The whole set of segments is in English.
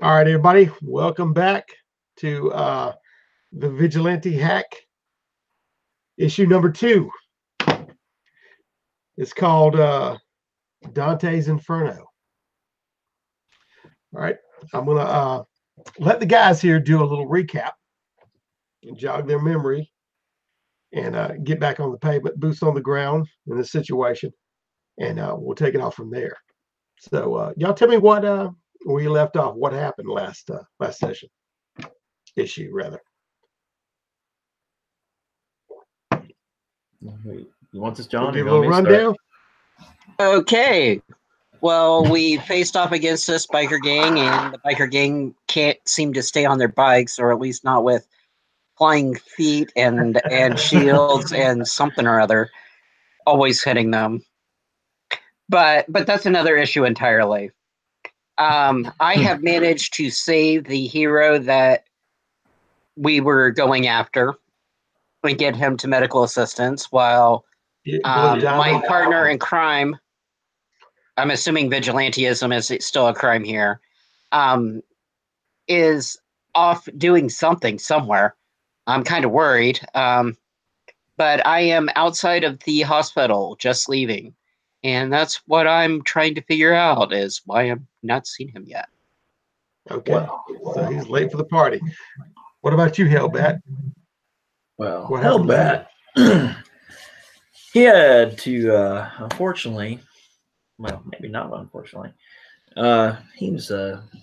All right, everybody, welcome back to the Vigilante hack, issue number 2. It's called Dante's Inferno. All right, I'm going to let the guys here do a little recap and jog their memory and get back on the pavement, boots on the ground in this situation, and we'll take it off from there. So y'all tell me what where you left off, what happened last session, issue rather. You want this, John? Give a little rundown. Okay. Well, we faced off against this biker gang, and the biker gang can't seem to stay on their bikes, or at least not with flying feet and shields and something or other, always hitting them. But that's another issue entirely. I have managed to save the hero that we were going after and get him to medical assistance, while my partner in crime, I'm assuming vigilantism is still a crime here, is off doing something somewhere. I'm kind of worried. But I am outside of the hospital, just leaving. And that's what I'm trying to figure out, is why I've not seen him yet. Okay. So he's late for the party. What about you, Hellbat? Well, Hellbat, he had to, unfortunately, well, maybe not unfortunately, he was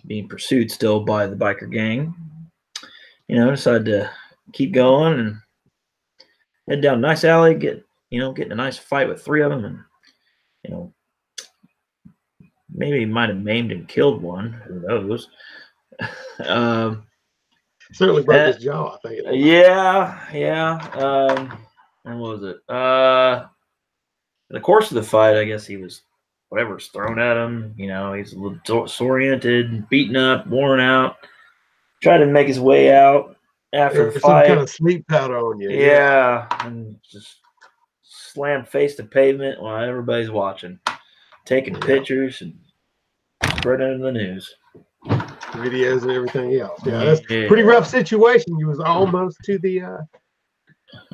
being pursued still by the biker gang. Decided to keep going and head down a nice alley, get in a nice fight with 3 of them, and maybe he might have maimed and killed one. Who knows? Certainly broke his jaw, I think. Yeah. When was it? In the course of the fight, I guess he was whatever was thrown at him. He's a little disoriented, beaten up, worn out. Tried to make his way out after the fight. Some kind of sleep powder on you. Yeah, and just slammed face to pavement while everybody's watching, taking pictures and spreading the news. Videos and everything else. Yeah, that's a pretty rough situation. He was almost to the out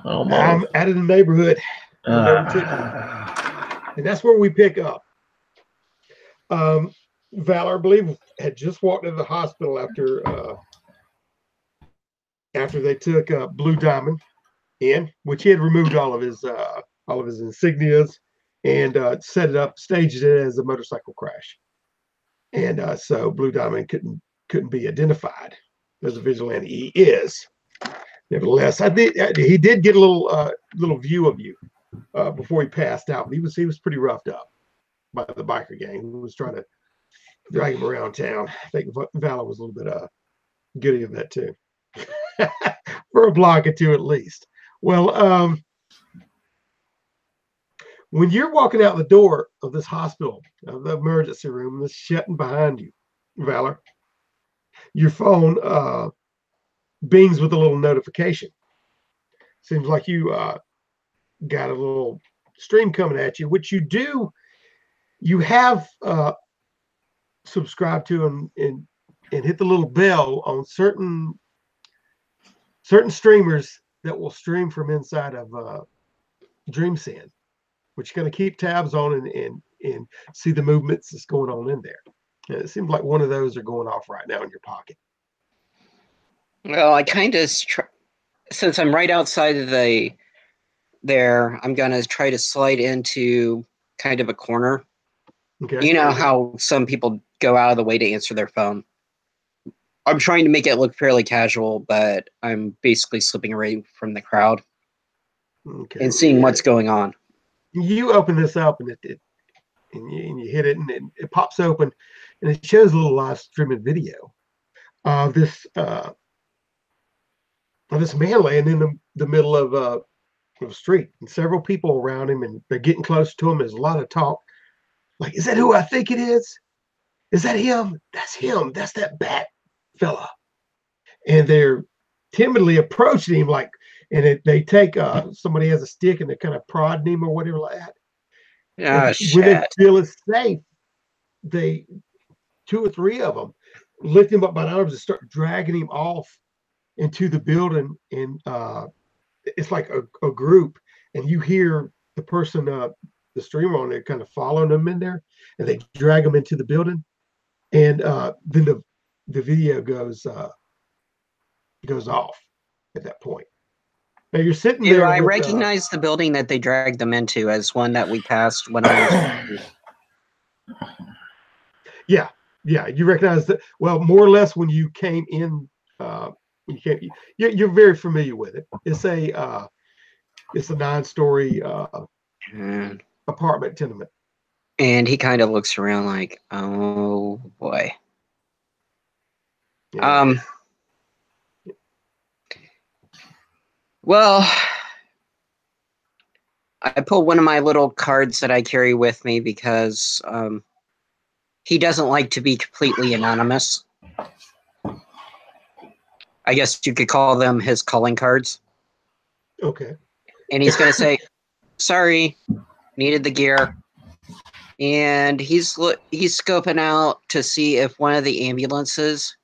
of the neighborhood. And that's where we pick up. Valor, I believe, had just walked into the hospital after they took Blue Diamond in, which he had removed all of his insignias and set it up, staged it as a motorcycle crash. And so Blue Diamond couldn't be identified as a vigilante. He is. Nevertheless, he did get a little view of you before he passed out. But he was pretty roughed up by the biker gang who was trying to drag him around town. I think Valor was a little bit giddy of that too, for a block or two at least. Well, when you're walking out the door of this hospital, of the emergency room, that's shutting behind you, Valor, your phone bings with a little notification. Seems like you got a little stream coming at you, which you have subscribed to and hit the little bell on certain streamers that will stream from inside of Dreamsend, which you're going to keep tabs on and see the movements that's going on in there. And it seems like one of those are going off right now in your pocket. Well, I kind of, since I'm right outside of there, I'm going to try to slide into kind of a corner. Okay. You know how some people go out of the way to answer their phone. I'm trying to make it look fairly casual, but I'm basically slipping away from the crowd and seeing what's going on. You open this up and you hit it and it pops open and it shows a little live streaming video of this man laying in the middle of the street and several people around him, and they're getting close to him. There's a lot of talk. Like, is that who I think it is? Is that him? That's him. That's that bat fella. And they're timidly approaching him, and they take somebody has a stick and they're kind of prodding him or whatever like that. Oh, shit. When they feel it's safe, 2 or 3 of them lift him up by the arms and start dragging him off into the building. And it's like a group, and you hear the person, the streamer on there, kind of following them in there, and they drag them into the building. And then the video goes off at that point. Now you're sitting there. I recognize the building that they dragged them into as one that we passed when I was. Yeah, you recognize that. Well, more or less when you came in, you're very familiar with it. It's a 9-story apartment tenement. And he kind of looks around like, oh boy. Yeah. Well, I pull one of my little cards that I carry with me because he doesn't like to be completely anonymous. I guess you could call them his calling cards. Okay. And he's going to say, sorry, needed the gear. And he's scoping out to see if one of the ambulances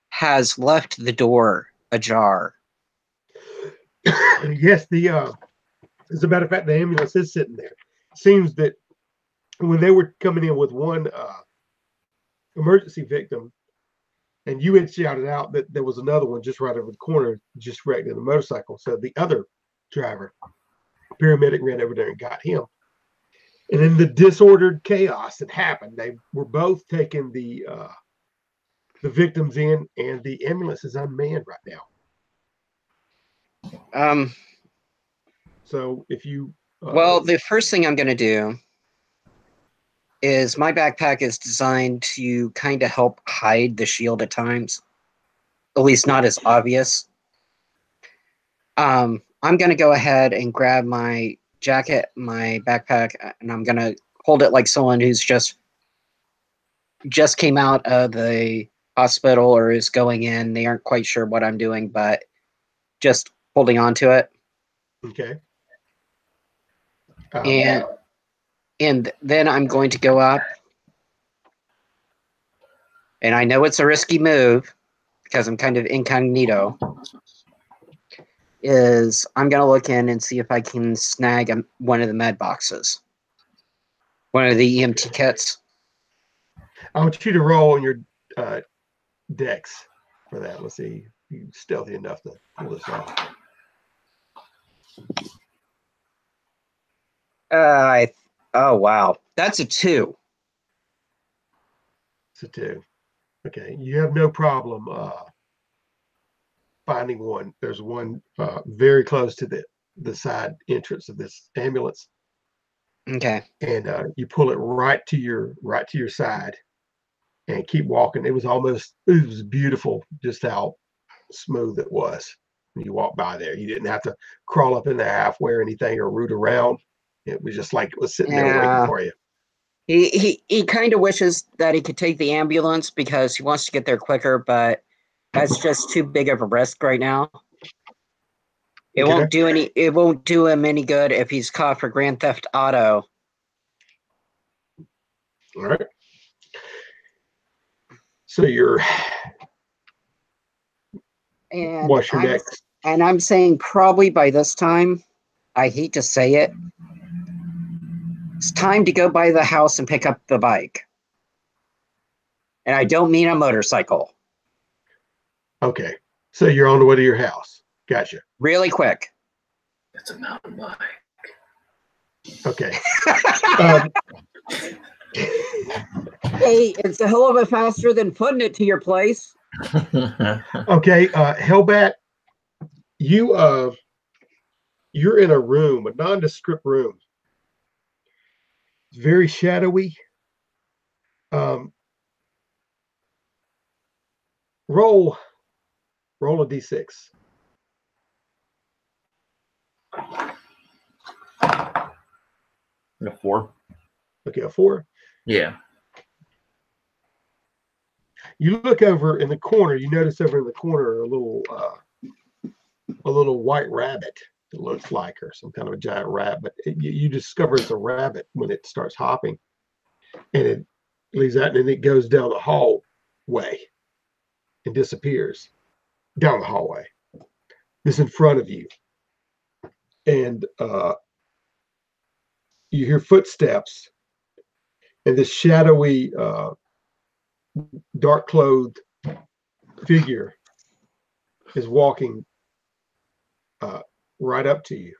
has left the door ajar. Yes, as a matter of fact, the ambulance is sitting there. Seems that when they were coming in with one emergency victim, and you had shouted out that there was another one just right over the corner, just wrecked in a motorcycle. So the other driver, paramedic, ran over there and got him. And in the disordered chaos that happened, they were both taking the victims in, and the ambulance is unmanned right now. So if you well, the first thing I'm going to do is my backpack is designed to kind of help hide the shield at times, at least not as obvious. I'm going to go ahead and grab my jacket, my backpack, and I'm going to hold it like someone who's just came out of the hospital or is going in. They aren't quite sure what I'm doing, but just holding on to it. Okay. And then I'm going to go up, and I know it's a risky move because I'm kind of incognito, is I'm going to look in and see if I can snag one of the med boxes, one of the EMT kits. I want you to roll on your dex for that. Let's see if you're stealthy enough to pull this off. Oh, wow. That's a 2. It's a 2. Okay. You have no problem finding one. There's one very close to the side entrance of this ambulance. Okay. And you pull it right to your side and keep walking. It was beautiful just how smooth it was when you walk by there. You didn't have to crawl up in the halfway or anything or root around. It was just like it was sitting there waiting for you. He kind of wishes that he could take the ambulance because he wants to get there quicker, but that's just too big of a risk right now. It won't do him any good if he's caught for Grand Theft Auto. All right. So what's your next? And I'm saying probably by this time, I hate to say it, it's time to go by the house and pick up the bike. And I don't mean a motorcycle. Okay. So you're on the way to your house. Gotcha. Really quick. It's a mountain bike. Okay. Hey, it's a hell of a faster than putting it to your place. Okay. Hellbat, you're in a room, a nondescript room. It's very shadowy. Roll a d6. A 4. Okay, a 4. Yeah. You look over in the corner. You notice over in the corner a little white rabbit. It looks like, or some kind of a giant rat, but you discover it's a rabbit when it starts hopping, and it leaves out and then it goes down the hall way and disappears down the hallway. This in front of you. And you hear footsteps, and this shadowy, dark-clothed figure is walking right up to you.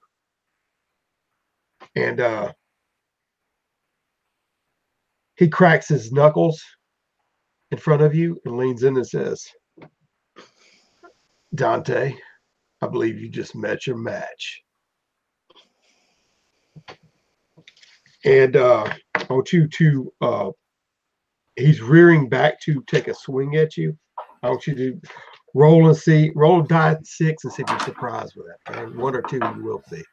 And he cracks his knuckles in front of you and leans in and says, "Dante, I believe you just met your match." And I want you to, he's rearing back to take a swing at you. I want you to roll a die 6 and see if you're surprised with that. Okay? 1 or 2 you will be.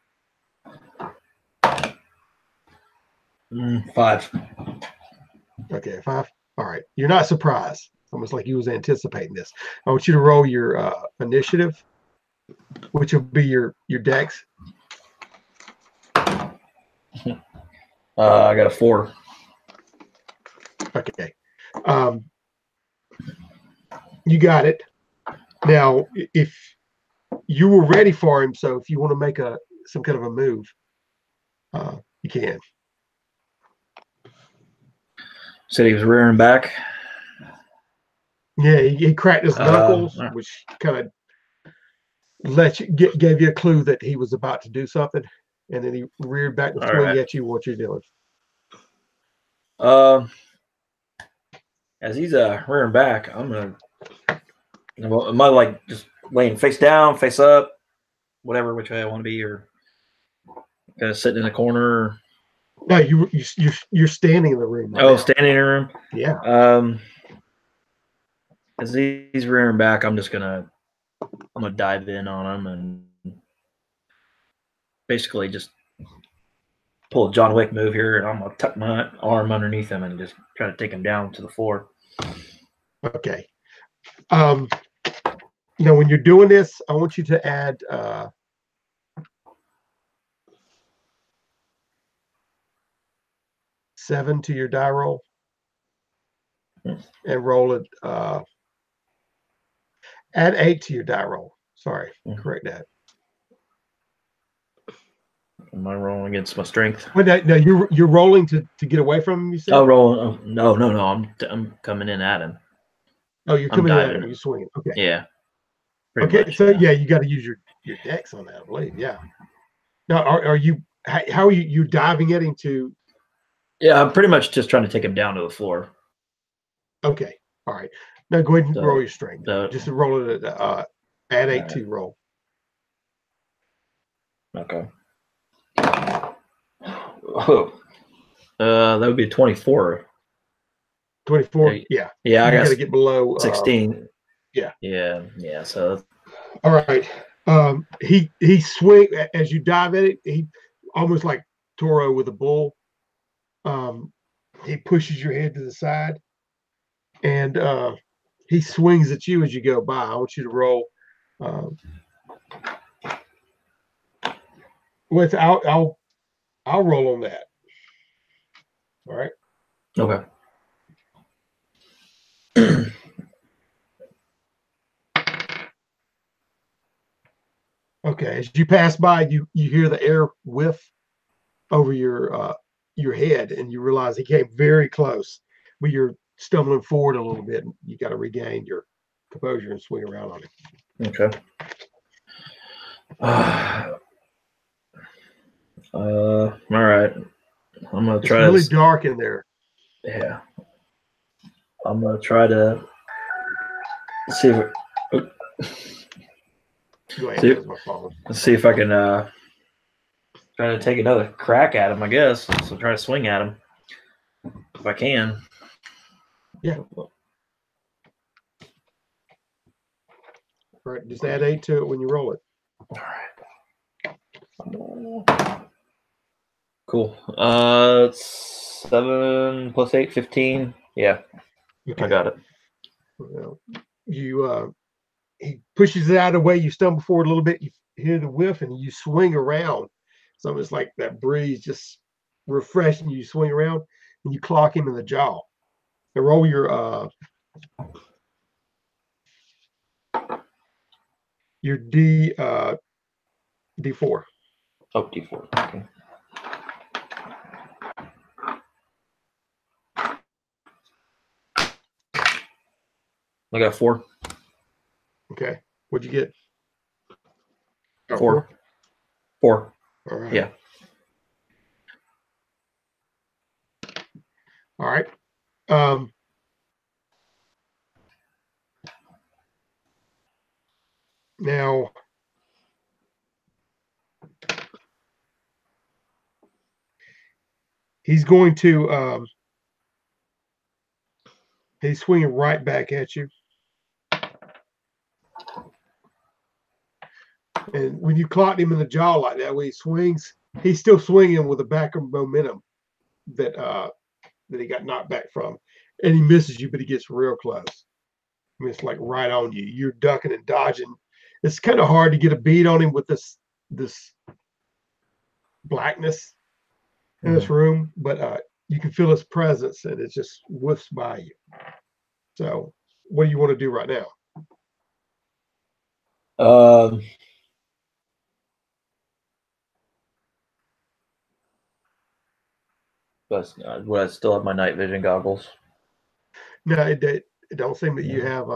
5. Okay, 5. All right. You're not surprised. Almost like you was anticipating this. I want you to roll your initiative, which will be your dex. I got a 4. Okay. You got it. Now, if you were ready for him, so if you want to make some kind of a move, you can. Said he was rearing back. Yeah, he cracked his knuckles, which kind of gave you a clue that he was about to do something, and then he reared back to swing at you. What you're doing? As he's rearing back, am I like just laying face down, face up, whatever, which way I want to be, or kind of sitting in the corner? No, you're standing in the room. Right now. Standing in the room. Yeah. As he's rearing back, I'm gonna dive in on him and basically just pull a John Wick move here, and I'm gonna tuck my arm underneath him and just try to take him down to the floor. Okay. When you're doing this, I want you to add seven to your die roll and roll it. Add 8 to your die roll. Sorry, correct that. Am I rolling against my strength? Well, no, you're rolling to get away from him. You said. Oh, rolling. Oh, no. I'm coming in at him. Oh, you're coming in at him. You're swinging. Okay. Yeah. Okay. Much, so yeah, you got to use your dex on that, I believe. Yeah. Now, are you? How are you diving at him to? Yeah, I'm pretty much just trying to take him down to the floor. Okay. All right. Now go ahead and roll your strength. Just roll it at add 8 to roll. Okay. Oh, that would be 24. 24. Yeah. Yeah, I got to get below 16. Yeah. So. All right. He swing as you dive at it. He almost like Toro with a bull. He pushes your head to the side, and he swings at you as you go by. I want you to roll. I'll roll on that. All right. Okay. Okay. As you pass by, you hear the air whiff over your head, and you realize he came very close, but you're stumbling forward a little bit. And you got to regain your composure and swing around on him. Okay. All right. I'm gonna try. It's really dark in there. Yeah. I'm gonna try to see if. Go ahead. Let's see if I can try to take another crack at him. I guess so. Try to swing at him if I can. Yeah. All right. Just add 8 to it when you roll it. All right. Cool. 7 plus 8, 15. Yeah. Okay. I got it. Well, he pushes it out of the way. You stumble forward a little bit. You hear the whiff, and you swing around. So it's like that breeze just refreshing. You swing around, and you clock him in the jaw. And roll your Your D4. Oh, D4. Okay. I got 4. Okay. What'd you get? Oh, 4. 4. All right. Yeah. All right. Now, he's going to he's swinging right back at you. And when you clock him in the jaw like that, when he swings, he's still swinging with a back of momentum that that he got knocked back from, and he misses you, but he gets real close. I mean, it's like right on you. You're ducking and dodging. It's kind of hard to get a beat on him with this blackness in this room, but you can feel his presence, and it just whiffs by you. So, what do you want to do right now? But would I still have my night vision goggles? No, it don't seem that you have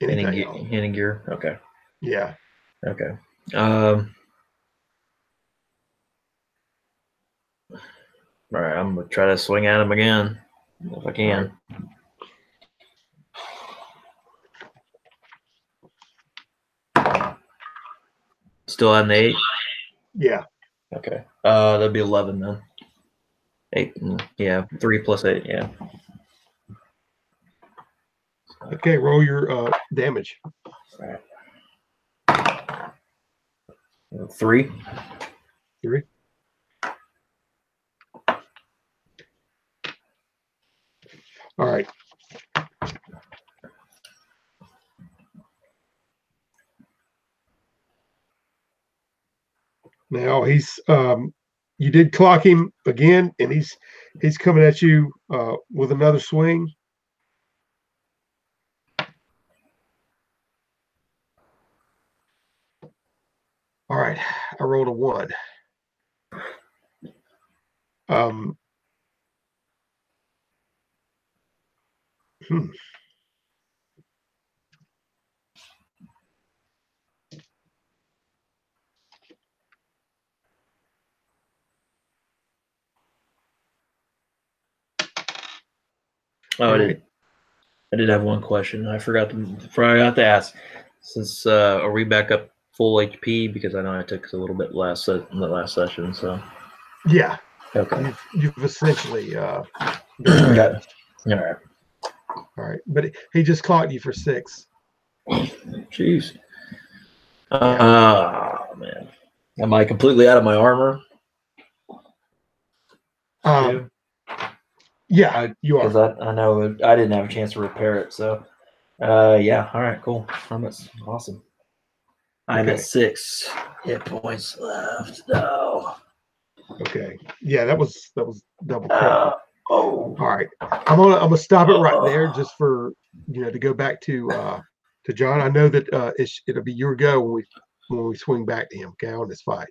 anything else. Hitting gear. Okay. Yeah. Okay. All right. I'm gonna try to swing at him again if I can. Right. Still on the 8. Yeah. Okay. That'd be 11 then. 8. Yeah. 3 plus 8. Yeah. Okay. Roll your damage. All right. 3. 3. All right. Now he's you did clock him again, and he's coming at you with another swing. All right, I rolled a 1. Oh, I did have one question. I forgot to ask. Since are we back up full HP? Because I know I took a little bit less in the last session. So yeah, okay, you've essentially got it. All right, but he just clocked you for 6. Jeez. Oh man, am I completely out of my armor? Yeah, you are. Because I know I didn't have a chance to repair it. So, yeah. All right, cool. That's awesome. I'm at 6 hit points left. No. Okay. Yeah, that was double critical. Oh. All right. I'm gonna stop it right there, just for to go back to John. I know that it'll be your go when we swing back to him. Okay, on this fight.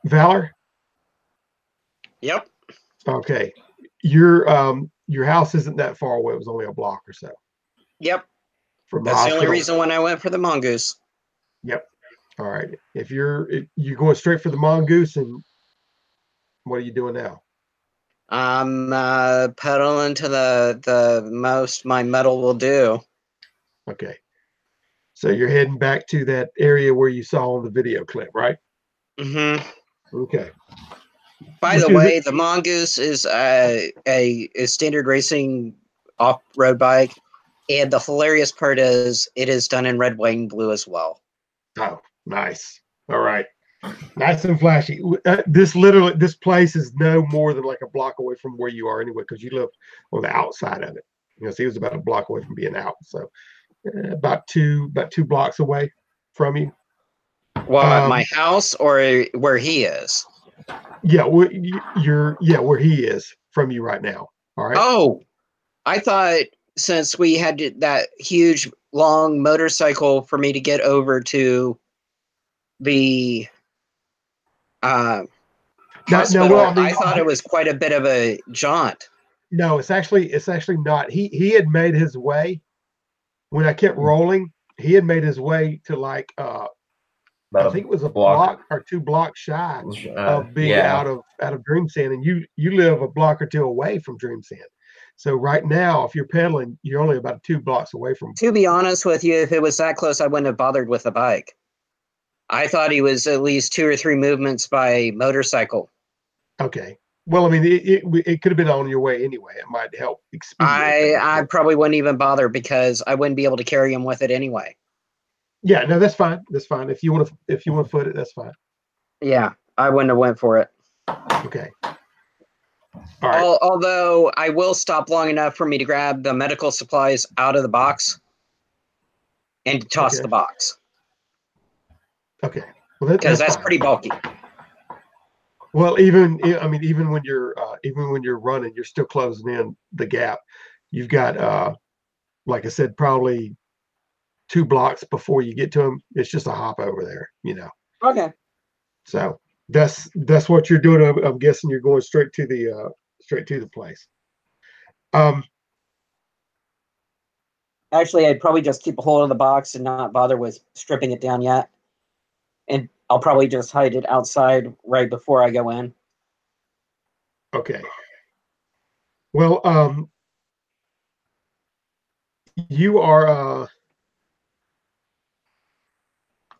Valor. Yep. Okay. Your house isn't that far away. It was only a block or so. Yep. From That's the only reason when I went for the mongoose. Yep. All right. If you're going straight for the mongoose, and what are you doing now? I'm pedaling to the most my metal will do. Okay. So you're heading back to that area where you saw on the video clip, right? Mm-hmm. Okay. By the way, the mongoose is a standard racing off-road bike, and the hilarious part is it is done in red, white, and blue as well. Oh, nice. All right. Nice and flashy. This place is no more than like a block away from where you are anyway, because you live on the outside of it. So he was about a block away from being out. So about two blocks away from you. Well, at my house or where he is? Yeah, where he is from you right now. All right. Oh, I thought since we had that huge long motorcycle for me to get over to the hospital. well, I mean, I thought it was quite a bit of a jaunt. No, it's actually not. He had made his way when I kept rolling. He had made his way to like I think it was a block or 2 blocks shy of being out of Dreamsend, and you live a block or 2 away from Dreamsend. So right now, if you're pedaling, you're only about 2 blocks away from. To be honest with you, if it was that close, I wouldn't have bothered with the bike. I thought he was at least 2 or 3 movements by motorcycle. Okay. Well, I mean, it could have been on your way anyway. It might help expedite. I probably wouldn't even bother because I wouldn't be able to carry him with it anyway. Yeah, no, that's fine. That's fine. If you want to foot it, that's fine. Yeah, I wouldn't have went for it. Okay. All right. Although I will stop long enough for me to grab the medical supplies out of the box and toss the box. Okay. Well, because that's pretty bulky. Well, even when you're running, you're still closing in the gap. You've got, like I said, probably 2 blocks before you get to them. It's just a hop over there, Okay. So that's what you're doing. I'm guessing you're going straight to the place. Actually, I'd probably just keep a hold of the box and not bother with stripping it down yet. And I'll probably just hide it outside right before I go in. Okay. Well, you are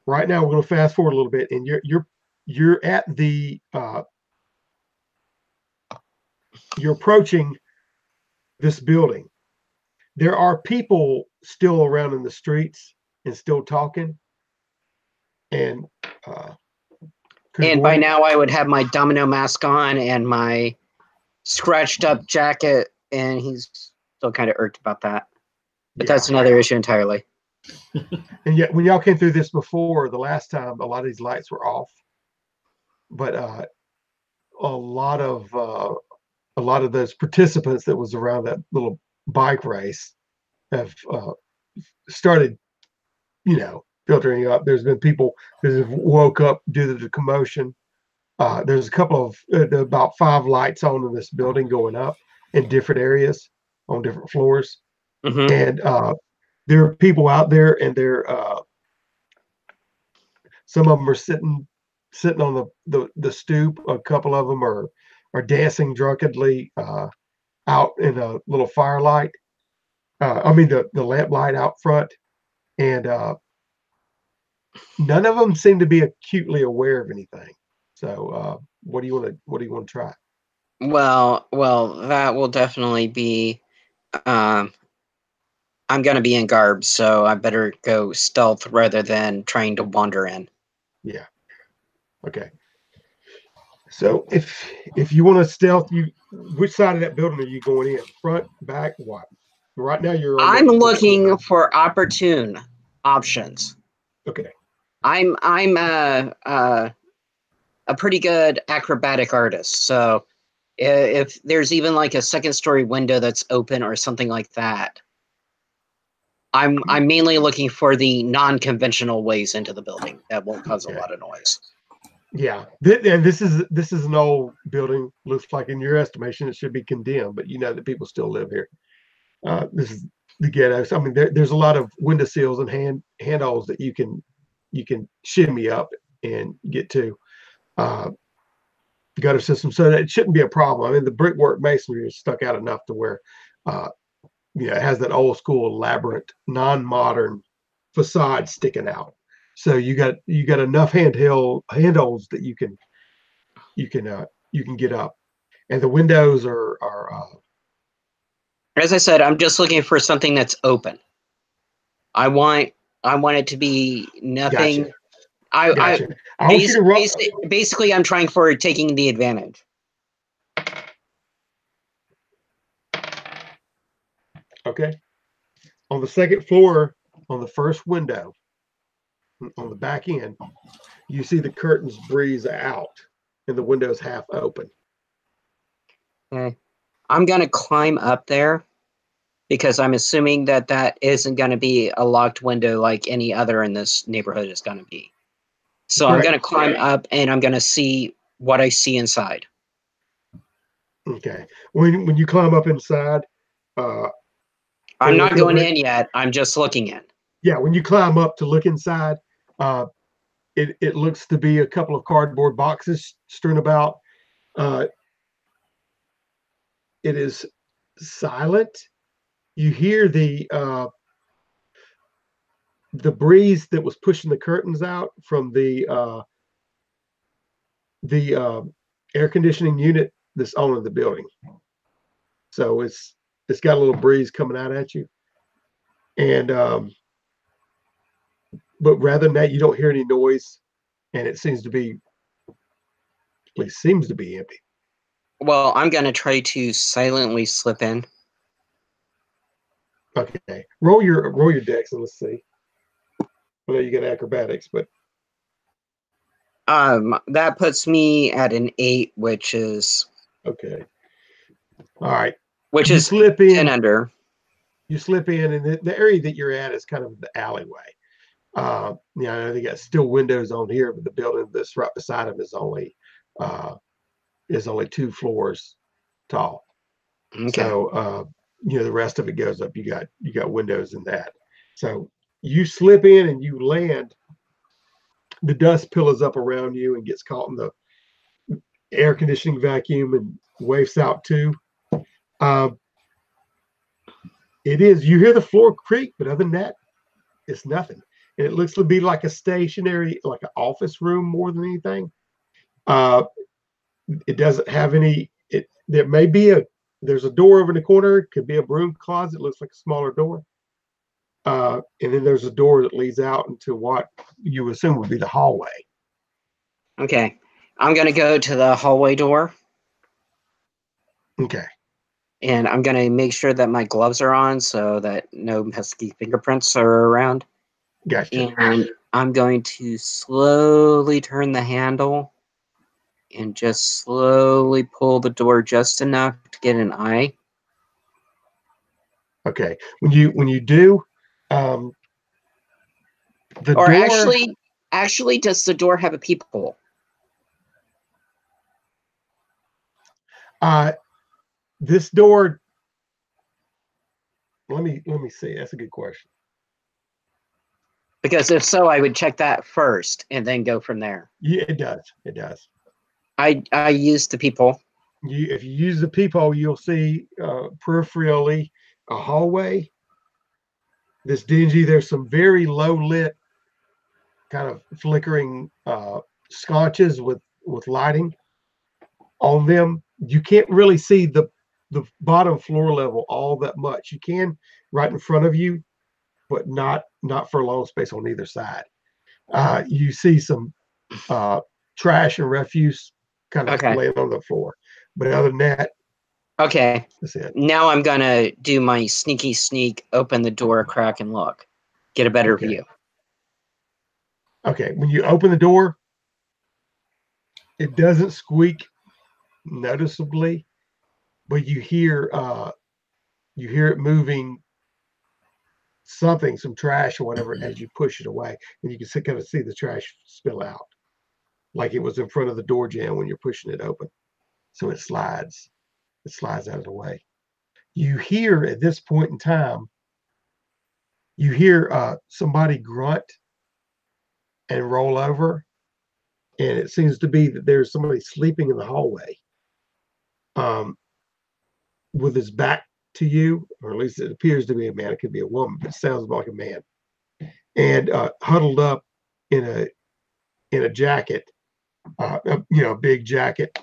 right now. We're going to fast forward a little bit, and you're at the you're approaching this building. There are people still around in the streets and still talking. And by now I would have my domino mask on and my scratched up jacket, and he's still kind of irked about that. But that's another issue entirely. And yet, when y'all came through this before, the last time, a lot of these lights were off. But a lot of those participants that was around that little bike race have started, filtering up. There's been people that have woke up due to the commotion. There's a couple of about 5 lights on in this building going up in different areas on different floors. Mm-hmm. And there are people out there, and they're some of them are sitting on the stoop. A couple of them are dancing drunkenly out in a little firelight. The lamp light out front, and none of them seem to be acutely aware of anything. So, what do you want to try? Well, that will definitely be. I'm going to be in garb, so I better go stealth rather than trying to wander in. Yeah. Okay. So if you want to stealth, which side of that building are you going in? Front, back, what? Right now you're. I'm looking for opportune options. Okay. I'm a pretty good acrobatic artist, so if there's even like a 2nd-story window that's open or something like that, I'm mainly looking for the non-conventional ways into the building that won't cause a lot of noise. Yeah, and this is an old building. Looks like, in your estimation, it should be condemned, but you know that people still live here. This is the ghetto. So, I mean, there's a lot of windowsills and handholds that you can shimmy up and get to gutter system, so that it shouldn't be a problem. I mean, the brickwork masonry is stuck out enough to where it has that old school elaborate non-modern facade sticking out. So you got enough handholds that you can get up, and the windows are as I said, I'm just looking for something that's open. I want it to be nothing. Gotcha. I want you to run. Basically, I'm trying for taking the advantage. Okay. On the 2nd floor, on the first window, on the back end, you see the curtains breeze out and the window's half open. Okay. I'm going to climb up there Because I'm assuming that that isn't going to be a locked window like any other in this neighborhood is going to be. So I'm going to climb up and I'm going to see what I see inside. Okay. When you climb up inside, I'm not going in yet. I'm just looking in. Yeah, when you climb up to look inside, it looks to be a couple of cardboard boxes strewn about. It is silent. You hear the breeze that was pushing the curtains out from the air conditioning unit that's on the building. So it's got a little breeze coming out at you, and but rather than that, you don't hear any noise, and it seems to be empty. Well, I'm going to try to silently slip in. Okay, roll your dex and let's see. I know you got acrobatics, but that puts me at an 8, which is okay. All right, which you is slip in 10 under. You slip in, and the area that you're at is kind of the alleyway. I know they got still windows on here, but the building that's right beside them is only 2 floors tall. Okay. So the rest of it goes up. You got windows in that. So you slip in and you land. The dust pillows up around you and gets caught in the air conditioning vacuum and wafts out too. You hear the floor creak, but other than that, it's nothing. And it looks to be like a stationary, like an office room more than anything. It doesn't have any. There's a door over in the corner. It could be a broom closet. It looks like a smaller door. And then there's a door that leads out into what you assume would be the hallway. Okay. I'm going to go to the hallway door. Okay. And I'm going to make sure that my gloves are on so that no pesky fingerprints are around. Gotcha. And I'm going to slowly turn the handle and just slowly pull the door just enough to get an eye. Okay. When you do, the or door. Actually, does the door have a peephole? This door. Let me see. That's a good question. Because if so, I would check that first and then go from there. Yeah, it does. It does. I use the peephole. If you use the peephole, you'll see peripherally a hallway. This dingy. There's some very low lit, kind of flickering sconces with lighting on them. You can't really see the bottom floor level all that much. You can right in front of you, but not for a long space on either side. You see some trash and refuse kind of laying on the floor, but other than that, okay, that's it. Now I'm gonna do my sneaky sneak, open the door a crack and look, get a better view. Okay, when you open the door, it doesn't squeak noticeably, but you hear it moving something, some trash or whatever, as you push it away, and you can kind of see the trash spill out, like it was in front of the door jamb when you're pushing it open. So it slides out of the way. You hear at this point in time, you hear somebody grunt and roll over, and it seems to be that there's somebody sleeping in the hallway, with his back to you, or at least it appears to be a man. It could be a woman, but it sounds like a man, and huddled up in a jacket, a big jacket,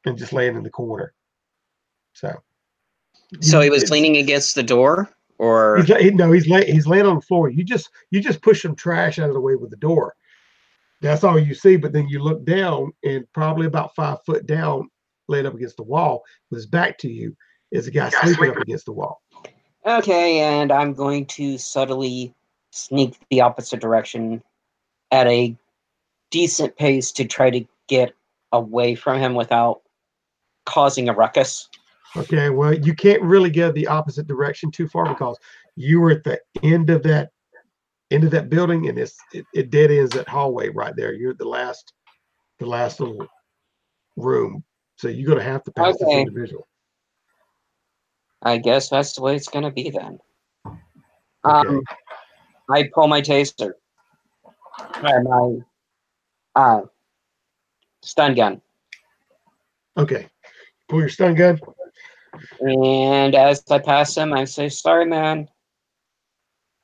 and just laying in the corner. So he was leaning against the door, or he's laying on the floor. You just push some trash out of the way with the door. That's all you see. But then you look down, and probably about 5 foot down, laying up against the wall with his back to you, is a guy sleeping up against the wall. Okay, and I'm going to subtly sneak the opposite direction at a decent pace to try to get away from him without causing a ruckus. Okay, well, you can't really go the opposite direction too far because you were at the end of that building, and it dead ends that hallway right there. You're at the last little room, so you're gonna have to pass this individual. I guess that's the way it's gonna be then. Okay. I pull my taser. My stun gun. Okay. Pull your stun gun. And as I pass him, I say, "Sorry, man."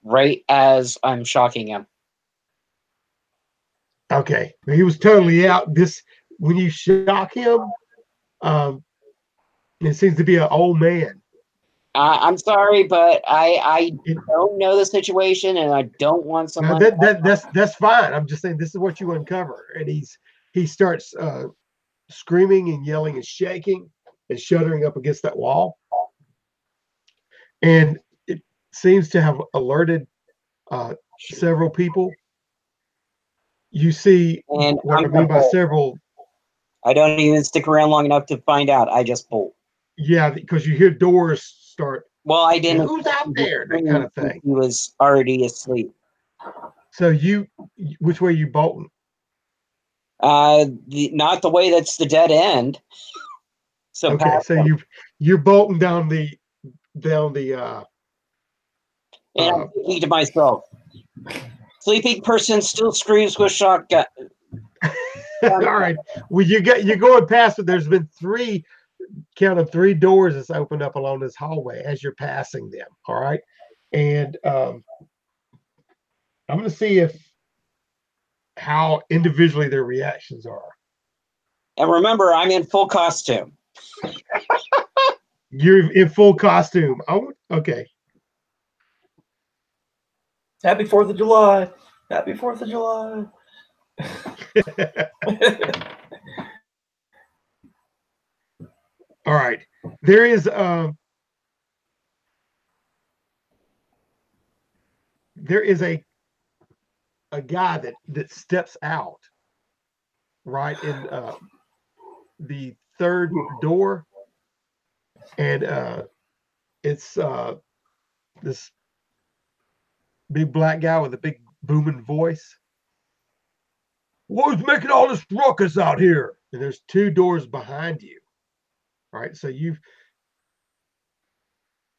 Right as I'm shocking him. Okay. He was totally out. When you shock him, it seems to be an old man. I'm sorry, but I don't know the situation, and I don't want someone. That's fine. I'm just saying this is what you uncover, and he starts screaming and yelling and shaking and shuddering up against that wall, and it seems to have alerted several people. You see And what I mean by several. I don't even stick around long enough to find out. I just pull. Yeah, because you hear doors start. Well, I didn't. Who's out there? That kind of thing. He was already asleep. So which way you bolting? Not the way that's the dead end. So okay, so you're bolting down the. And I'm thinking to myself, sleeping person still screams with shotgun. All right. Well, you're going past it. There's been count of 3 doors that's opened up along this hallway as you're passing them. All right. And I'm going to see how individually their reactions are. And remember, I'm in full costume. You're in full costume. Oh, okay. Happy 4th of July. Happy 4th of July. All right. There is a guy that steps out right in the 3rd door, and it's this big black guy with a big booming voice. Who's making all this ruckus out here? And there's 2 doors behind you. All right, so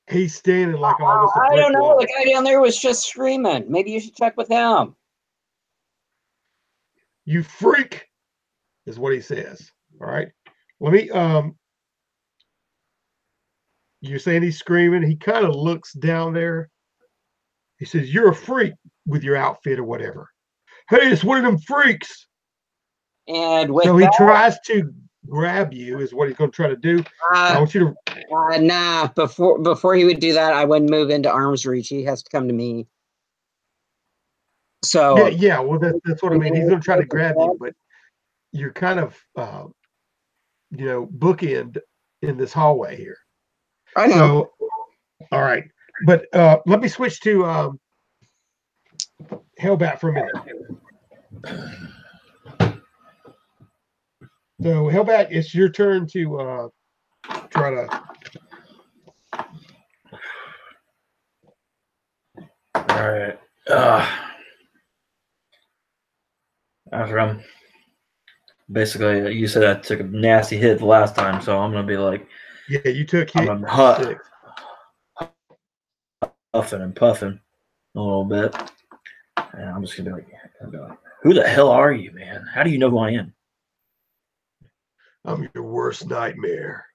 he's standing like almost a brick I don't know. wall. The guy down there was just screaming. Maybe you should check with him. You freak, is what he says. All right. Let me you're saying he's screaming. He kind of looks down there. He says, "You're a freak with your outfit or whatever." Hey, it's one of them freaks. And with so he tries to grab you, is what he's going to try to do. I want you to. Nah, before he would do that, I wouldn't move into arm's reach. He has to come to me. So yeah. Well, that's what I mean. He's going to try to grab you, but you're kind of bookend in this hallway here. I know. So, all right, but let me switch to Hellbat for a minute. So, Hellbat, it's your turn to try to. All right. After I'm basically, you said I took a nasty hit the last time, so I'm gonna be like, yeah, you took hit. I'm huffing and puffing a little bit, and I'm just gonna be like, who the hell are you, man? How do you know who I am? I'm your worst nightmare.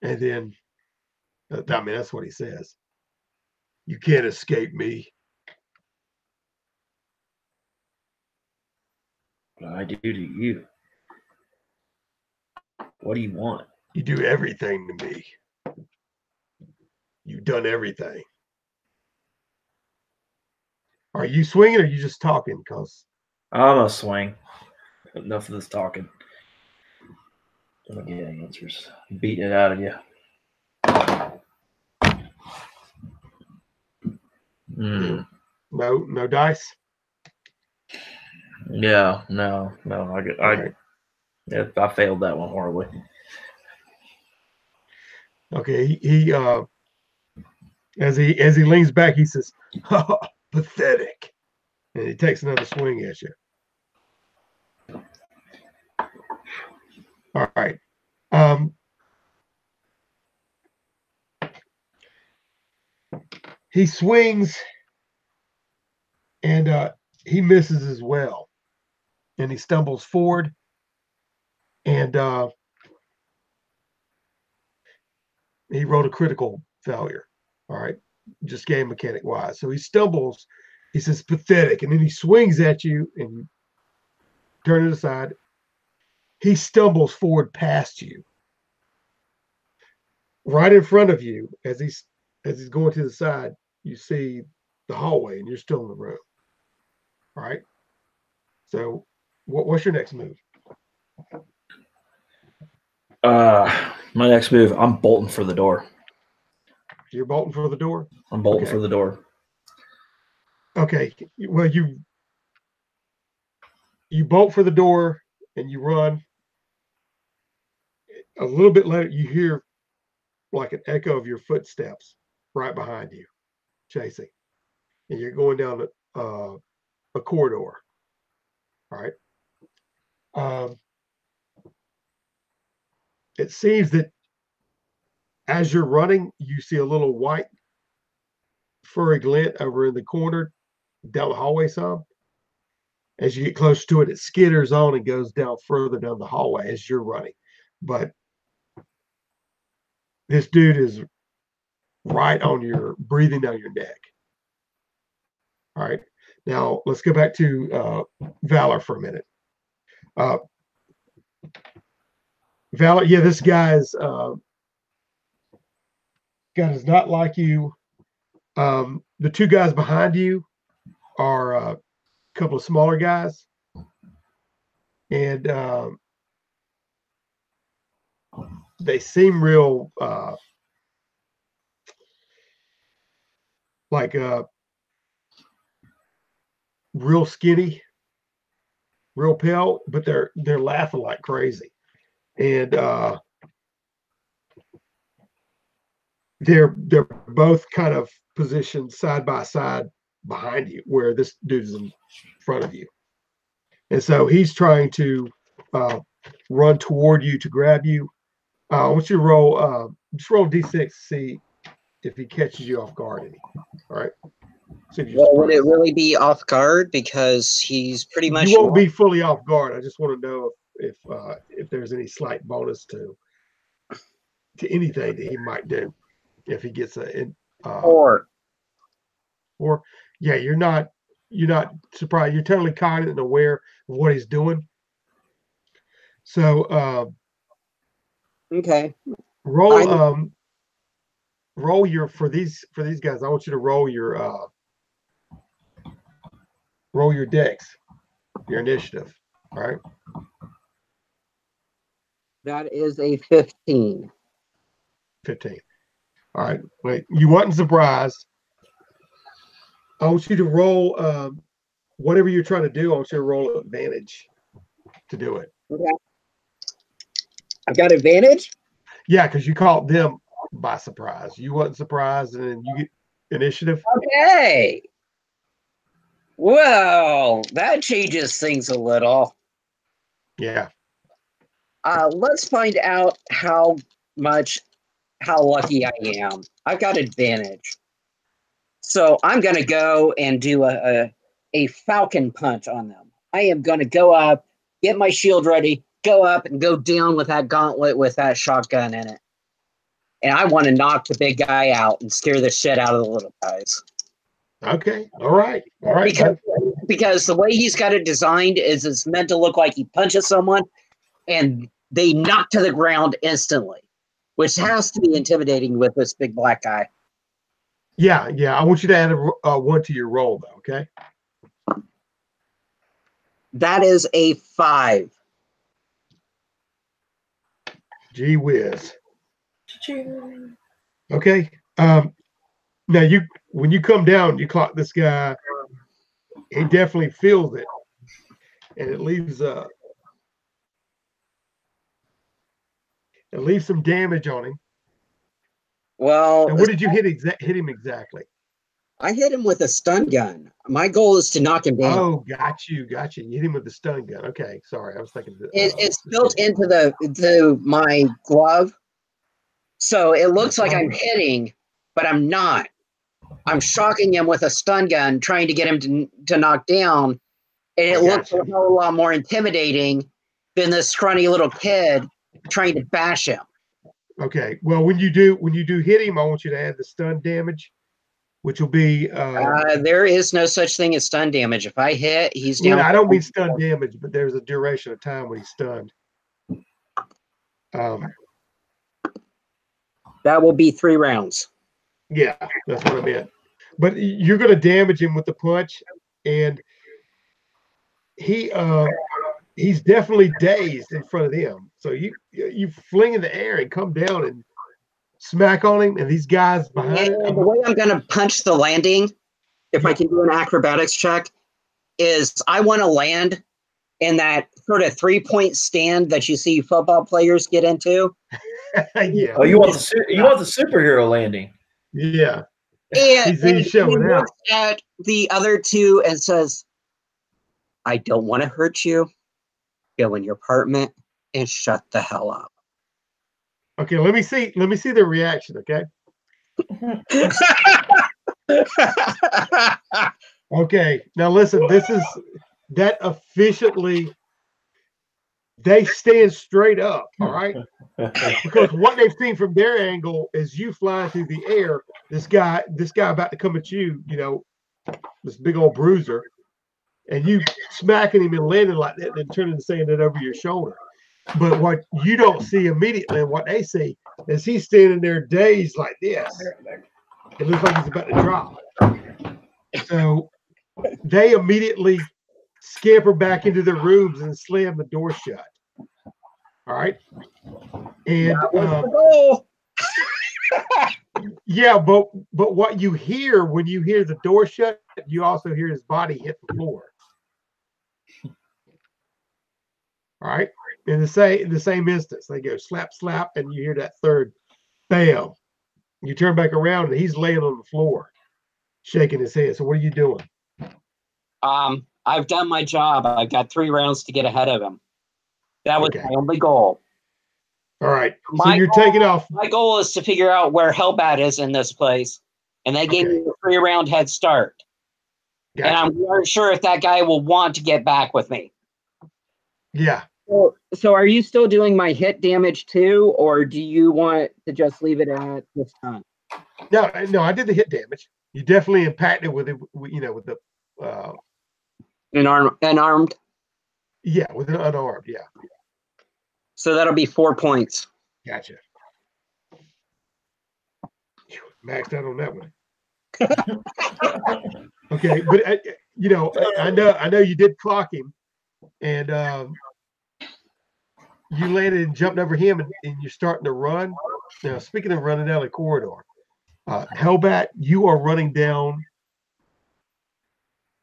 And then, I mean, that's what he says. You can't escape me. What I do to you? What do you want? You do everything to me. You've done everything. Are you swinging or are you just talking? Because I'm gonna swing. Enough of this talking. I'm gonna get answers. Beating it out of you. No dice. Yeah, no. I failed that one horribly. Okay, as he leans back, he says, oh, pathetic. And he takes another swing at you. All right. He swings and he misses as well. And he stumbles forward and he rolled a critical failure. All right. Just game mechanic wise. So he stumbles. He says, pathetic. And then he swings at you and you turn it aside. He stumbles forward past you. Right in front of you, as he's going to the side, you see the hallway and you're still in the room. All right. So what's your next move? My next move, I'm bolting for the door. You're bolting for the door? I'm bolting for the door. Okay. Well, you bolt for the door and you run. A little bit later, you hear like an echo of your footsteps right behind you, chasing. And you're going down a corridor. All right. It seems that as you're running, you see a little white furry glint over in the corner down the hallway some. As you get close to it, it skitters on and goes down further down the hallway as you're running. But this dude is right on your, breathing down your neck. All right. Now let's go back to Valor for a minute. Valor, yeah, this guy does not like you. The two guys behind you are a couple of smaller guys. And they seem real like real skinny, real pale, but they're laughing like crazy. And they're both kind of positioned side by side behind you, where this dude is in front of you. And so he's trying to run toward you to grab you. I want you to roll, just roll D6 to see if he catches you off guard any. All right. Well, would it really be off guard? Because he's pretty much. You won't be fully off guard. I just want to know if there's any slight bonus to anything that he might do if he gets Or yeah, you're not surprised. You're totally confident and aware of what he's doing. So okay. Roll your for these guys. I want you to roll your dex, your initiative. All right. That is a 15. 15. All right. Wait, you wasn't surprised. I want you to roll whatever you're trying to do. I want you to roll advantage to do it. Okay. I've got advantage? Yeah, because you caught them by surprise. You wasn't surprised, and then you get initiative. Okay. Well, that changes things a little. Yeah. Let's find out how lucky I am. I've got advantage. So I'm going to go and do a falcon punch on them. I am going to go up, get my shield ready, go up and go down with that gauntlet with that shotgun in it. And I want to knock the big guy out and scare the shit out of the little guys. Okay. All right. Because the way he's got it designed is it's meant to look like he punches someone and they knock to the ground instantly, which has to be intimidating with this big black guy. Yeah. I want you to add a 1 to your roll, though. Okay. That is a 5. Gee whiz. Okay. Now when you come down, you clock this guy. He definitely feels it, and it leaves some damage on him. Well, And what did you hit him exactly? I hit him with a stun gun. My goal is to knock him down. Oh, got you. You hit him with the stun gun. Okay, sorry, I was thinking. It's built into my glove, so it looks like I'm hitting, but I'm not. I'm shocking him with a stun gun, trying to get him to knock down, and it looks a whole lot more intimidating than this scrawny little kid trying to bash him. Okay, well, when you do hit him, I want you to add the stun damage, which will be. There is no such thing as stun damage. If I hit, he's down. I don't mean stun damage, but there's a duration of time when he's stunned. That will be 3 rounds. Yeah, that's what I meant. But you're going to damage him with the punch, and he's definitely dazed in front of him. So you fling in the air and come down and smack on him, and these guys behind it. The way I'm going to punch the landing, if I can do an acrobatics check, is I want to land in that sort of 3-point stand that you see football players get into. Yeah. Oh, you want the superhero landing? Yeah. And he's showing he out. looks at the other two and says, "I don't want to hurt you. Go in your apartment and shut the hell up." Okay, let me see the reaction, okay? Okay, now listen, that officially, they stand straight up, all right? Because what they've seen from their angle is you flying through the air, this guy about to come at you, this big old bruiser, and you smacking him and landing like that, and then turning and saying it over your shoulder. But what you don't see immediately, and what they see, is he's standing there dazed like this. It looks like he's about to drop. So they immediately scamper back into their rooms and slam the door shut. All right. And yeah, but what you hear when you hear the door shut, you also hear his body hit the floor. All right. In the same instance, they go slap, slap, and you hear that third bam. You turn back around and he's laying on the floor, shaking his head. So what are you doing? I've done my job. I've got 3 rounds to get ahead of him. That was my only goal. All right. So you're taking off. My goal is to figure out where Hellbat is in this place, and they gave me a 3-round head start. Gotcha. And I'm not sure if that guy will want to get back with me. Yeah. So are you still doing my hit damage too, or do you want to just leave it at this time? No, I did the hit damage. You definitely impacted with it, with the unarmed. Yeah, with an unarmed. Yeah. So that'll be 4 points. Gotcha. Maxed out on that one. Okay, but I know you did clock him, and you landed and jumped over him, and you're starting to run. Now, speaking of running down the corridor, Hellbat, you are running down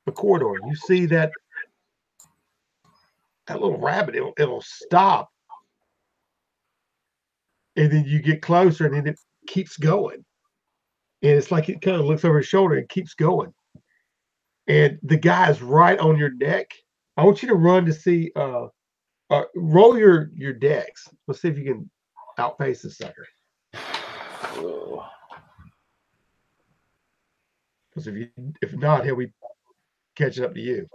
the corridor. You see that little rabbit, it'll stop, and then you get closer, and then it keeps going. And it's like it kind of looks over his shoulder and keeps going. And the guy's right on your neck. I want you to run to see, roll your dex. Let's see if you can outpace this sucker. Because if not, he'll be catching up to you.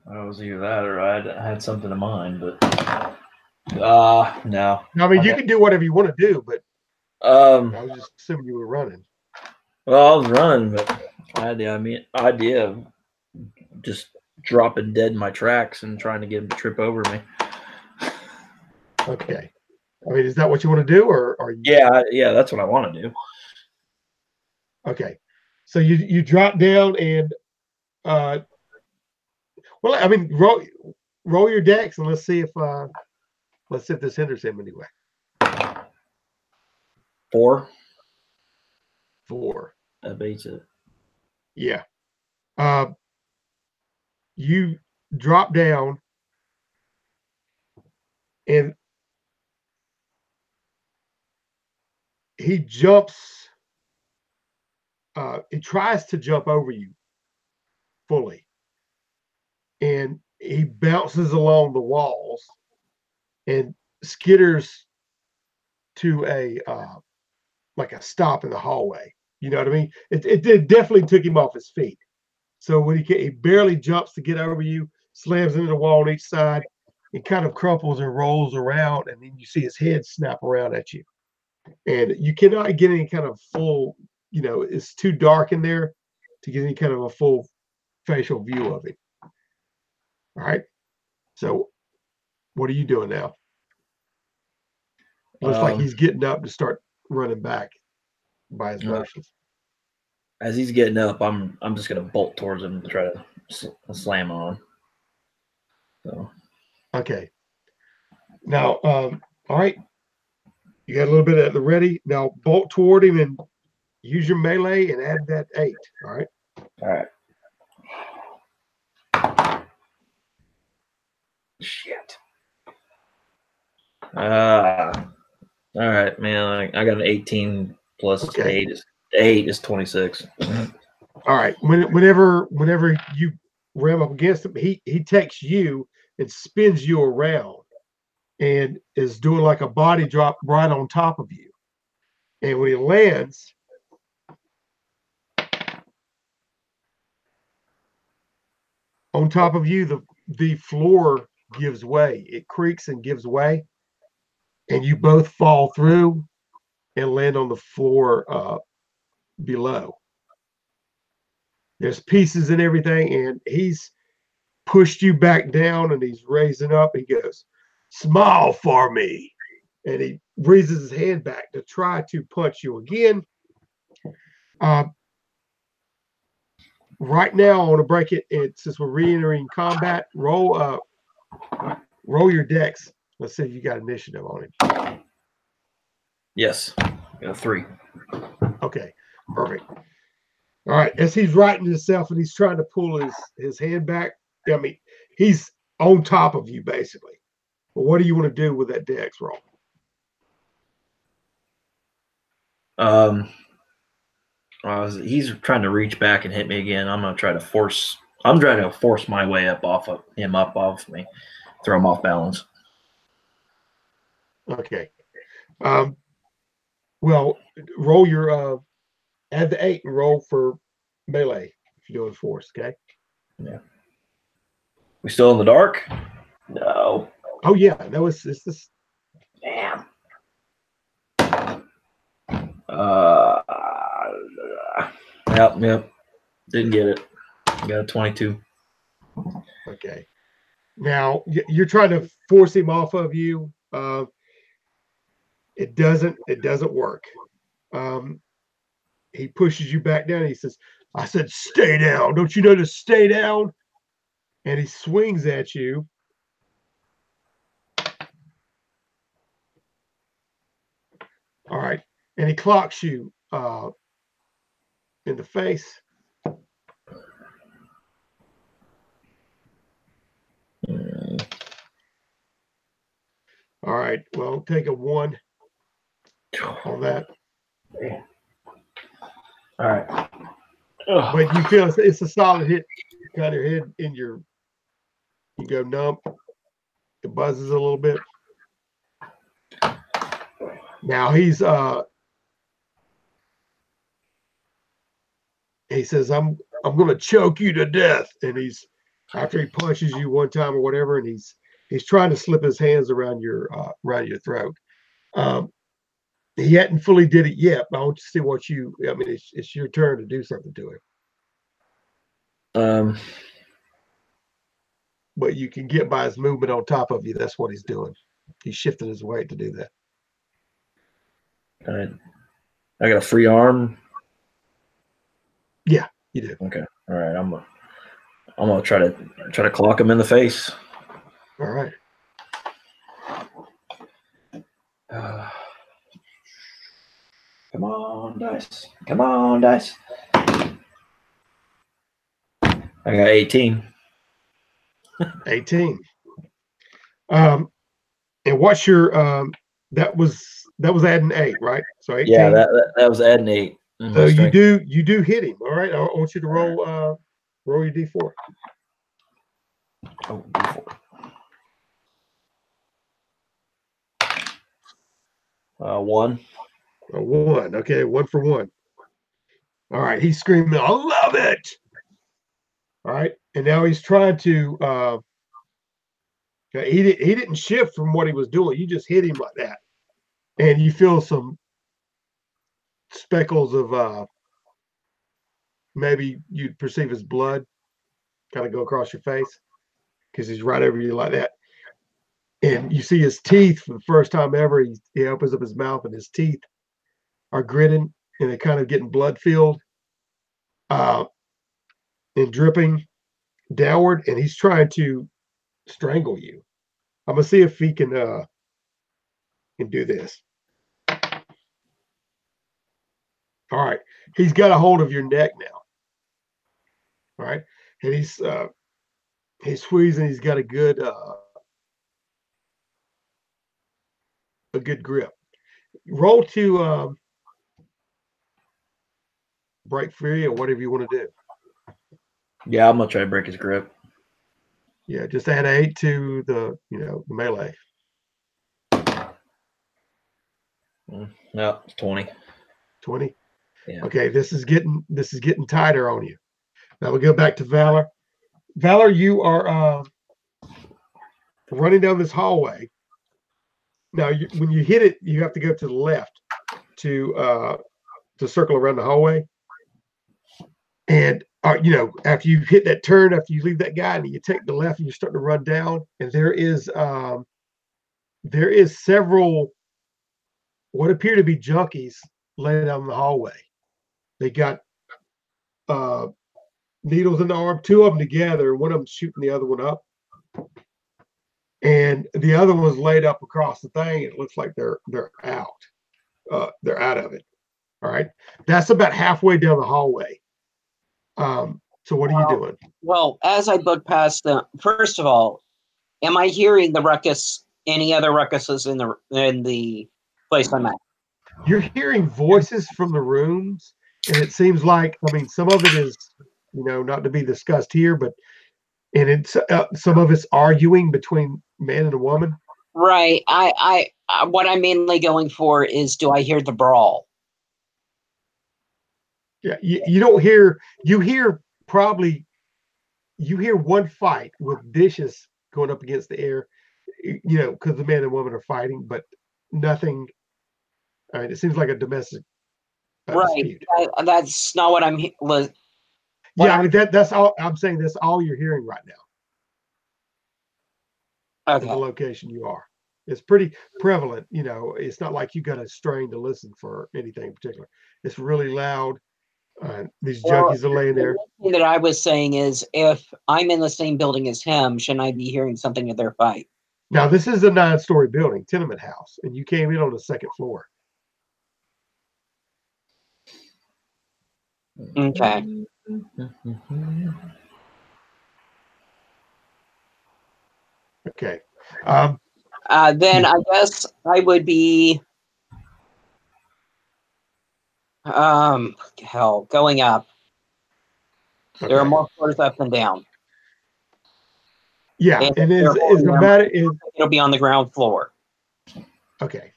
I was either that or I had something in mind, but no. I mean, you can do whatever you want to do, but I was just assuming you were running. Well, I was running, but I had the idea of just dropping dead in my tracks and trying to get him to trip over me. Okay. I mean, is that what you want to do, or are you? Yeah, that's what I want to do. Okay. So you drop down and well, I mean, roll your dex and let's see if this hinders him anyway. 4. 4. That beats it. Yeah. You drop down and he jumps. He tries to jump over you fully, and he bounces along the walls and skitters to a like a stop in the hallway. You know what I mean? It definitely took him off his feet. So when he barely jumps to get over you, slams into the wall on each side, it kind of crumples and rolls around, and then you see his head snap around at you. And you cannot get any kind of full, it's too dark in there to get any kind of a full facial view of it. All right. So what are you doing now? Looks like he's getting up to start running back by his motions. As he's getting up, I'm just gonna bolt towards him to try to slam on. So okay. Now, all right. You got a little bit at the ready. Now bolt toward him and use your melee and add that 8. All right. All right. Shit. All right, man. I got an 18 plus 8 is 26. All right. Whenever you ram up against him, he takes you and spins you around and is doing like a body drop right on top of you. And when he lands, on top of you, the floor gives way. It creaks and gives way, and you both fall through and land on the floor below. There's pieces and everything, and he's pushed you back down, and he's raising up. He goes, "Smile for me," and he raises his hand back to try to punch you again. Right now, I want to break it. Since we're re-entering combat, roll your dex. Let's see if you got initiative on it. Yes, got 3. Okay, perfect. All right, as he's righting himself and he's trying to pull his hand back, I mean, he's on top of you basically. But what do you want to do with that dex roll? He's trying to reach back and hit me again. I'm trying to force my way up off of me, throw him off balance. Okay. Well, roll your add the 8 and roll for melee if you're doing force. Okay. Yeah. We still in the dark? No. Oh yeah. No, it's this. Damn. Yep. Didn't get it. Got a 22. Okay. Now you're trying to force him off of you. It doesn't work. He pushes you back down. He says, "I said, stay down. Don't you know to stay down?" And he swings at you. All right. And he clocks you in the face. All right. Well, take a 1 on that. All right. But you feel it's a solid hit. Got your head in you go numb. It buzzes a little bit. Now he says, I'm gonna choke you to death. And after he punches you one time or whatever, and he's trying to slip his hands around your throat. He hadn't fully did it yet, but I want to see it's your turn to do something to him. But you can get by his movement on top of you. That's what he's doing. He's shifting his weight to do that. All right. I got a free arm. Yeah, you do. Okay. All right. I'm gonna try to clock him in the face. All right. Come on, dice. Come on, dice. I got 18. 18. And what's your That was adding 8, right? So 18. Yeah, that was adding 8. So you do hit him. All right. I want you to roll roll your D4. Oh, D4. 1. A 1. Okay, 1 for 1. All right. He's screaming, "I love it!" All right, and now he's trying to. He didn't shift from what he was doing. You just hit him like that, and you feel some speckles of maybe you'd perceive as blood kind of go across your face because he's right over you like that. And you see his teeth for the first time ever. He opens up his mouth and his teeth are gritting and they're kind of getting blood filled and dripping downward. And he's trying to strangle you. I'm gonna see if he can do this. All right, he's got a hold of your neck now. All right, and he's squeezing. He's got a good grip. Roll to break free or whatever you want to do. Yeah, I'm gonna try to break his grip. Yeah, just add 8 to the the melee. No, it's 20. 20. Yeah. Okay, this is getting tighter on you. Now we go back to Valor. Valor, you are running down this hallway. Now, when you hit it, you have to go to the left to circle around the hallway. And after you hit that turn, after you leave that guy, and you take the left, and you're starting to run down, and there is several what appear to be junkies laying down the hallway. They got needles in the arm, 2 of them together, one of them shooting the other one up, and the other one's laid up across the thing. It looks like they're out. They're out of it. All right, that's about halfway down the hallway. So what are you doing? Well, as I book past them, first of all, am I hearing the ruckus? Any other ruckuses in the place I'm at? You're hearing voices from the rooms, and it seems like some of it is not to be discussed here, but it's some of it's arguing between man and a woman. Right. I what I'm mainly going for is, do I hear the brawl? Yeah, you don't hear. You hear one fight with dishes going up against the air, because the man and woman are fighting, but nothing. I mean, it seems like a domestic dispute. That's not what I'm. That's all I'm saying. That's all you're hearing right now. Okay. In the location you are. It's pretty prevalent. It's not like you got to strain to listen for anything in particular. It's really loud. These junkies are laying there. The thing that I was saying is, if I'm in the same building as him, shouldn't I be hearing something of their fight? Now, this is a 9-story building, tenement house, and you came in on the 2nd floor. Okay. Okay. Then I guess I would be going up. Okay. There are more floors up than down. Yeah, and is no matter it'll be on the ground floor. Okay.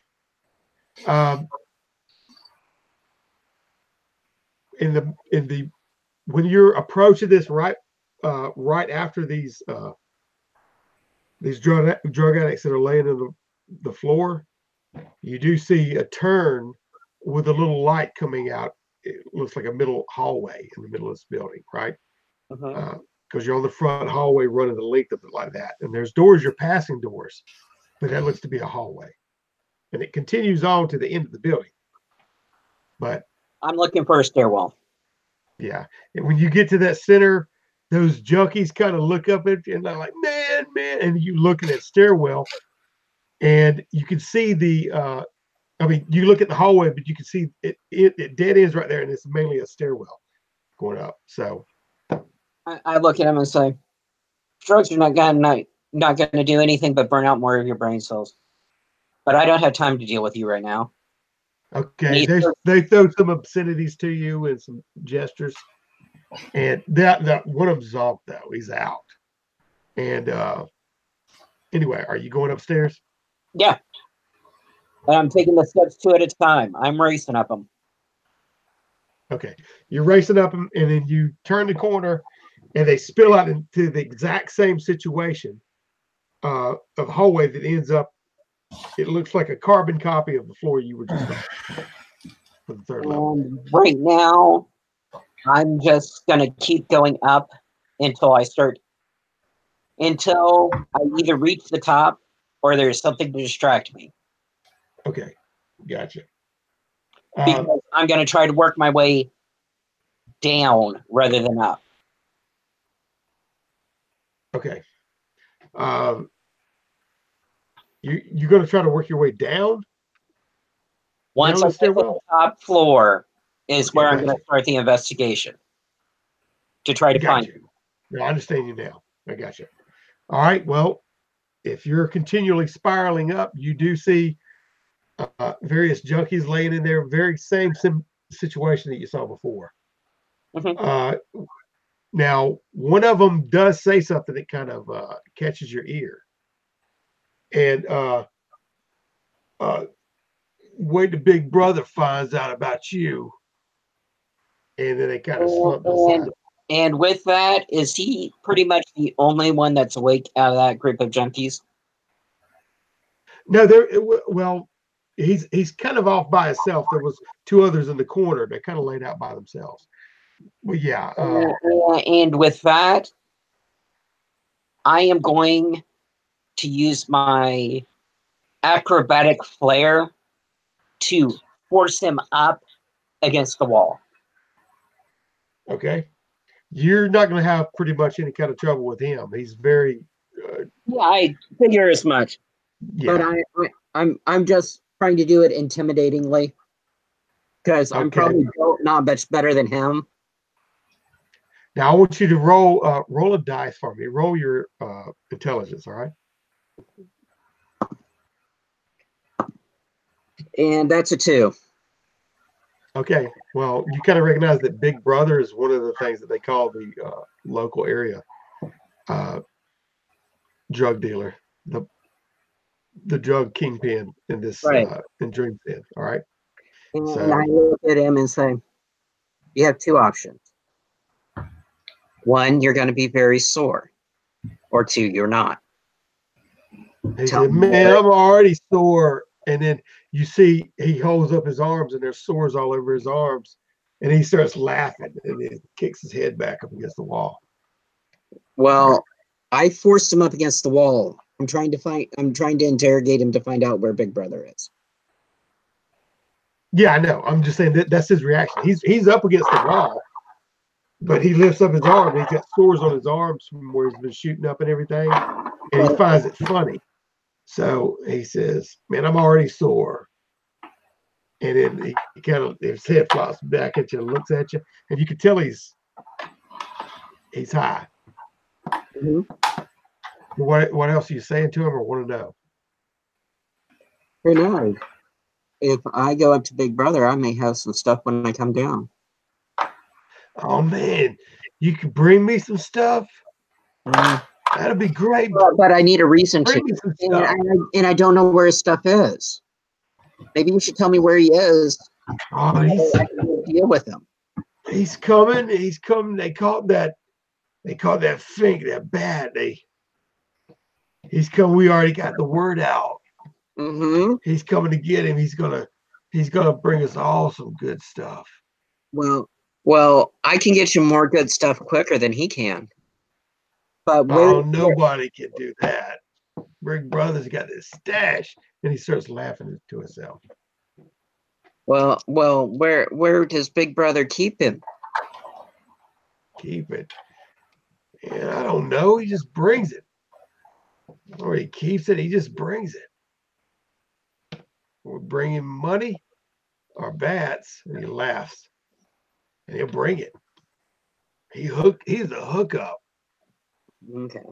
When you're approaching this right after these drug addicts that are laying on the floor, you do see a turn with a little light coming out. It looks like a middle hallway in the middle of this building, right? Because you're on the front hallway running the length of it like that. And there's doors, you're passing doors, but that looks to be a hallway. And it continues on to the end of the building. But I'm looking for a stairwell. Yeah. And when you get to that center, those junkies kind of look up at you and they're like, man. And you look at that stairwell and you can see you look at the hallway, but you can see it dead ends right there. And it's mainly a stairwell going up. So I look at him and say, drugs are not going to do anything but burn out more of your brain cells. but I don't have time to deal with you right now. Okay, they throw some obscenities to you and some gestures, and that one of them's off though. He's out. And anyway, are you going upstairs? Yeah. And I'm taking the steps 2 at a time. I'm racing up them. Okay, you're racing up them, and then you turn the corner, and they spill out into the exact same situation of hallway that ends up. It looks like a carbon copy of the floor you were just on for the third level. Right now, I'm just gonna keep going up until I either reach the top or there's something to distract me. Okay, gotcha. Because I'm gonna try to work my way down rather than up. Okay. You're going to try to work your way down? Once I get to the top floor is where I'm going to start the investigation to try to find you. No, I understand you now. I got you. All right. Well, if you're continually spiraling up, you do see various junkies laying in there, very same situation that you saw before. Mm-hmm. Now, one of them does say something that kind of catches your ear. And wait till Big Brother finds out about you. And then they kind of slump aside. And with that, is he pretty much the only one that's awake out of that group of junkies? No, well, he's kind of off by himself. There was 2 others in the corner. They kind of laid out by themselves. Well, yeah. And with that, I am going to use my acrobatic flair to force him up against the wall. Okay. You're not going to have pretty much any kind of trouble with him. He's very. Yeah, I figure as much. Yeah. But I'm just trying to do it intimidatingly because I'm probably not much better than him. Now I want you to roll a dice for me. Roll your intelligence. All right. And that's a 2. Okay. Well, you kind of recognize that Big Brother is one of the things that they call the local area drug dealer, the drug kingpin in this in Dreamsend. All right. And I look at him and say, you have 2 options. 1, you're going to be very sore. Or 2, you're not. He said, man, I'm already sore. And then you see he holds up his arms and there's sores all over his arms. And he starts laughing and he kicks his head back up against the wall. Well, I forced him up against the wall. I'm trying to interrogate him to find out where Big Brother is. Yeah, I know. I'm just saying that's his reaction. He's up against the wall, but he lifts up his arm. He's got sores on his arms from where he's been shooting up and everything. And he finds it funny. So he says, man, I'm already sore. And then he kind of, his head flops back at you and looks at you. And you can tell he's high. Mm-hmm. What else are you saying to him or want to know? Who knows? If I go up to Big Brother, I may have some stuff when I come down. Oh, man, you can bring me some stuff? That'd be great. But I need a reason to. And I don't know where his stuff is. Maybe you should tell me where he is. Oh, I can deal with him. He's coming. He's coming. They caught that Fink, that bat. He's coming. We already got the word out. Mm-hmm. He's coming to get him. He's gonna bring us all some good stuff. Well, I can get you more good stuff quicker than he can. But nobody can do that. Big Brother's got this stash, and he starts laughing to himself. Well, where does Big Brother keep him? Keep it. And I don't know. He just brings it. Or he keeps it. He just brings it. We'll bring him money or bats, and he laughs. And he'll bring it. He's a hookup. Okay.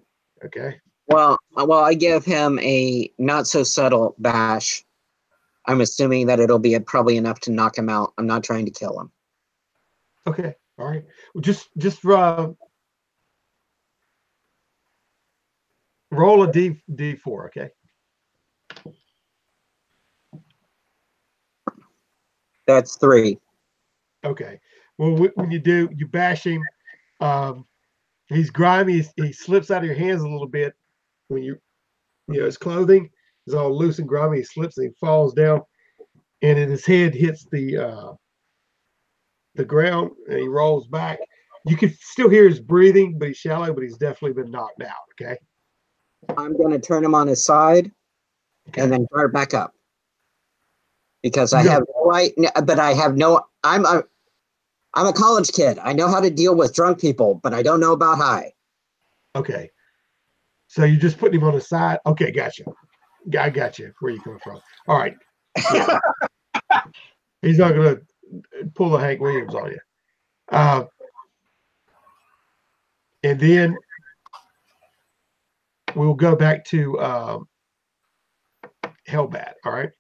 Okay. Well, I give him a not so subtle bash. I'm assuming that it'll be probably enough to knock him out. I'm not trying to kill him. Okay. All right. Well, just roll a d4. Okay. That's 3. Okay. Well, when you do, you bash him. He's grimy. He slips out of your hands a little bit when his clothing is all loose and grimy. He slips and he falls down, and then his head hits the ground, and he rolls back. You can still hear his breathing, but he's shallow, but he's definitely been knocked out. Okay. I'm going to turn him on his side and then start back up because I have no right, but I have no. I'm a college kid. I know how to deal with drunk people, but I don't know about high. Okay. So you just putting him on the side. Okay, gotcha. I got you. Where you coming from? All right. Yeah. He's not gonna pull the Hank Williams on you. And then we'll go back to Hellbat. All right.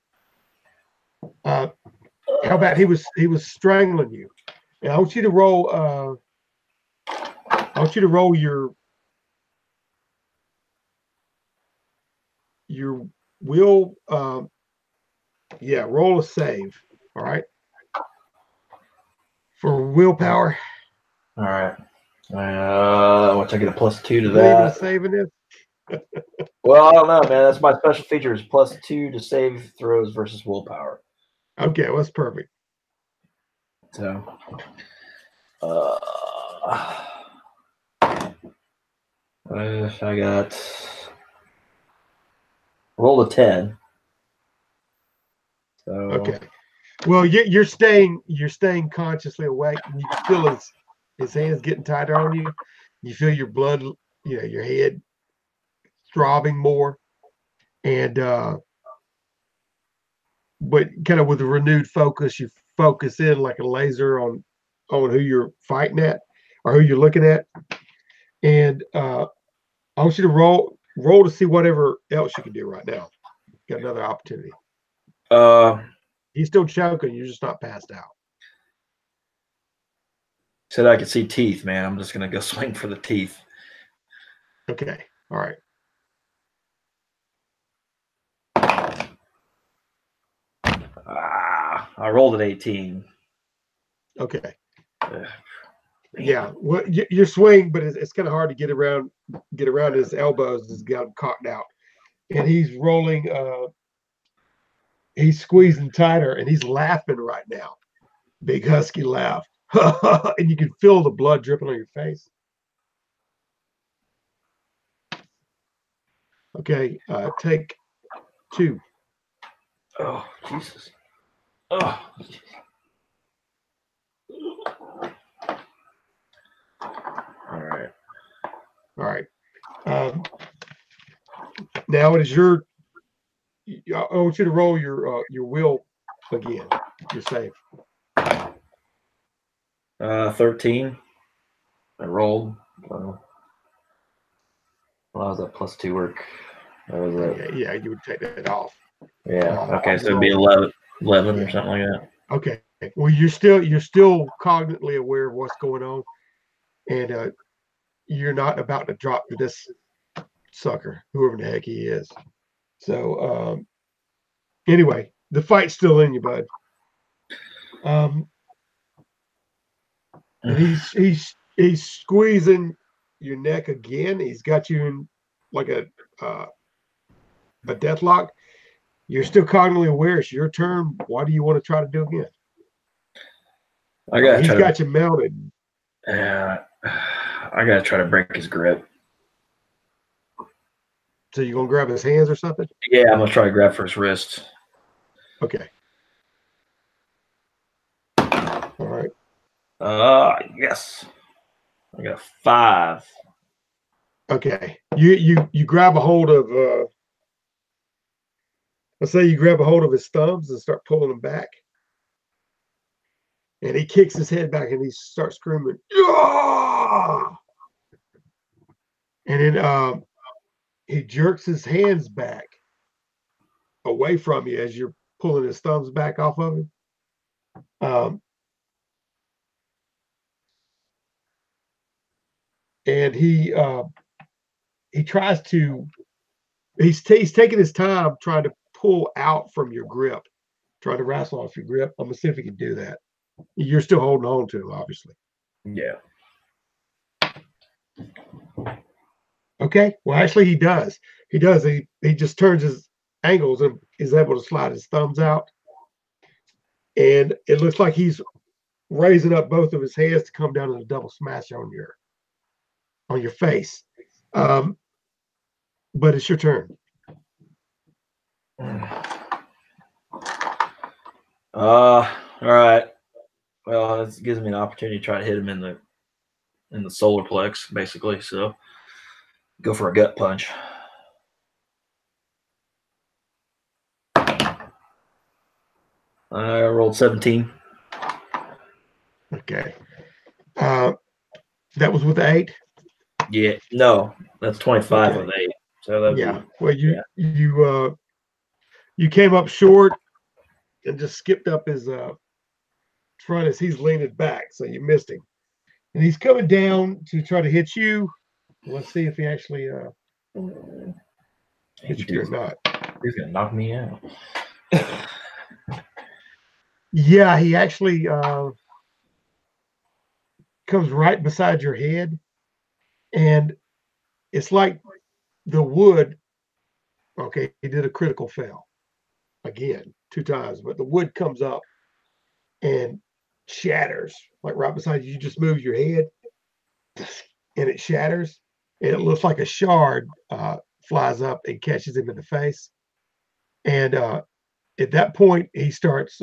Hellbat, he was strangling you. And I want you to roll. I want you to roll your will. Yeah, roll a save. All right. For willpower. All right. I want to get a +2 to Believe in that. saving this. Well, I don't know, man. That's my special feature is +2 to save throws versus willpower. Okay, well, that's perfect. So, I got roll a 10. So okay. Well, you're staying consciously awake, and you feel his hands getting tighter on you. You feel your blood, your head throbbing more, and but kind of with a renewed focus, you focus in like a laser on who you're fighting at or who you're looking at, and I want you to roll to see whatever else you can do right now. Got another opportunity. He's still choking. You're just not passed out. Said I could see teeth, man. I'm just gonna go swing for the teeth. Okay. All right. I rolled an 18. Okay. Yeah. Well, your swing, but it's kind of hard to get around his elbows. He's got him cocked out, and he's rolling. He's squeezing tighter, and he's laughing right now. Big husky laugh, and you can feel the blood dripping on your face. Okay. Take 2. Oh, Jesus. Oh. All right. All right. Now it is your. I want you to roll your will again. Your save. 13. I rolled. Well, how's that +2 work? That was it. Yeah, you would take that off. Yeah. Okay, so it'd be 11 or something like that. Okay. Well, you're still cognitively aware of what's going on, and you're not about to drop to this sucker, whoever the heck he is. So anyway, the fight's still in you, bud. And he's squeezing your neck again. He's got you in like a deathlock. You're still cognitively aware. It's your turn. What do you want to try to do again? He's got you mounted. Yeah, I gotta try to break his grip. So you're gonna grab his hands or something? Yeah, I'm gonna try to grab for his wrist. Okay. All right. Yes. I got a 5. Okay. You grab a hold of let's say you grab a hold of his thumbs and start pulling them back. And he kicks his head back and he starts screaming, "Yeah!" And then he jerks his hands back away from you as you're pulling his thumbs back off of him. And he tries to. He's taking his time trying to pull out from your grip, trying to wrestle off your grip. I'm gonna see if he can do that. You're still holding on to him, obviously. Yeah. Okay. Well, actually, he does. He does. He just turns his angles and is able to slide his thumbs out. And it looks like he's raising up both of his hands to come down in a double smash on your face. But it's your turn. All right. Well, it gives me an opportunity to try to hit him in the solar plex, basically. So go for a gut punch. I rolled 17. Okay. That was with 8. Yeah. No, that's 25 Okay. with 8. So that yeah. Well, you came up short and just skipped up his front as he's leaning back, so you missed him. And he's coming down to try to hit you. Let's see if he actually hits you or not. He's gonna knock me out. Yeah, he actually comes right beside your head, and it's like the wood. Okay, he did a critical fail again 2 times, but the wood comes up and shatters like right beside you. You just move your head, and it shatters, and it looks like a shard flies up and catches him in the face. And at that point, he starts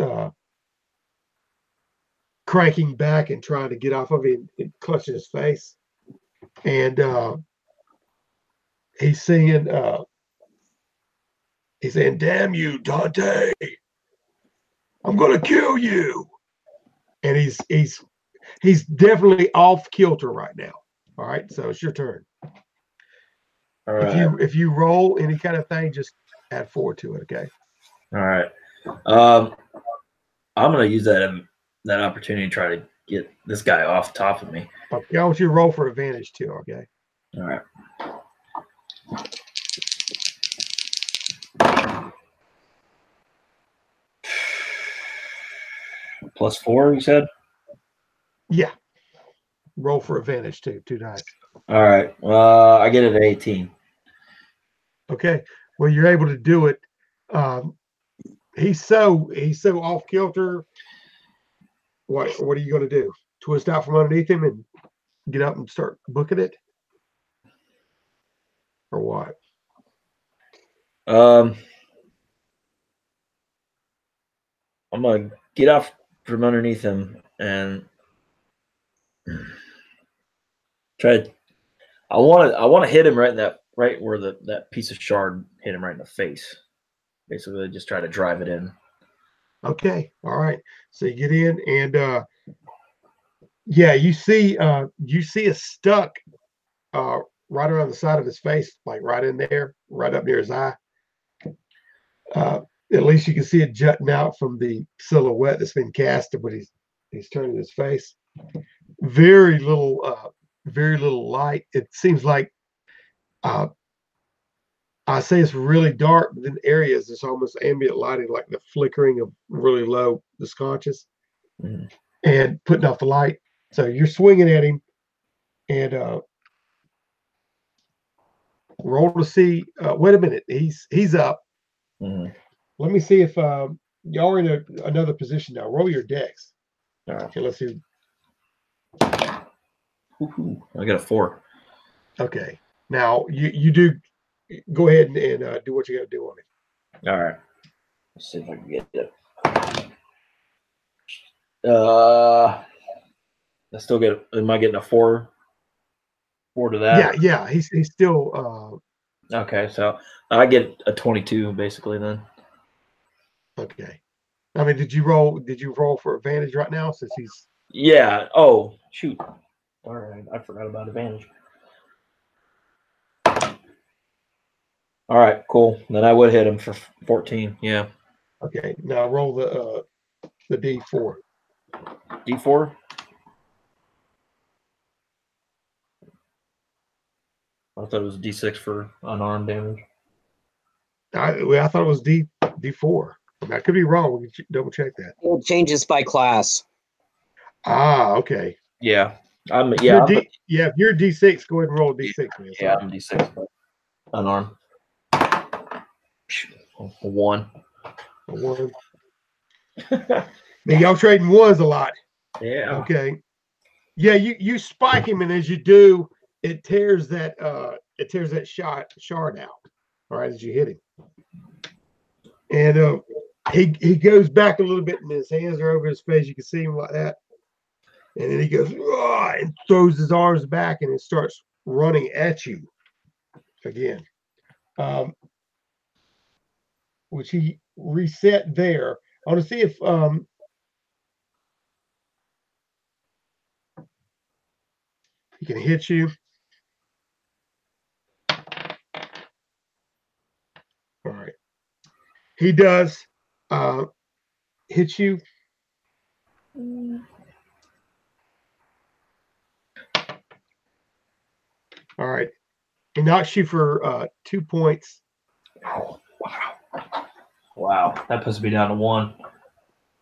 cranking back and trying to get off of him and clutching his face. And he's saying, "Damn you, Dante! I'm gonna kill you!" And he's definitely off kilter right now. All right, so it's your turn. All right. If you roll any kind of thing, just add 4 to it. Okay. All right. I'm gonna use that opportunity to try to get this guy off top of me. Okay, I want you to roll for advantage too. Okay. All right. +4, you said? Yeah. Roll for advantage too. 2 dice. All right. I get it at 18. Okay. Well, you're able to do it. He's so off kilter. What are you going to do? Twist out from underneath him and get up and start booking it, or what? I'm gonna get off from underneath him and try. I want to hit him right where that piece of shard hit him right in the face. Basically, just try to drive it in. Okay. All right. So you get in and yeah, you see a stuck right around the side of his face, like right in there, right up near his eye. At least you can see it jutting out from the silhouette that's been casted, but he's turning his face. Very little light. It seems like I say it's really dark, but in areas it's almost ambient lighting, like the flickering of really low the sconces and putting off the light. So you're swinging at him and roll to see. Wait a minute, he's up. Let me see if y'all are in another position now. Roll your dex. All right. Okay, let's see. I got a 4. Okay, now you do go ahead and do what you got to do on it. All right. Let's see if I can get it. I still get. Am I getting a 4? 4 to that? Yeah. He's still. Okay, so I get a 22 basically then. Okay. I mean, did you roll for advantage right now since he's? Yeah. Oh shoot. All right, I forgot about advantage. All right, cool. Then I would hit him for 14. Yeah. Okay, now roll the D4. D4. I thought it was D6 for unarmed damage. I thought it was D4. I could be wrong. We can double check that. It changes by class. Ah, okay. Yeah. If you're D6, go ahead and roll a D6, man. Yeah, I'm D6. Unarmed. A 1. A 1. Now, y'all trading ones a lot. Yeah. Okay. Yeah, you spike him, and as you do, it tears that shard out. All right, as you hit him, and he goes back a little bit, and his hands are over his face. You can see him like that, and then he goes and throws his arms back, and it starts running at you again, which he reset there. I want to see if he can hit you. All right. He does hit you. All right. He knocks you for 2 points. Oh, wow. Wow. That puts me down to 1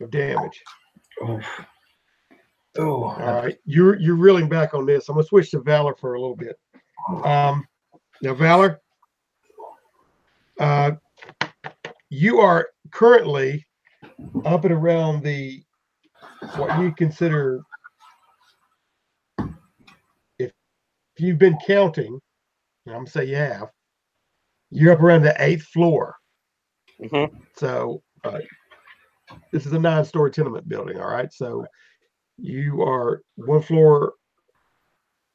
of damage. Oh. All right. You're reeling back on this. I'm gonna switch to Valor for a little bit. Now, Valor, you are currently up and around what you consider, if you've been counting, and I'm gonna say you have, you're up around the 8th floor. Mm-hmm. So this is a 9-story tenement building. All right. So you are 1 floor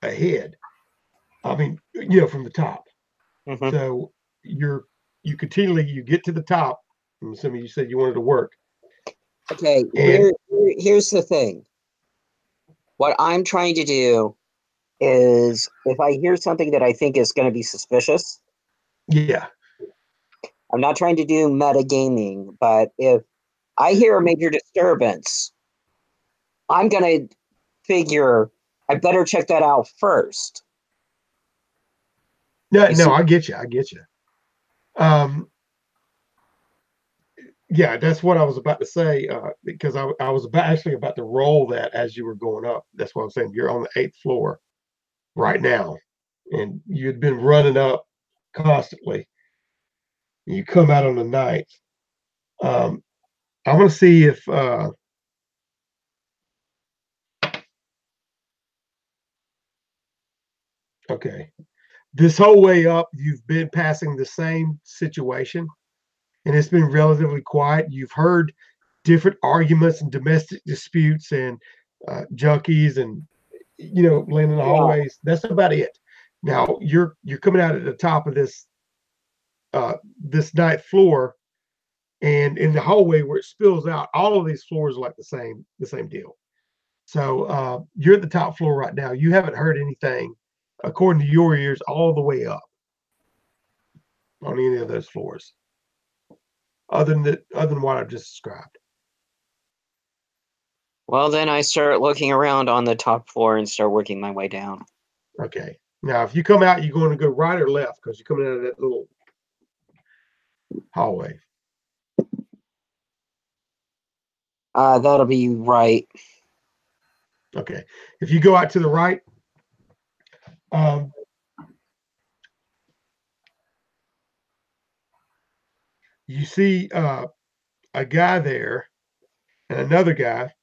ahead. I mean, from the top. Mm-hmm. So you get to the top. I'm assuming you said you wanted to work. Okay, here's the thing. What I'm trying to do is, if I hear something that I think is going to be suspicious, yeah, I'm not trying to do metagaming, but if I hear a major disturbance, I'm going to figure I better check that out first. No, I get you. Yeah, that's what I was about to say, because I was actually about to roll that as you were going up. That's what I'm saying. You're on the 8th floor right now, and you'd been running up constantly. You come out on the 9th. I want to see if okay, this whole way up, you've been passing the same situation, and it's been relatively quiet. You've heard different arguments and domestic disputes and junkies and laying in the hallways. That's about it. Now you're coming out at the top of this 9th floor, and in the hallway where it spills out, all of these floors are like the same deal. So you're at the top floor right now. You haven't heard anything, according to your ears, all the way up on any of those floors, other than what I've just described. Well, then I start looking around on the top floor and start working my way down. Okay. Now, if you come out, you're going to go right or left, because you're coming out of that little hallway. That'll be right. Okay. If you go out to the right, you see a guy there and another guy,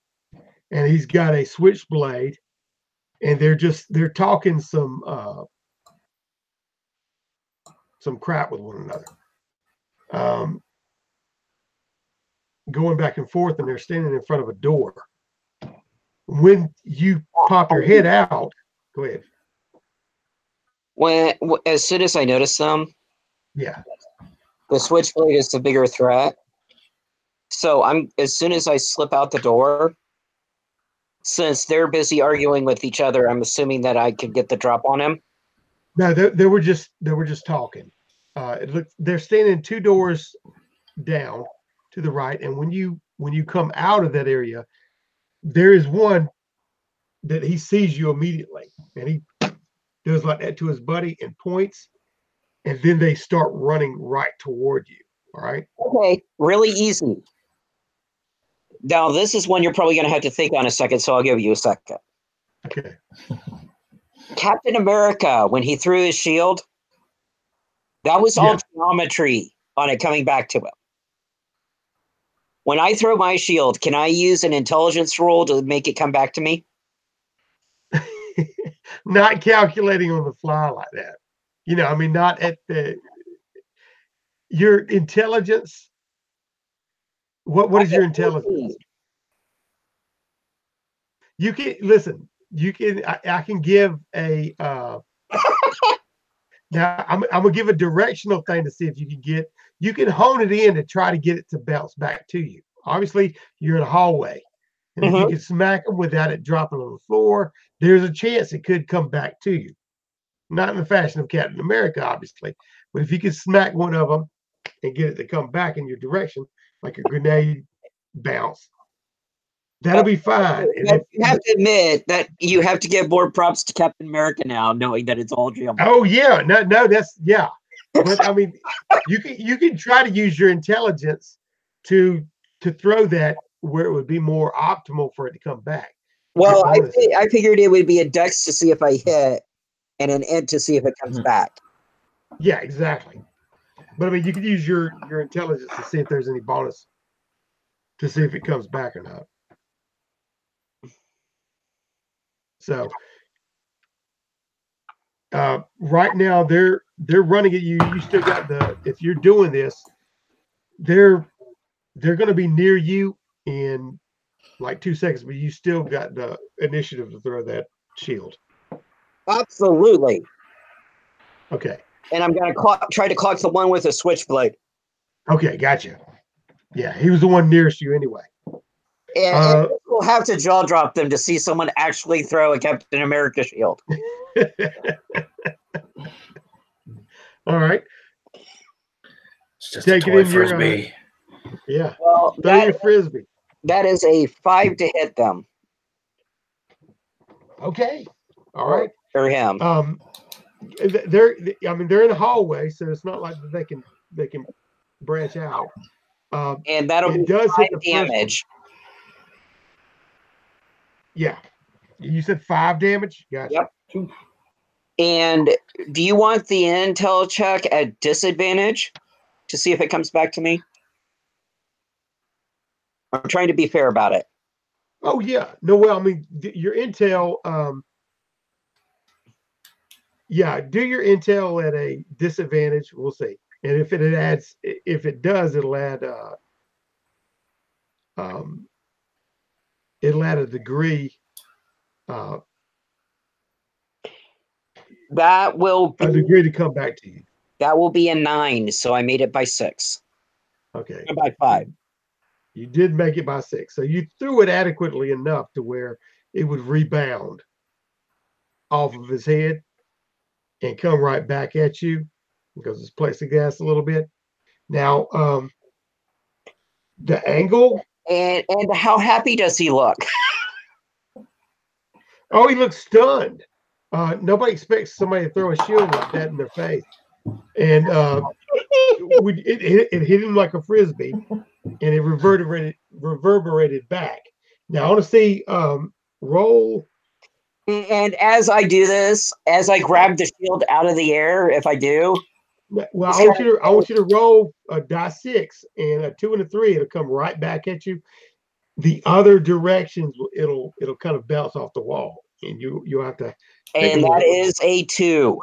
and he's got a switchblade, and they're talking some crap with one another, going back and forth, and they're standing in front of a door. When you pop your head out, go ahead. As soon as I notice them, yeah, the switchblade is the bigger threat. So as soon as I slip out the door, since they're busy arguing with each other, I'm assuming that I could get the drop on him. No, they were just talking. they're standing 2 doors down to the right, and when you come out of that area, there is one that he sees you immediately, and he does like that to his buddy and points, and then they start running right toward you. All right. Okay, really easy. Now, this is one you're probably going to have to think on a second, so I'll give you a second. Okay. Captain America, when he threw his shield, that was all geometry on it coming back to him. When I throw my shield, can I use an intelligence roll to make it come back to me? Not calculating on the fly like that. I mean, not at your intelligence. What is your intelligence? You can listen. You can. I can give a. Now I'm gonna give a directional thing to see if you can get. You can hone it in to try to get it to bounce back to you. Obviously, you're in a hallway, and if you can smack them without it dropping on the floor, there's a chance it could come back to you. Not in the fashion of Captain America, obviously, but if you can smack one of them and get it to come back in your direction, like a grenade bounce, that'll be fine. You have to admit that you have to give more props to Captain America now, knowing that it's all geometry. Oh yeah, no, that's But I mean, you can try to use your intelligence to throw that where it would be more optimal for it to come back. Well, I figured it would be a dex to see if I hit, and an int to see if it comes back. Yeah, exactly. But I mean, you could use your intelligence to see if there's any bonus to see if it comes back or not. So right now they're running at you. You still got if you're doing this, they're going to be near you in like 2 seconds, but you still got the initiative to throw that shield. Absolutely. Okay. And I'm going to try to clock the one with a switchblade. Okay, gotcha. Yeah, he was the one nearest you anyway. And we'll have to jaw drop them to see someone actually throw a Captain America shield. All right. It's just a toy frisbee. Yeah. Well, throw your frisbee. That is a 5 to hit them. Okay. All right. Or him. They're in a hallway, so it's not like they can branch out. And that'll be 5 damage. Yeah. You said 5 damage? Gotcha. Yep. And do you want the intel check at disadvantage to see if it comes back to me? I'm trying to be fair about it. Oh, yeah. No, well, I mean, your intel, do your intel at a disadvantage. We'll see. And if it does, it'll add a degree. That will be a degree to come back to you. That will be a 9, so I made it by 6. Okay. Or by 5. You did make it by 6. So you threw it adequately enough to where it would rebound off of his head and come right back at you because it's plexiglass a little bit. Now, the angle. And how happy does he look? Oh, he looks stunned. Nobody expects somebody to throw a shield like that in their face. And it hit him like a frisbee, and it reverberated back. Now I want to see roll. And as I do this, as I grab the shield out of the air, if I do, well, I want you to roll a die 6 and a 2 and a 3. It'll come right back at you. The other directions, it'll kind of bounce off the wall, and you'll have to. And that is a 2.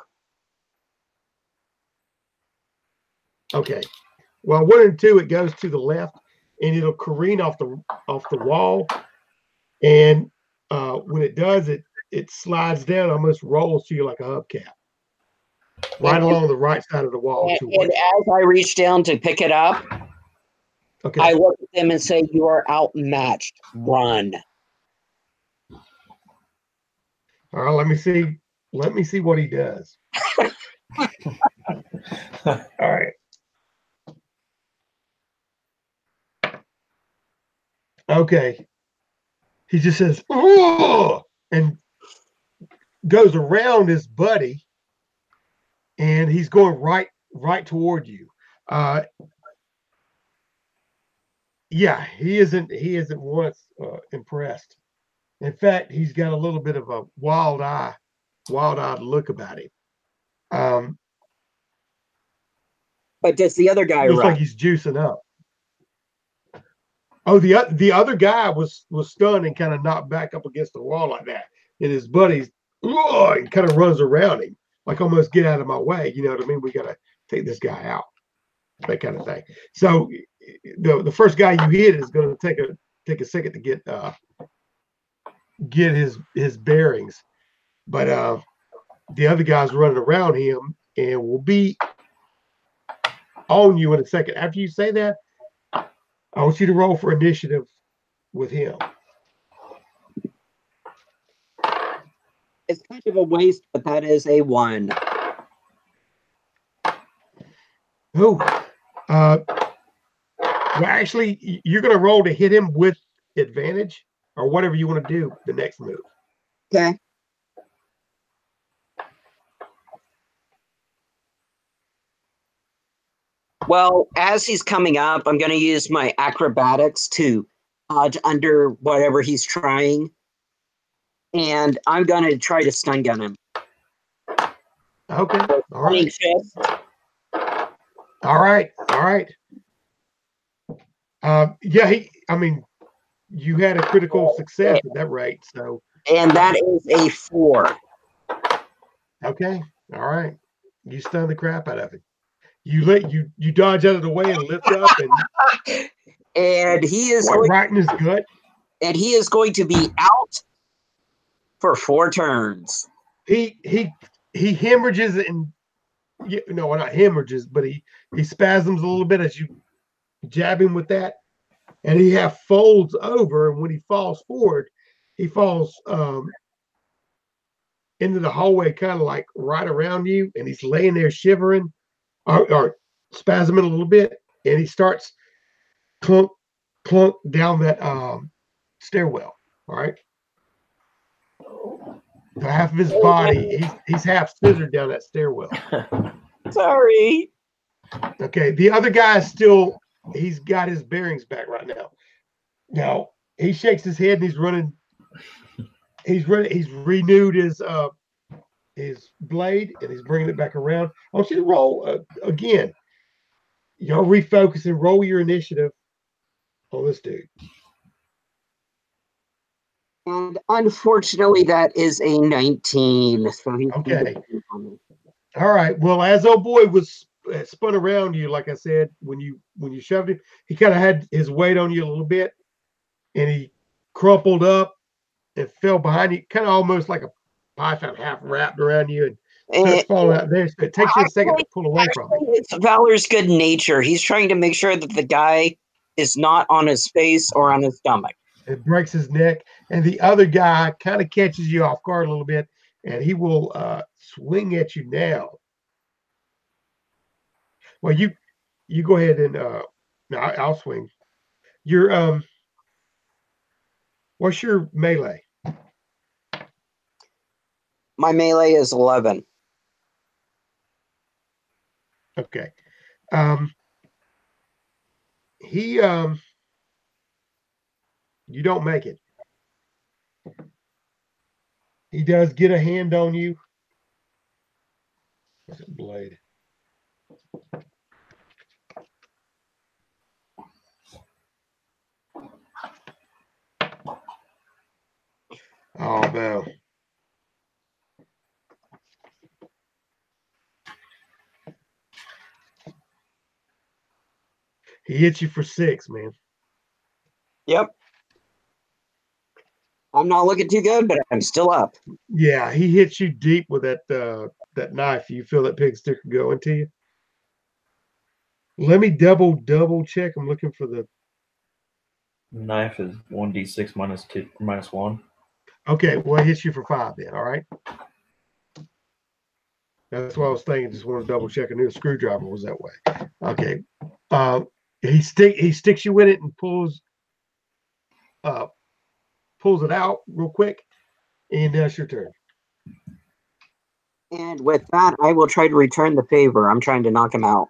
Okay. Well, 1 and 2, it goes to the left, and it'll careen off the wall. And when it does, it slides down, almost rolls to you like a hubcap, right along the right side of the wall. And as I reach down to pick it up, okay, I look at them and say, "You are outmatched. Run." All right. Let me see what he does. All right. Okay. He just says, "Oh," and goes around his buddy, and he's going right toward you. Yeah, he isn't once impressed. In fact, he's got a little bit of a wild-eyed look about him. But does the other guy looks run? like he's juicing up. Oh, the other guy was stunned and kind of knocked back up against the wall like that. And his buddies and kind of runs around him, like almost get out of my way. You know what I mean? We gotta take this guy out, that kind of thing. So the first guy you hit is gonna take a second to get his bearings. But the other guy's running around him and will be on you in a second. After you say that, I want you to roll for initiative with him. It's kind of a waste, but that is a 1. Oh, well, actually, you're going to roll to hit him with advantage or whatever you want to do the next move. Okay. Well, as he's coming up, I'm going to use my acrobatics to dodge under whatever he's trying. And I'm going to try to stun gun him. Okay. All right. Fist. All right. All right. Yeah, you had a critical success at that rate. So. And that is a 4. Okay. All right. You stun the crap out of it. You dodge out of the way and lift up and he is right in his gut. And he is going to be out for 4 turns. He hemorrhages and well, not hemorrhages, but he spasms a little bit as you jab him with that, and he folds over, and when he falls forward, he falls into the hallway, kind of like right around you, and he's laying there shivering or spasming a little bit, and he starts clunk down that stairwell. All right. So half of his body, he's half scissored down that stairwell. Sorry. Okay, the other guy is still, he's got his bearings back right now. Now he shakes his head and he's running. He's renewed his blade and he's bringing it back around. I want you to roll again. Y'all refocus and roll your initiative on this dude. And unfortunately, that is a 19. So he's okay. All right. Well, as old boy was spun around you, like I said, when you shoved him, he kind of had his weight on you a little bit, and he crumpled up and fell behind you, kind of almost like a python half wrapped around you, and starts falling out there. So it takes you a second to pull away from him. It's Valor's good nature. He's trying to make sure that the guy is not on his face or on his stomach. It breaks his neck, and the other guy kind of catches you off guard a little bit, and he will swing at you now. Well, you go ahead and no, I'll swing. Your what's your melee? My melee is 11. Okay. You don't make it. He does get a hand on you. What's it, blade? Oh no. He hits you for 6, man. Yep. I'm not looking too good, but I'm still up. Yeah, he hits you deep with that knife. You feel that pig sticker go into you. Let me double check. I'm looking for the knife is 1d6 minus 1. Okay, well, it hits you for 5 then. All right. That's what I was thinking. Just want to double check. I knew a screwdriver was that way. Okay. He sticks you with it and pulls it out real quick, and that's your turn. And with that, I will try to return the favor. I'm trying to knock him out.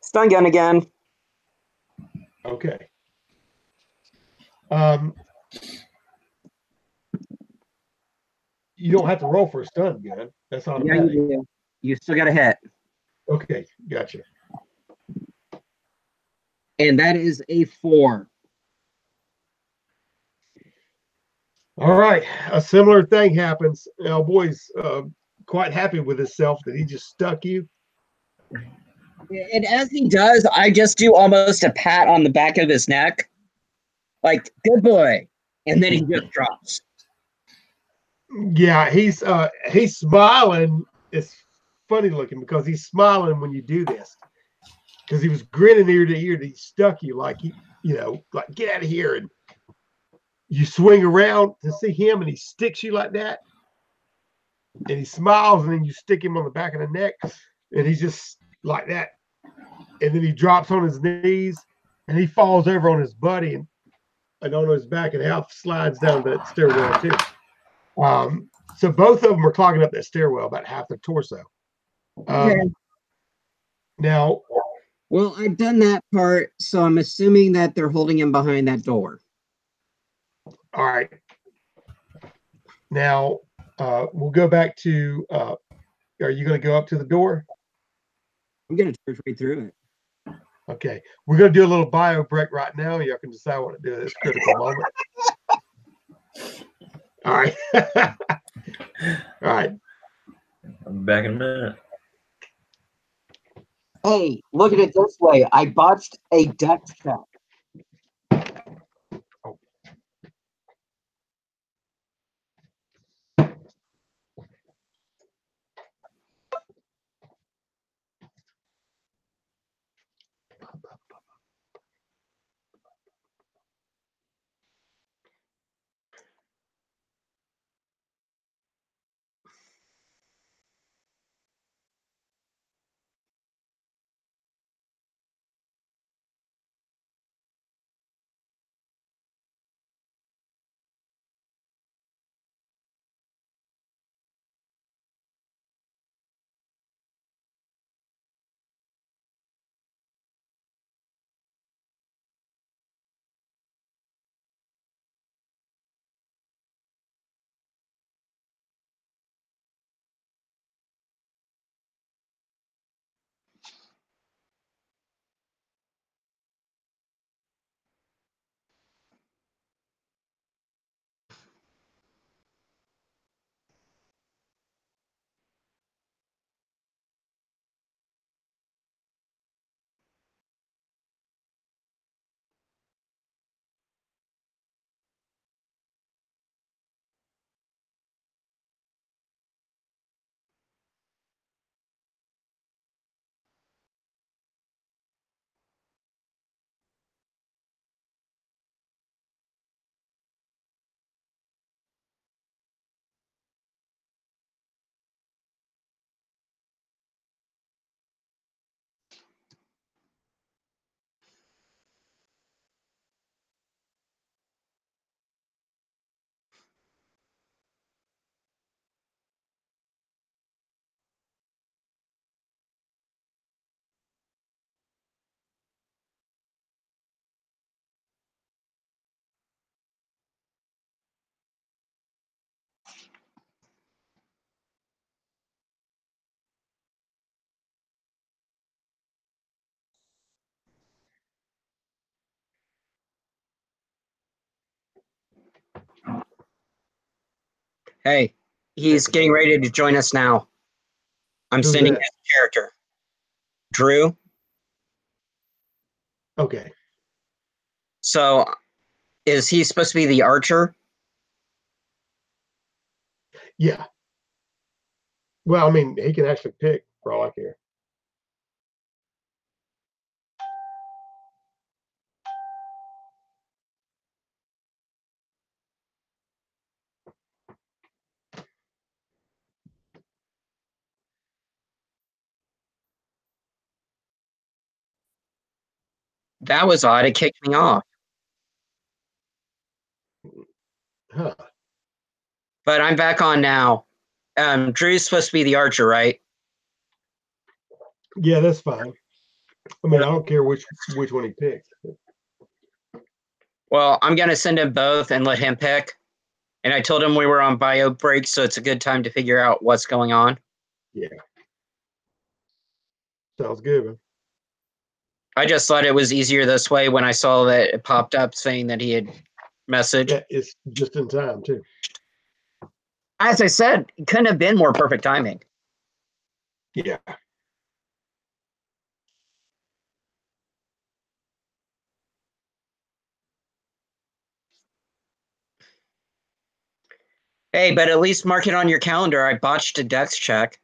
Stun gun again. Okay. You don't have to roll for a stun gun. That's automatic. Yeah, you do. You still got a hit. Okay, gotcha. And that is a 4. All right. A similar thing happens. Now, boy's quite happy with himself that he just stuck you. And as he does, I just do almost a pat on the back of his neck. Like, good boy. And then he just drops. Yeah, he's smiling. It's funny looking because he's smiling when you do this. Because he was grinning ear to ear that he stuck you like like get out of here. And you swing around to see him and he sticks you like that. And he smiles and then you stick him on the back of the neck and he's just like that. And then he drops on his knees and he falls over on his buddy and on his back and Alf slides down that stairwell too. So both of them are clogging up that stairwell about half their torso. Now, well, I've done that part, so I'm assuming that they're holding him behind that door. All right. Now, we'll go back to, are you going to go up to the door? I'm going to charge right through it. Okay. We're going to do a little bio break right now. Y'all can decide what to do at this critical moment. All right. All right. I'll be back in a minute. Hey, look at it this way. I botched a dex check. Hey, he's getting ready to join us now. I'm sending his character. Drew. Okay. So, is he supposed to be the archer? Yeah. Well, I mean, he can actually pick for all I care. That was odd. It kicked me off. Huh. But I'm back on now. Drew's supposed to be the archer, right? Yeah, that's fine. I mean, I don't care which one he picks. Well, I'm going to send him both and let him pick. And I told him we were on bio break, so it's a good time to figure out what's going on. Yeah. Sounds good, man. I just thought it was easier this way when I saw that it popped up saying that he had messaged. Yeah, it's just in time, too. As I said, it couldn't have been more perfect timing. Yeah. Hey, but at least mark it on your calendar. I botched a dex check.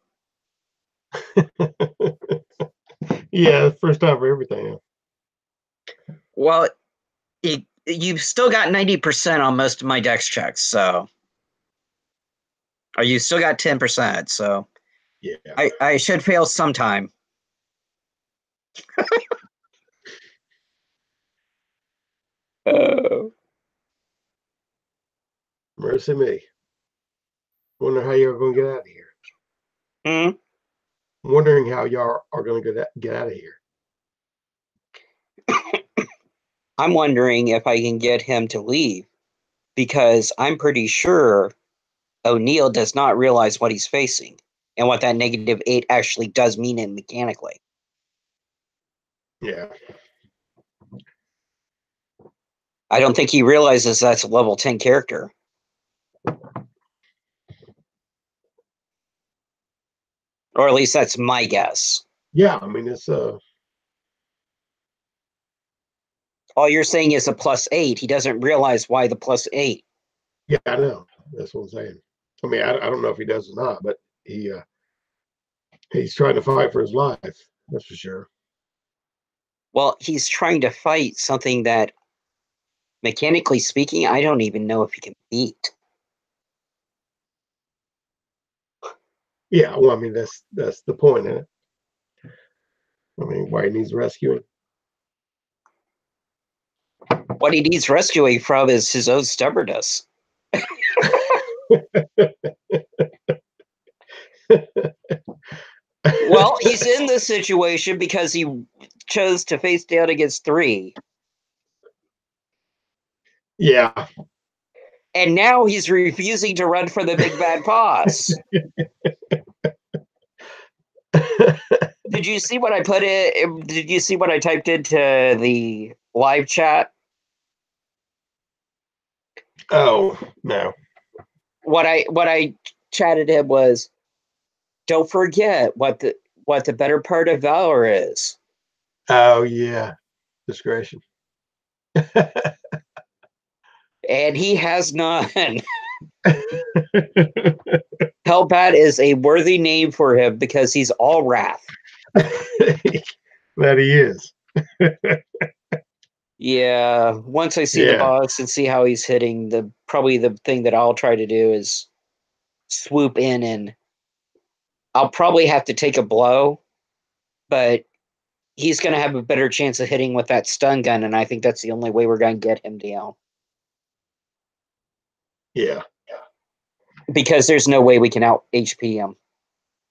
Yeah, first time for everything. Well, you've still got 90% on most of my dex checks, so. Or you still got 10%, so. Yeah. I should fail sometime. Mercy me. Wonder how y'all going to get out of here. Wondering how y'all are going to get out of here. I'm wondering if I can get him to leave, because I'm pretty sure O'Neill does not realize what he's facing and what that -8 actually does mean in mechanically. Yeah. I don't think he realizes that's a level 10 character. Or at least that's my guess. Yeah, I mean, it's all you're saying is a +8. He doesn't realize why the +8. Yeah, I know. That's what I'm saying. I mean, I don't know if he does or not, but he's trying to fight for his life. That's for sure. Well, he's trying to fight something that, mechanically speaking, I don't even know if he can beat. Yeah, well, I mean, that's the point, isn't it? I mean, why he needs rescuing. What he needs rescuing from is his own stubbornness. Well, he's in this situation because he chose to face down against 3. Yeah. And now he's refusing to run for the big bad boss. Did you see what I put in? Did you see what I typed into the live chat? Oh, no. What I chatted him was, don't forget what the better part of Valor is. Oh, yeah. Discretion. And he has none. Hellbat is a worthy name for him because he's all wrath. That he is. Yeah, once I see the boss and see how he's hitting, probably the thing that I'll try to do is swoop in, and I'll probably have to take a blow, but he's going to have a better chance of hitting with that stun gun, and I think that's the only way we're going to get him down. Yeah. Because there's no way we can out HP him.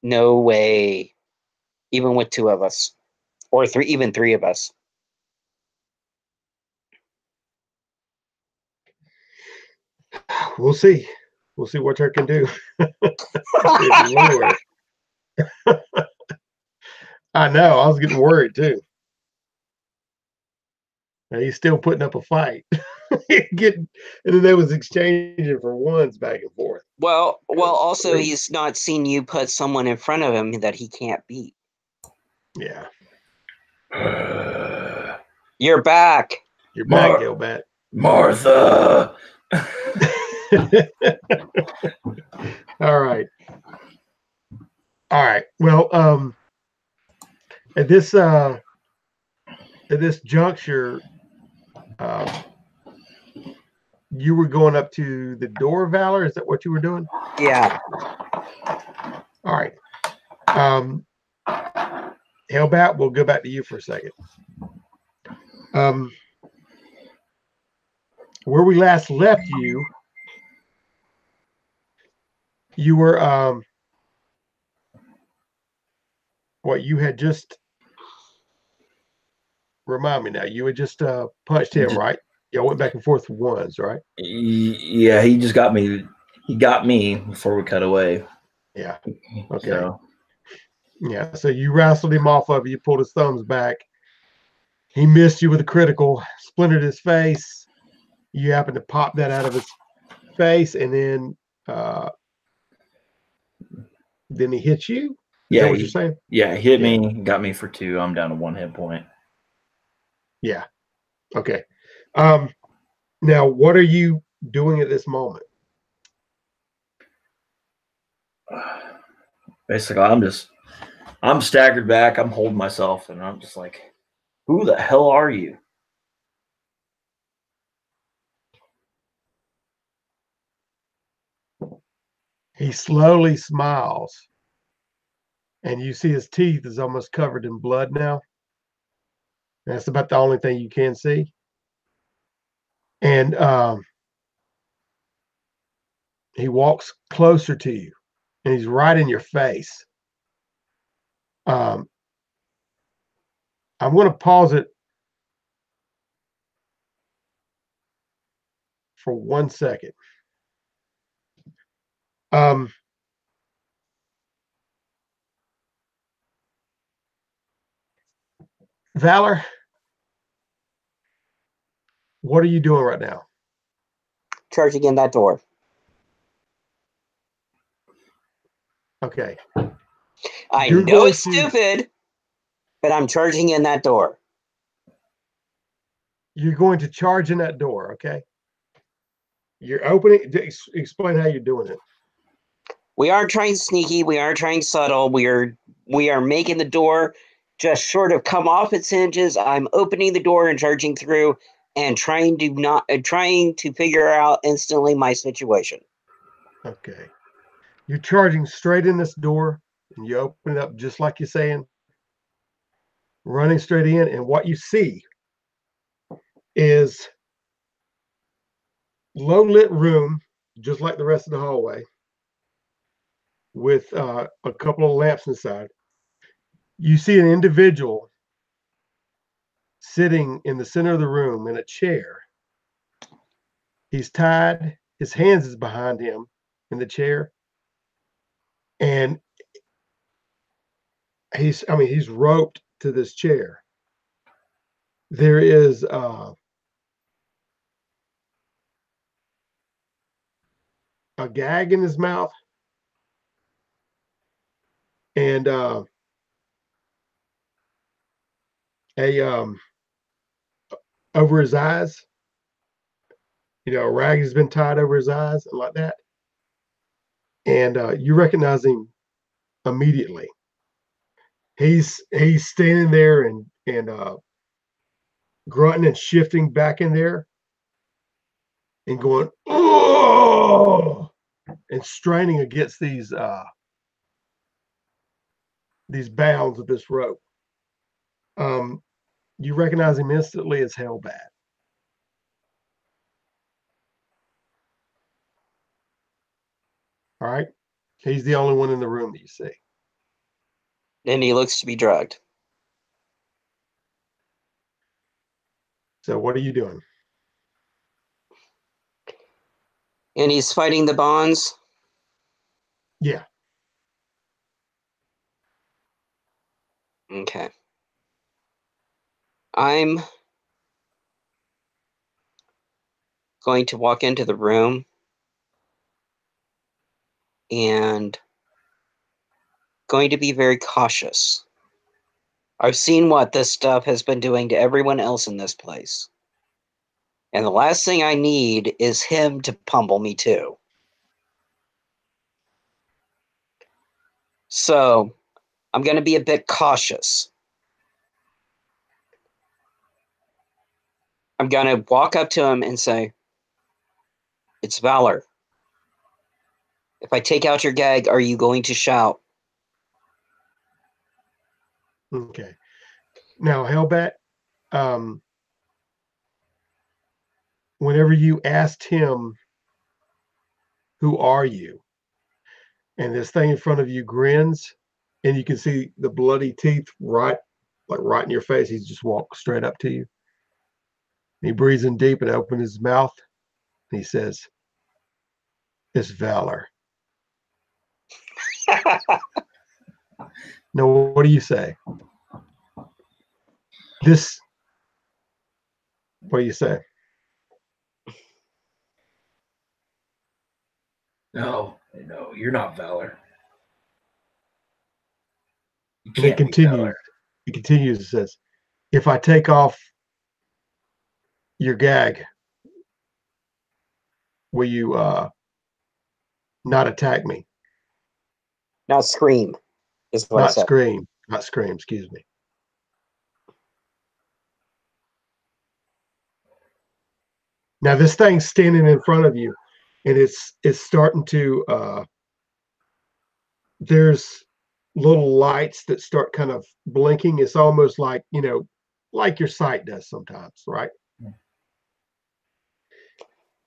No way. Even with 2 of us. Or even 3 of us. We'll see. We'll see what Turk can do. I know. I was getting worried too. And he's still putting up a fight. And then they was exchanging for ones back and forth. Well, also he's not seen you put someone in front of him that he can't beat. Yeah. You're back. You're back, Hellbat. Martha. All right. Well, at this juncture, you were going up to the door, Valor. Is that what you were doing? Yeah. All right. Hellbat, we'll go back to you for a second. Where we last left you, you were what you had just remind me now. You had just punched him, right? Y'all went back and forth once, right? Yeah, he just got me. He got me before we cut away. Yeah. Okay. Yeah. So you wrestled him off of you. You pulled his thumbs back. He missed you with a critical, splintered his face. You happened to pop that out of his face, and then he hit you. Is that what you're saying? Yeah, he hit me, got me for 2. I'm down to 1 hit point. Yeah. Okay. Now, what are you doing at this moment? Basically, I'm staggered back. I'm holding myself, and I'm just like, who the hell are you? He slowly smiles, and you see his teeth is almost covered in blood now. That's about the only thing you can see. And he walks closer to you, and he's right in your face. I'm going to pause it for 1 second. Valor, what are you doing right now? Charging in that door. Okay. I know it's stupid, but I'm charging in that door. You're going to charge in that door, okay? You're opening. Explain how you're doing it. We are trying sneaky. We are trying subtle. We are making the door just short of come off its hinges. I'm opening the door and charging through, and trying to figure out instantly my situation. Okay. You're charging straight in this door, and you open it up just like you're saying, running straight in, and what you see is low lit room, just like the rest of the hallway, with a couple of lamps inside. You see an individual sitting in the center of the room in a chair. He's tied, his hands is behind him in the chair, and he's roped to this chair. There is a gag in his mouth, and a over his eyes. A rag has been tied over his eyes and like that. And you recognize him immediately. He's standing there and grunting and shifting back in there and going, oh, and straining against these bounds of this rope. You recognize him instantly as Hellbat. All right. He's the only one in the room that you see. And he looks to be drugged. So what are you doing? And he's fighting the bonds? Yeah. Okay. I'm going to walk into the room and going to be very cautious. I've seen what this stuff has been doing to everyone else in this place. And the last thing I need is him to pummel me too. So I'm going to be a bit cautious. I'm going to walk up to him and say, "It's Valor. If I take out your gag, are you going to shout?" Okay. Now, Hellbat, whenever you asked him, "Who are you?" and this thing in front of you grins, and you can see the bloody teeth right in your face. He's just walked straight up to you. He breathes in deep and opens his mouth. And he says, "It's Valor." Now, what do you say? What do you say? No, you're not Valor. You And he can't be Valor. continues and says, "If I take off your gag, will you not attack me?" Not scream, is what I said. Not scream, excuse me. Now this thing's standing in front of you, and it's starting to there's little lights that start kind of blinking. It's almost like, like your sight does sometimes, right?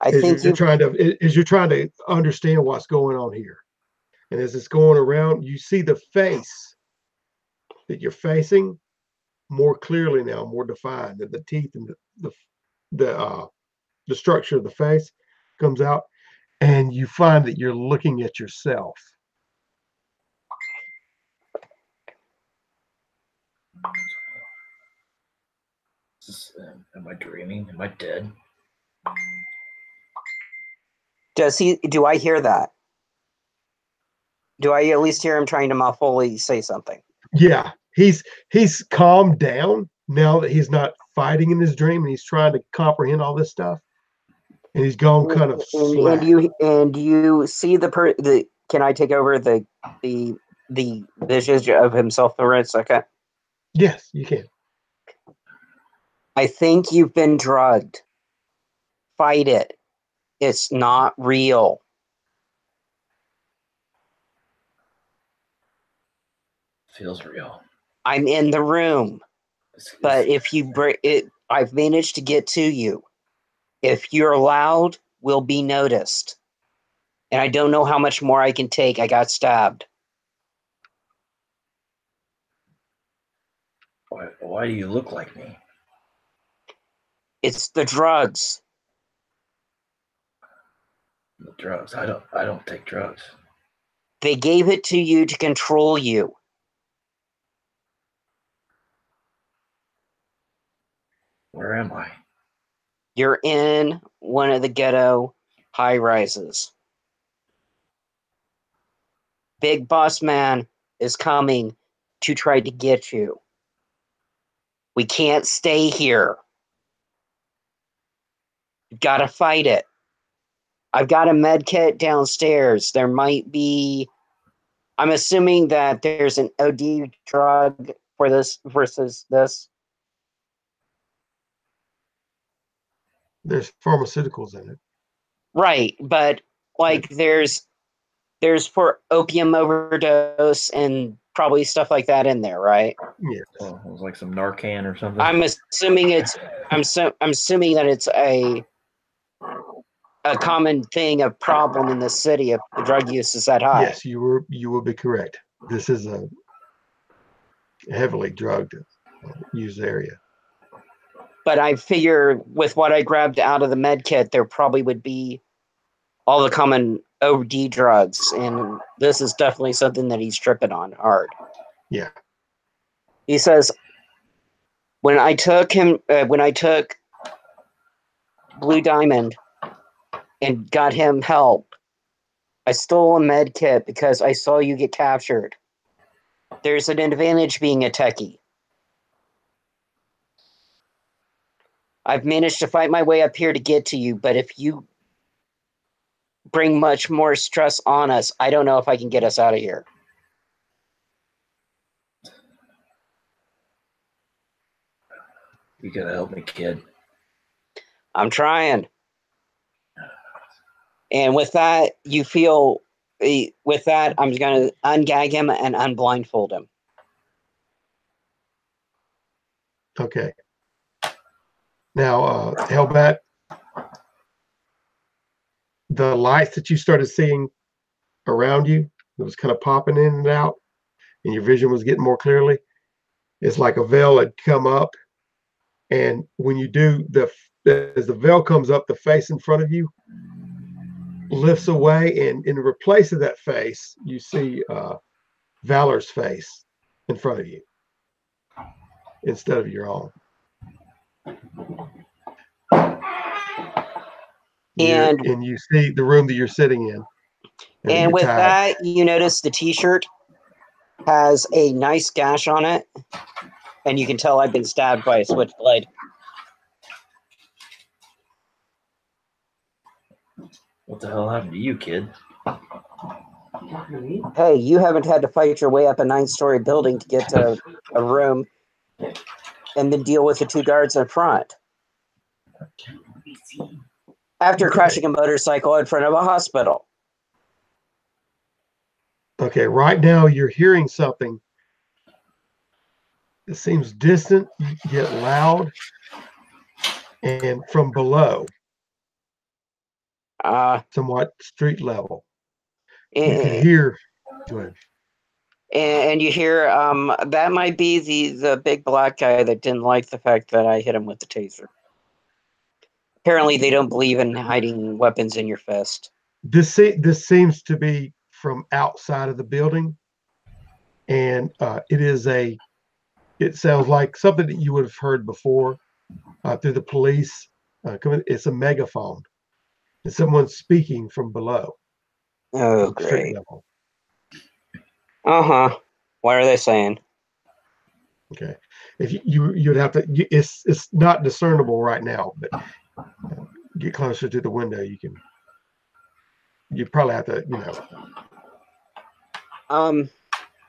As you're trying to understand what's going on here. And as it's going around, you see the face that you're facing more clearly now, more defined. The teeth and the structure of the face comes out, and you find that you're looking at yourself. Am I dreaming? Am I dead? Do I hear that? Do I at least hear him trying to mufflely say something? Yeah, he's calmed down now that he's not fighting in his dream, and he's trying to comprehend all this stuff. And he's gone kind of slack. And you see the can I take over the vision of himself for a second? Yes, you can. I think you've been drugged. Fight it. It's not real. Feels real. I'm in the room. But if you break it, I've managed to get to you. If you're loud, we'll be noticed. And I don't know how much more I can take. I got stabbed. Why do you look like me? It's the drugs. The drugs. I don't take drugs. They gave it to you to control you. Where am I? You're in one of the ghetto high rises. Big Boss Man is coming to try to get you. We can't stay here. You've got to fight it. I've got a med kit downstairs. There might be... I'm assuming that there's an OD drug for this versus this. There's pharmaceuticals in it. Right, but like there's for opium overdose and probably stuff like that in there, right? Yes. Oh, it was like some Narcan or something. I'm assuming I'm assuming that it's a common thing, a problem in the city if the drug use is that high. Yes, you will be correct. This is a heavily drugged used area. But I figure with what I grabbed out of the med kit, there probably would be all the common OD drugs, and this is definitely something that he's tripping on hard. Yeah. He says, when I took Blue Diamond and got him help, I stole a med kit because I saw you get captured. There's an advantage being a techie. I've managed to fight my way up here to get to you, but if you bring much more stress on us, I don't know if I can get us out of here. You gotta help me, kid. I'm trying. And with that, I'm going to ungag him and unblindfold him. Okay. Now, Hellbat, the lights that you started seeing around you, it was kind of popping in and out, and your vision was getting more clearly. It's like a veil had come up, and when you do as the veil comes up, the face in front of you lifts away, and in replace of that face, you see Valor's face in front of you instead of your own. And you see the room that you're sitting in. And with that, you notice the t-shirt has a nice gash on it, and you can tell I've been stabbed by a switchblade. What the hell happened to you, kid? Hey, you haven't had to fight your way up a 9-story building to get to a room and then deal with the 2 guards in front. After crashing a motorcycle in front of a hospital. Okay, right now you're hearing something that seems distant yet loud, and from below, somewhat street level. You can hear. Go ahead. And you hear that might be the big black guy that didn't like the fact that I hit him with the taser. Apparently, they don't believe in hiding weapons in your fist. This seems to be from outside of the building, and it sounds like something that you would have heard before through the police. It's a megaphone, and someone's speaking from below. Oh, great. What are they saying? Okay, if you'd have to, it's not discernible right now, but get closer to the window. You probably have to,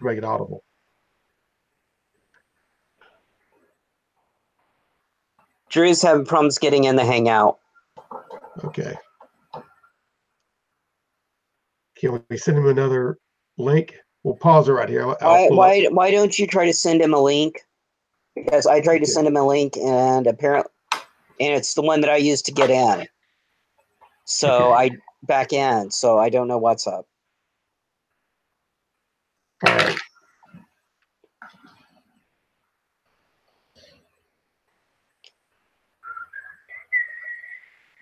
make it audible. Drew's having problems getting in the hangout. Okay. Can we send him another link? We'll pause it right here. Why don't you try to send him a link? Because I tried to send him a link, and it's the one that I used to get in. So I back in, so I don't know what's up. All right.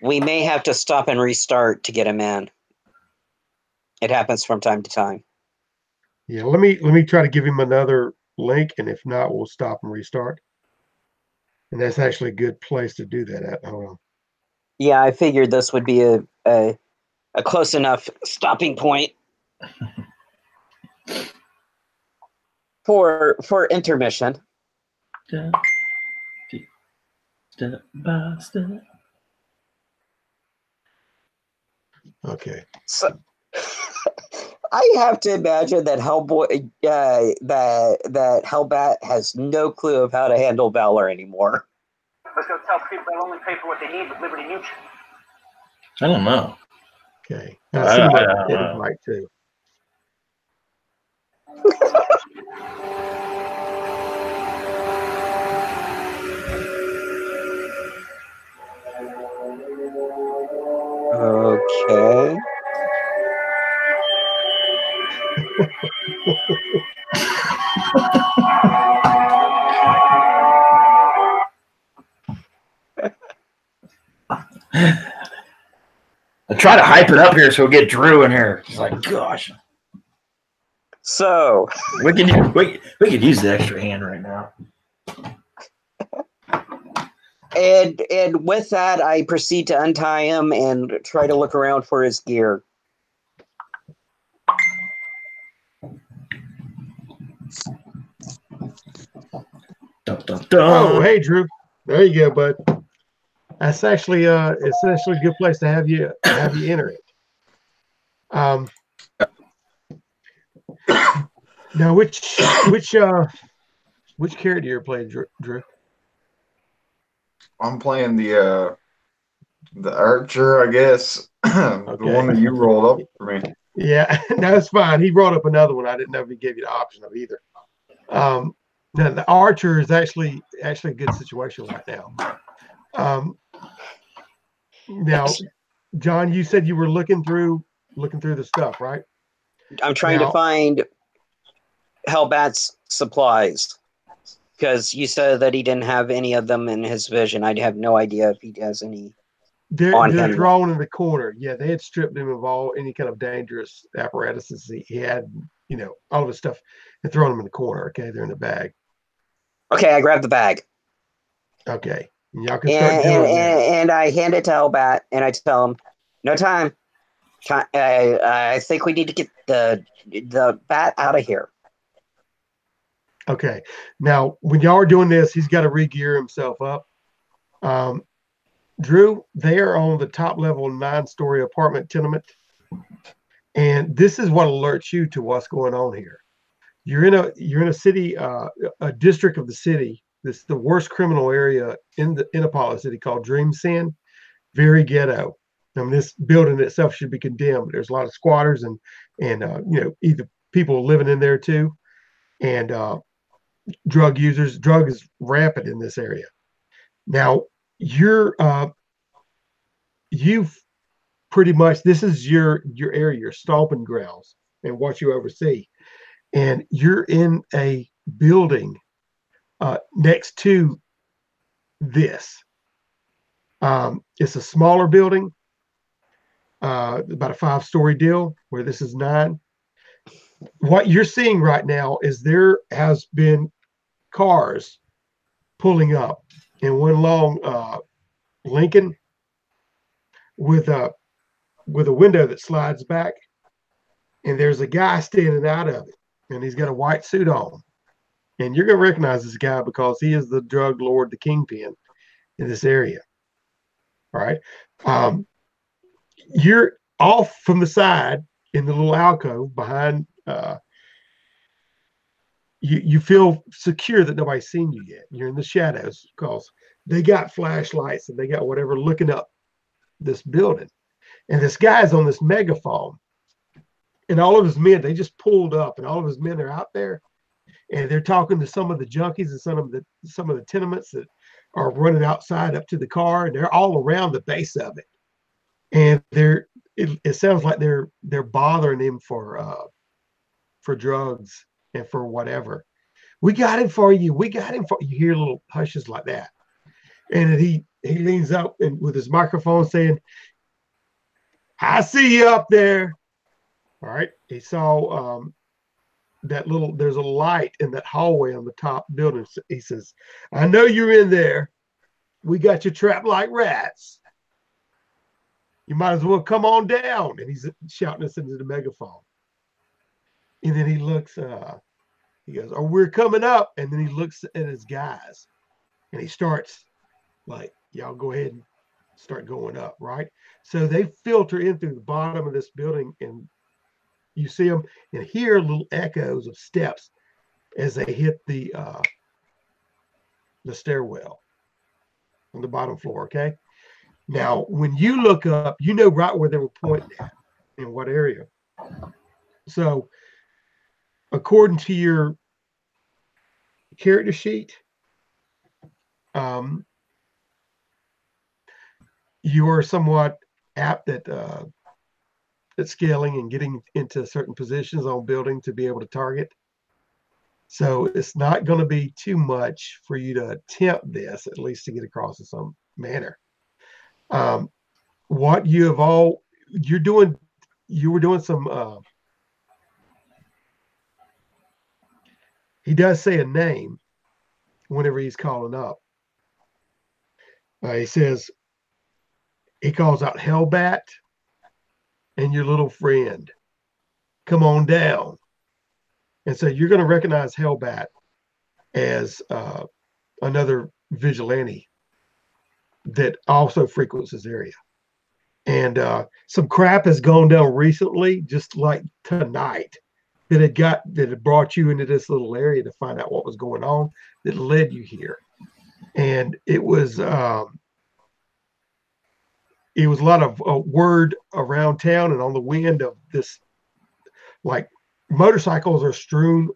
We may have to stop and restart to get him in. It happens from time to time. Yeah, let me try to give him another link, and if not, we'll stop and restart. And that's actually a good place to do that at. Hold on. Yeah, I figured this would be a close enough stopping point for intermission. Step by step. Okay. So I have to imagine that that Hellbat has no clue of how to handle Valor anymore. Let's go tell people they'll only pay for what they need with Liberty Mutual. I don't know. Okay. I see my invite too. Okay. I try to hype it up here so we'll get Drew in here. It's like, gosh. So we could use the extra hand right now. And with that, I proceed to untie him and try to look around for his gear. Dun, dun, dun. Oh, hey, Drew. There you go, bud. That's actually it's actually a good place to have you enter it. Now, which character you're playing, Drew? I'm playing the archer, I guess. The one that you rolled up for me. Yeah, no, it's fine. He brought up another one. I didn't know if he gave you the option of either. Now the archer is actually a good situation right now. Now John, you said you were looking through the stuff, right? I'm trying to find Hellbat's supplies because you said that he didn't have any of them in his vision. I have no idea if he has any. They're drawn in the corner. Yeah, they had stripped him of all any kind of dangerous apparatuses he had, all of his stuff, and thrown them in the corner. Okay, they're in the bag. Okay, I grabbed the bag. Okay, y'all can start doing that. And I hand it to Hellbat, and I tell him, "No time. I think we need to get the bat out of here." Okay, now when y'all are doing this, he's got to re-gear himself up. Drew, they are on the top level 9-story apartment tenement, and this is what alerts you to what's going on here. You're in a city, a district of the city. This is the worst criminal area in Apollo City, called Dreamsend. Very ghetto. I mean, this building itself should be condemned. There's a lot of squatters and either people living in there too, and drug users. Drug is rampant in this area. Now you've pretty much, this is your area, your stomping grounds, and what you oversee. And you're in a building next to this. It's a smaller building, about a 5-story deal, where this is 9. What you're seeing right now is there has been cars pulling up, and one long Lincoln with a window that slides back, and there's a guy standing out of it, and he's got a white suit on, and you're gonna recognize this guy because he is the drug lord, the kingpin in this area. All right, you're off from the side in the little alcove behind. You feel secure that nobody's seen you yet. You're in the shadows because they got flashlights and they got whatever looking up this building. And this guy's on this megaphone, and all of his men, they just pulled up, and all of his men are out there, and they're talking to some of the junkies and some of the tenements that are running outside up to the car, and they're all around the base of it. And it sounds like they're bothering him for drugs and for whatever. We got him for you. We got him for you. You hear little hushes like that. And then he leans up and with his microphone saying, "I see you up there." All right. He saw there's a light in that hallway on the top building. He says, "I know you're in there. We got you trapped like rats. You might as well come on down." And he's shouting this into the megaphone. And then he looks, he goes, "Oh, we're coming up." And then he looks at his guys, and he starts like, "Y'all go ahead and start going up," right? So they filter in through the bottom of this building, and you see them and hear little echoes of steps as they hit the stairwell on the bottom floor. Okay. Now, when you look up, you know right where they were pointing at, in what area. So, according to your character sheet, you are somewhat apt at scaling and getting into certain positions on building to be able to target. So it's not going to be too much for you to attempt this, at least to get across in some manner. What you were doing some, he does say a name whenever he's calling up. He calls out Hellbat and your little friend. Come on down. And so you're going to recognize Hellbat as another vigilante that also frequents this area. And some crap has gone down recently, just like tonight, that had brought you into this little area to find out what was going on, that led you here. And it was a lot of word around town and on the wind of this, like motorcycles are strewn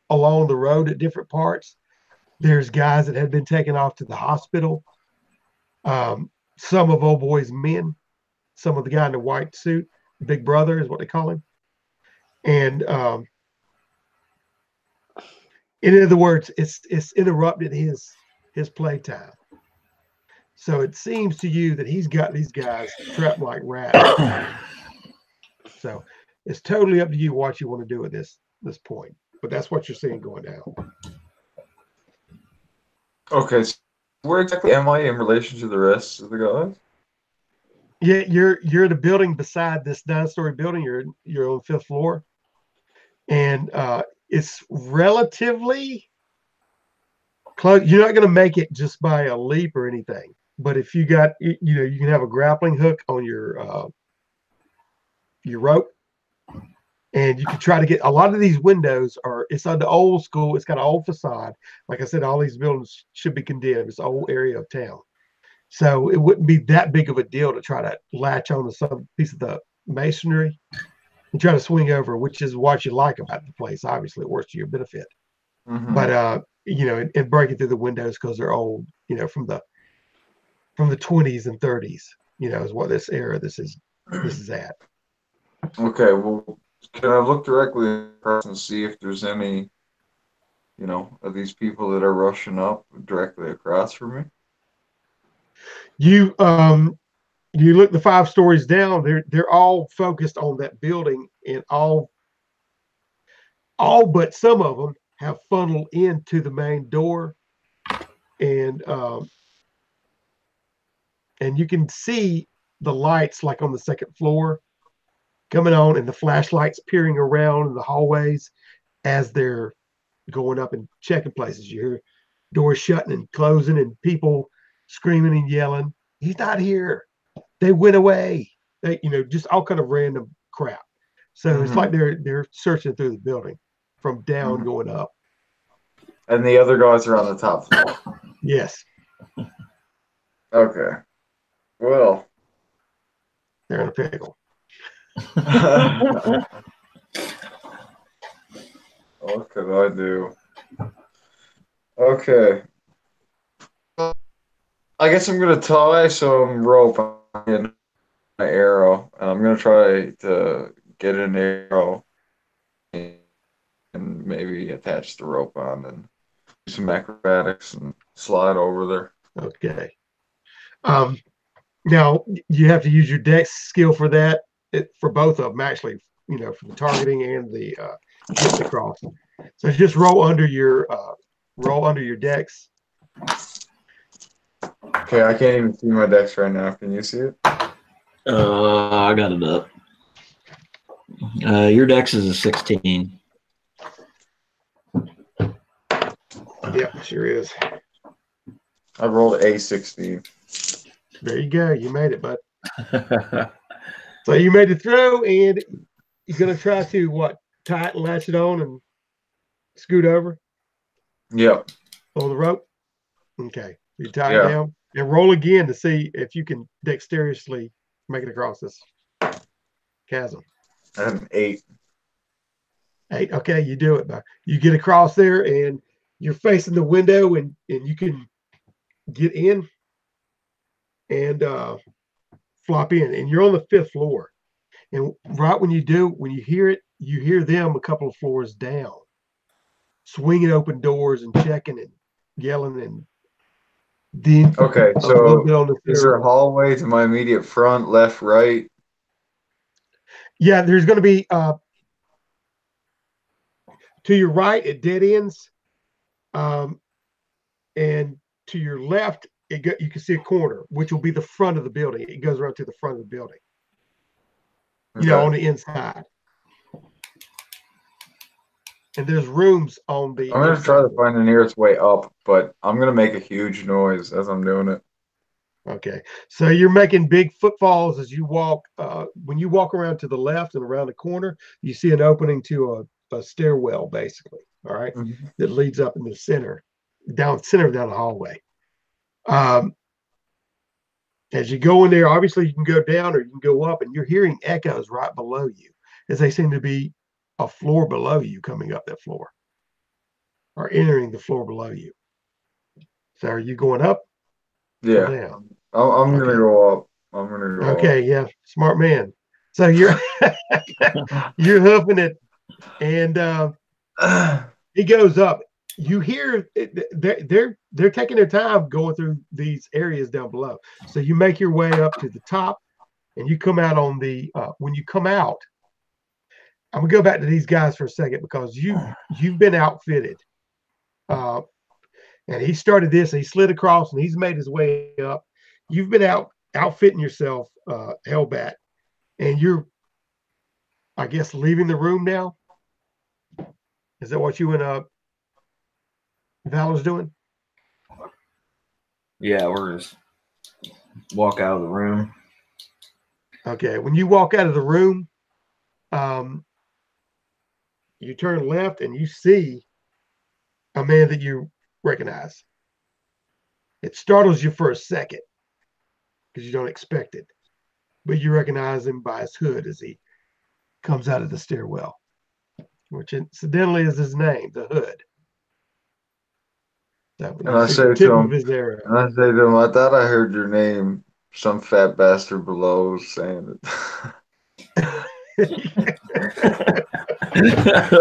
along the road at different parts. There's guys that had been taken off to the hospital. Some of old boy's men, some of the guy in the white suit. Big Brother is what they call him. And in other words, it's interrupted his playtime. So it seems to you that he's got these guys trapped like rats. So it's totally up to you what you want to do at this point. But that's what you're seeing going down. Okay, so where exactly am I in relation to the rest of the guys? Yeah, you're the building beside this 9-story building. You're on the 5th floor, and it's relatively close. You're not going to make it just by a leap or anything. But if you got, you can have a grappling hook on your rope, and you can try to get. A lot of these windows it's on the old school. It's got an old facade. Like I said, all these buildings should be condemned. It's an old area of town. So it wouldn't be that big of a deal to try to latch on to some piece of the masonry and try to swing over, which is what you like about the place. Obviously, it works to your benefit. Mm-hmm. But and breaking through the windows because they're old, from the 20s and 30s, is what this is at. Okay, well, can I look directly at the person and see if there's any, of these people that are rushing up directly across from me? You look the 5 stories down, they're all focused on that building, and all but some of them have funneled into the main door, and you can see the lights like on the 2nd floor coming on, and the flashlights peering around in the hallways as they're going up and checking places. You hear doors shutting and closing and people screaming and yelling, "He's not here. They went away." They, just all kind of random crap. So it's like they're searching through the building from down going up. And the other guys are on the top floor. Yes. Okay. Well, they're in a pickle. What could I do? Okay. I guess I'm going to tie some rope in an arrow. And I'm going to try to get an arrow and maybe attach the rope on and do some acrobatics and slide over there. Okay. Now you have to use your dex skill for that. For both of them, actually, for the targeting and the getting across. So just roll under your dex. Okay, I can't even see my dex right now. Can you see it? I got it up. Your dex is a 16. Yep, sure is. I rolled a 16. There you go. You made it, bud. So you made it through, and you're going to try to, tie it and latch it on and scoot over? Yep. On the rope? Okay. You tie it down and roll again to see if you can dexterously make it across this chasm. I had an 8. 8. Okay, you do it. You get across there, and you're facing the window, and you can get in and flop in, and you're on the 5th floor. And right when you do, when you hear it, you hear them a couple of floors down, swinging open doors and checking and yelling. And then okay, so is there a hallway to my immediate front, left, right? Yeah, there's going to be to your right, it dead ends, and to your left, you can see a corner, which will be the front of the building. It goes around to the front of the building. Okay. On the inside. And there's rooms on the I'm going to try to find the nearest way up, but I'm going to make a huge noise as I'm doing it. Okay. So you're making big footfalls as you walk. When you walk around to the left and around the corner, you see an opening to a stairwell, basically. All right. Mm-hmm. That leads up in the center, down the hallway. As you go in there, obviously you can go down or you can go up, and you're hearing echoes right below you as they seem to be a floor below you coming up that floor or entering the floor below you. So are you going up? Yeah. I'm going to go up. I'm gonna go. Okay, yeah, smart man. So you're you're hoofing it, and he goes up. You hear they're taking their time going through these areas down below. So you make your way up to the top, and you come out on the when you come out. I'm gonna go back to these guys for a second because you've been outfitted. And he started this, and he slid across, and he's made his way up. You've been outfitting yourself, Hellbat, and you're, I guess, leaving the room now. Is that what you and Valor's doing? Yeah, we're just walk out of the room. Okay, when you walk out of the room, you turn left and you see a man that you recognize. It startles you for a second because you don't expect it, but you recognize him by his hood as he comes out of the stairwell, which incidentally is his name, the Hood. And I say to him, I thought I heard your name. Some fat bastard below saying it.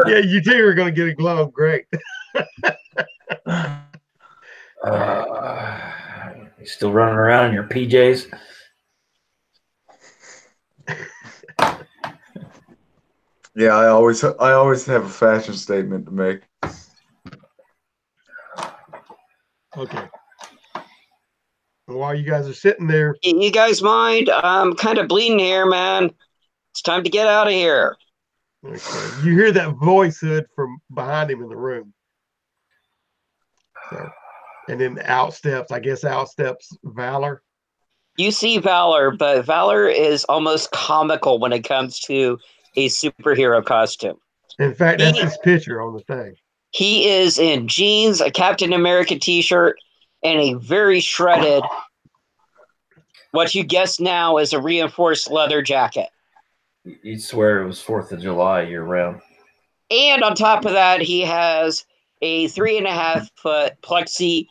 Yeah, you two are going to get a glow. Great. You still running around in your PJs? Yeah, I always have a fashion statement to make. Okay. While you guys are sitting there, you guys mind? I'm kind of bleeding here, man. It's time to get out of here. okay, you hear that voice, Hood, from behind him in the room. So, and then out steps Valor. You see Valor, but Valor is almost comical when it comes to a superhero costume. In fact, that's his picture on the thing. He is in jeans, a Captain America t-shirt, and a very shredded, what you guess now is a reinforced leather jacket. You'd swear it was 4th of July year round. And on top of that, he has a 3.5-foot plexi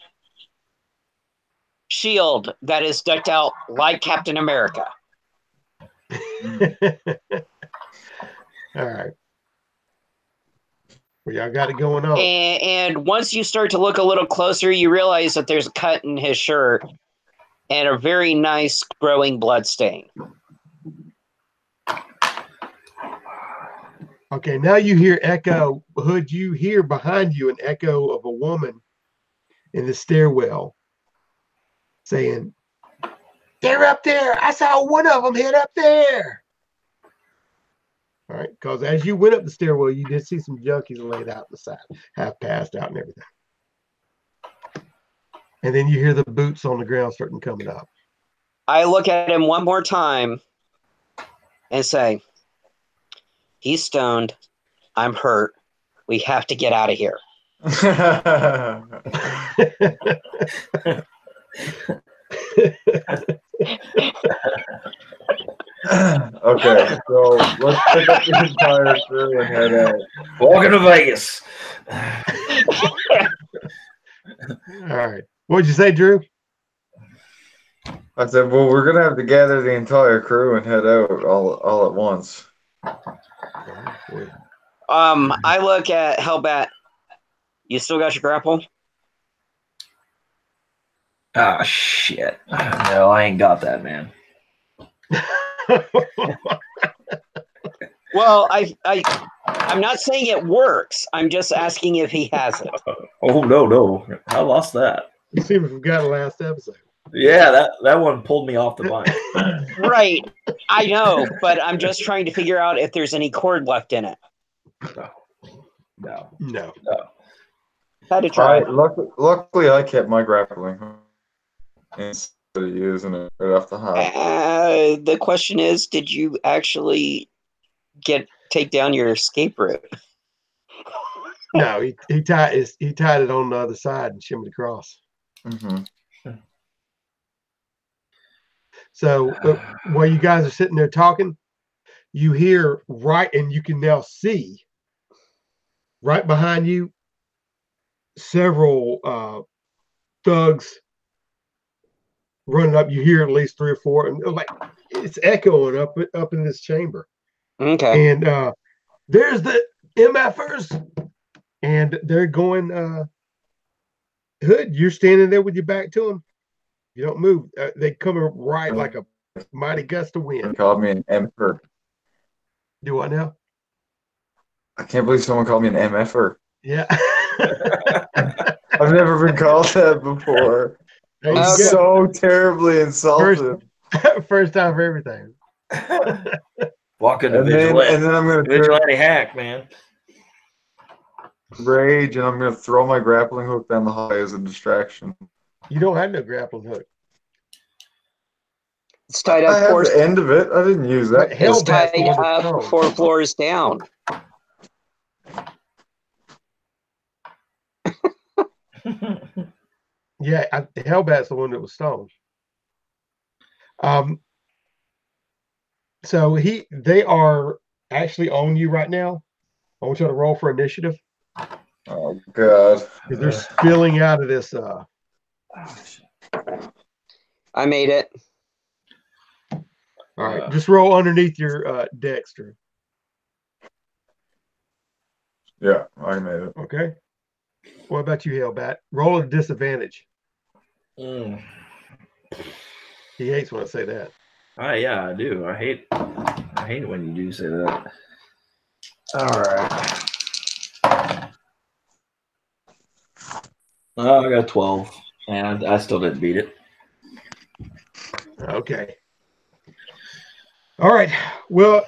shield that is decked out like Captain America. All right. Well, y'all got it going on. And once you start to look a little closer, you realize that there's a cut in his shirt and a very nice growing blood stain. Okay, now you hear echo. Hood, you hear behind you an echo of a woman in the stairwell saying, "They're up there. I saw one of them hit up there." All right, because as you went up the stairwell, you did see some junkies laid out on the side, half passed out and everything. And then you hear the boots on the ground starting coming up. I look at him one more time and say, "He's stoned. I'm hurt. We have to get out of here." Okay, so let's pick up the entire crew and head out. Welcome to Vegas. All right. What'd you say, Drew? I said, well, we're gonna have to gather the entire crew and head out all at once. I look at Hellbat. You still got your grapple? Ah, shit. No, I ain't got that, man. Well, I'm not saying it works. I'm just asking if he has it. Oh, no. I lost that. You seem to forgot the last episode. Yeah, that one pulled me off the bike. Right. I know, but I'm just trying to figure out if there's any cord left in it. No. Had to try. Luckily, I kept my grappling instead of using it right off the hop. The question is, did you actually take down your escape route? No, he tied it on the other side and shimmied across. Mm-hmm. So while you guys are sitting there talking, you hear and you can now see right behind you several thugs running up. You hear at least 3 or 4, and like it's echoing up in this chamber. Okay. And there's the MFers, and they're going. Hood, you're standing there with your back to them. You don't move. They come right like a mighty gust of wind. Someone called me an emperor. Do what now? I can't believe someone called me an MFer. Yeah. I've never been called that before. There I'm you go. so terribly insulted. First time for everything. Walking to And then I'm going to Vigilante hack, man. rage, and I'm going to throw my grappling hook down the hallway as a distraction. You don't have no grappling hook. It's tied I up have the end of it. I didn't use that. But It's Hellbat's the tied one that's up stone. 4 floors down. Yeah, Hellbat's the one that was stoned. So they are actually on you right now. I want you to roll for initiative Oh, God. because they're spilling out of this. I made it. All right, just roll underneath your Dexter. Yeah, I made it. Okay. What about you, Hellbat? Roll at a disadvantage. Mm. He hates when I say that. Yeah, I do. I hate it when you do say that. All right. I got 12, and I still didn't beat it. Okay. All right. Well,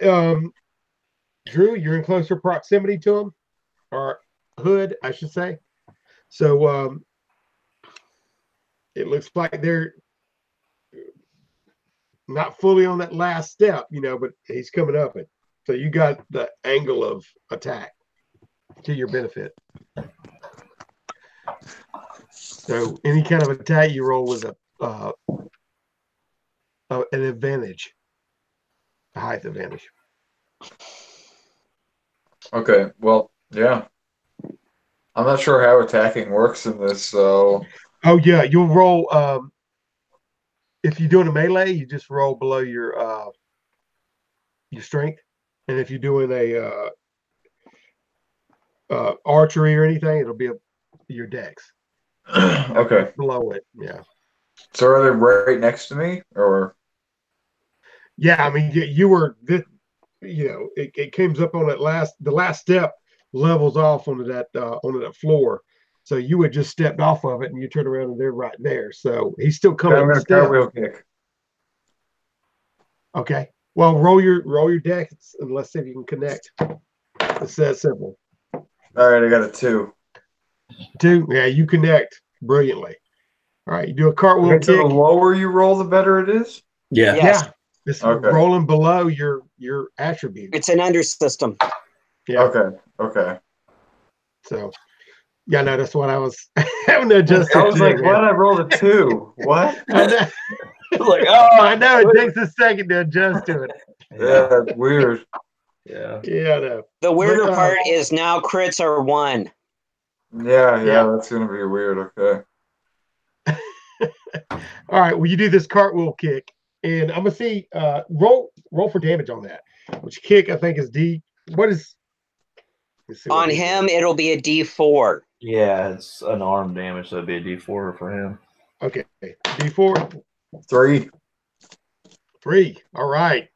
Drew, you're in closer proximity to him, or Hood, I should say. So it looks like they're not fully on that last step, but he's coming up it. So you got the angle of attack to your benefit. So any kind of attack you roll with an advantage, a height advantage. Okay, well, yeah. I'm not sure how attacking works in this, so... Oh, yeah, you'll roll... if you're doing a melee, you just roll below your strength. And if you're doing a archery or anything, it'll be your dex. Okay. Below it, yeah. So are they right next to me, or? Yeah, I mean, you were, it comes up on the last step levels off onto that floor. So you had just stepped off of it and you turn around and they're right there. So he's still coming. I'm going to cartwheel kick. Okay. Well, roll your dex and let's see if you can connect. It's that simple. All right, I got a 2. 2, yeah, you connect brilliantly. All right, you do a cartwheel kick. So the lower you roll, the better it is? Yeah. Yes. Yeah. It's rolling below your attribute. It's an under system. Yeah. Okay. So, yeah, no, that's what I was having to adjust. I was like, what? I rolled a 2. What? I know. Like, I know it takes a second to adjust to it. Yeah, it's weird. Yeah. Yeah, I know. The weirder part is now crits are 1. Yeah, that's going to be weird. Okay. All right, well, you do this cartwheel kick, and I'm gonna see roll for damage on that. Which kick I think is D. What is? On him, it'll be a D4. Yeah, it's unarmed damage, so it'd be a D4 for him. Okay, D4. 3. 3. All right,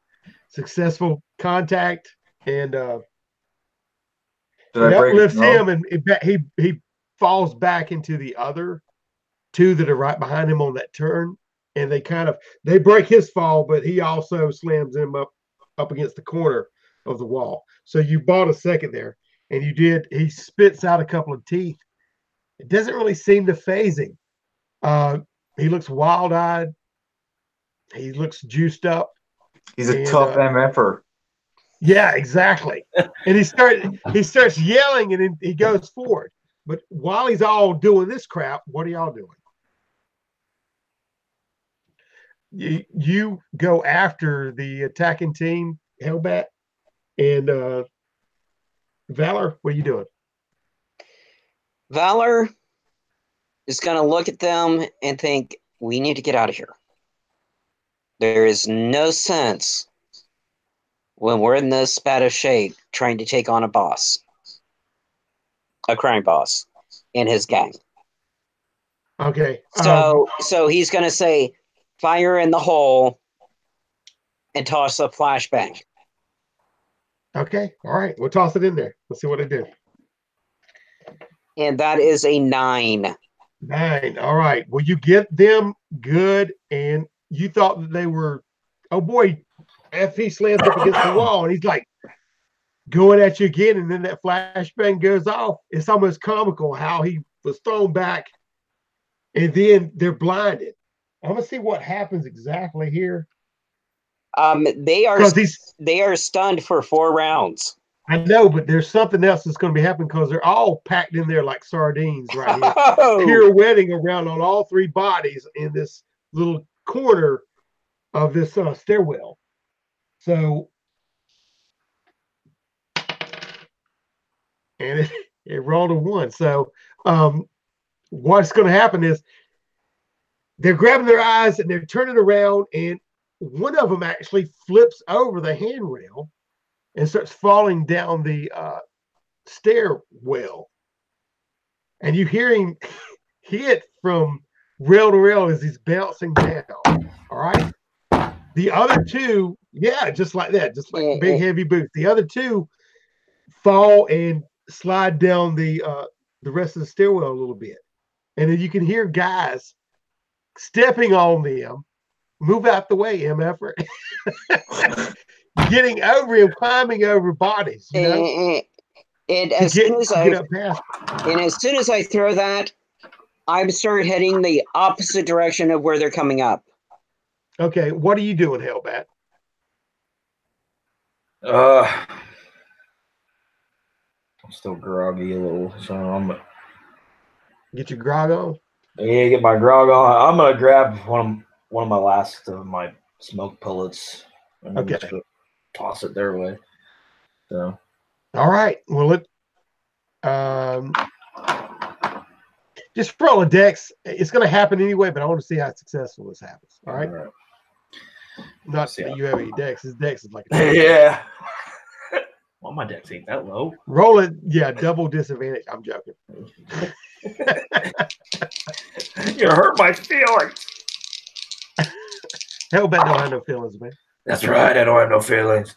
successful contact, and it uplifts him, and he falls back into the other 2 that are right behind him on that turn, and they break his fall, but he also slams him up against the corner of the wall. So you bought a second there, and you did. He spits out a couple of teeth. It doesn't really seem to phase him. He looks wild-eyed. He looks juiced up. He's a tough MFer. Yeah, exactly. And he starts yelling, and then he goes forward. But while he's all doing this crap, what are y'all doing? You go after the attacking team, Hellbat, and Valor. What are you doing? Valor is going to look at them and think, we need to get out of here. There is no sense when we're in this spat of shape trying to take on a boss, a crime boss, and his gang. Okay. So he's going to say, fire in the hole and toss a flashbang. Okay. All right. We'll toss it in there. Let's see what I do. And that is a 9. 9. All right. Well, you get them good, and you thought that they were, oh boy, after he slams up against the wall, and he's like going at you again, and then that flashbang goes off. It's almost comical how he was thrown back, and then they're blinded. I'm gonna see what happens exactly here. They are stunned for 4 rounds. I know, but there's something else that's going to be happening because they're all packed in there like sardines right here, pirouetting around on all 3 bodies in this little corner of this stairwell. So, and it rolled a 1. So, what's going to happen is they're grabbing their eyes and they're turning around, and one of them actually flips over the handrail and starts falling down the stairwell. And you hear him hit from rail to rail as he's bouncing down. All right. The other 2, yeah, just like that, just like big heavy boots. The other 2 fall and slide down the rest of the stairwell a little bit. And then you can hear guys stepping on them. Move out the way, MF. Getting over him, climbing over bodies. You know? And as soon as I throw that, I'm start heading the opposite direction of where they're coming up. Okay, what are you doing, Hellbat? I'm still groggy a little, so I'm gonna get your grog on. Yeah, get my grog on. I'm gonna grab one of my last of my smoke pellets. And okay. Just toss it their way. So. All right. Well, just roll a dex. It's going to happen anyway, but I want to see how successful this happens. All right. Not that you have any dex. His dex is like yeah. Well, my dex ain't that low. Roll it. Yeah, double disadvantage. I'm joking. You hurt my feelings. Hellbat don't have no feelings, man. That's right. I don't have no feelings.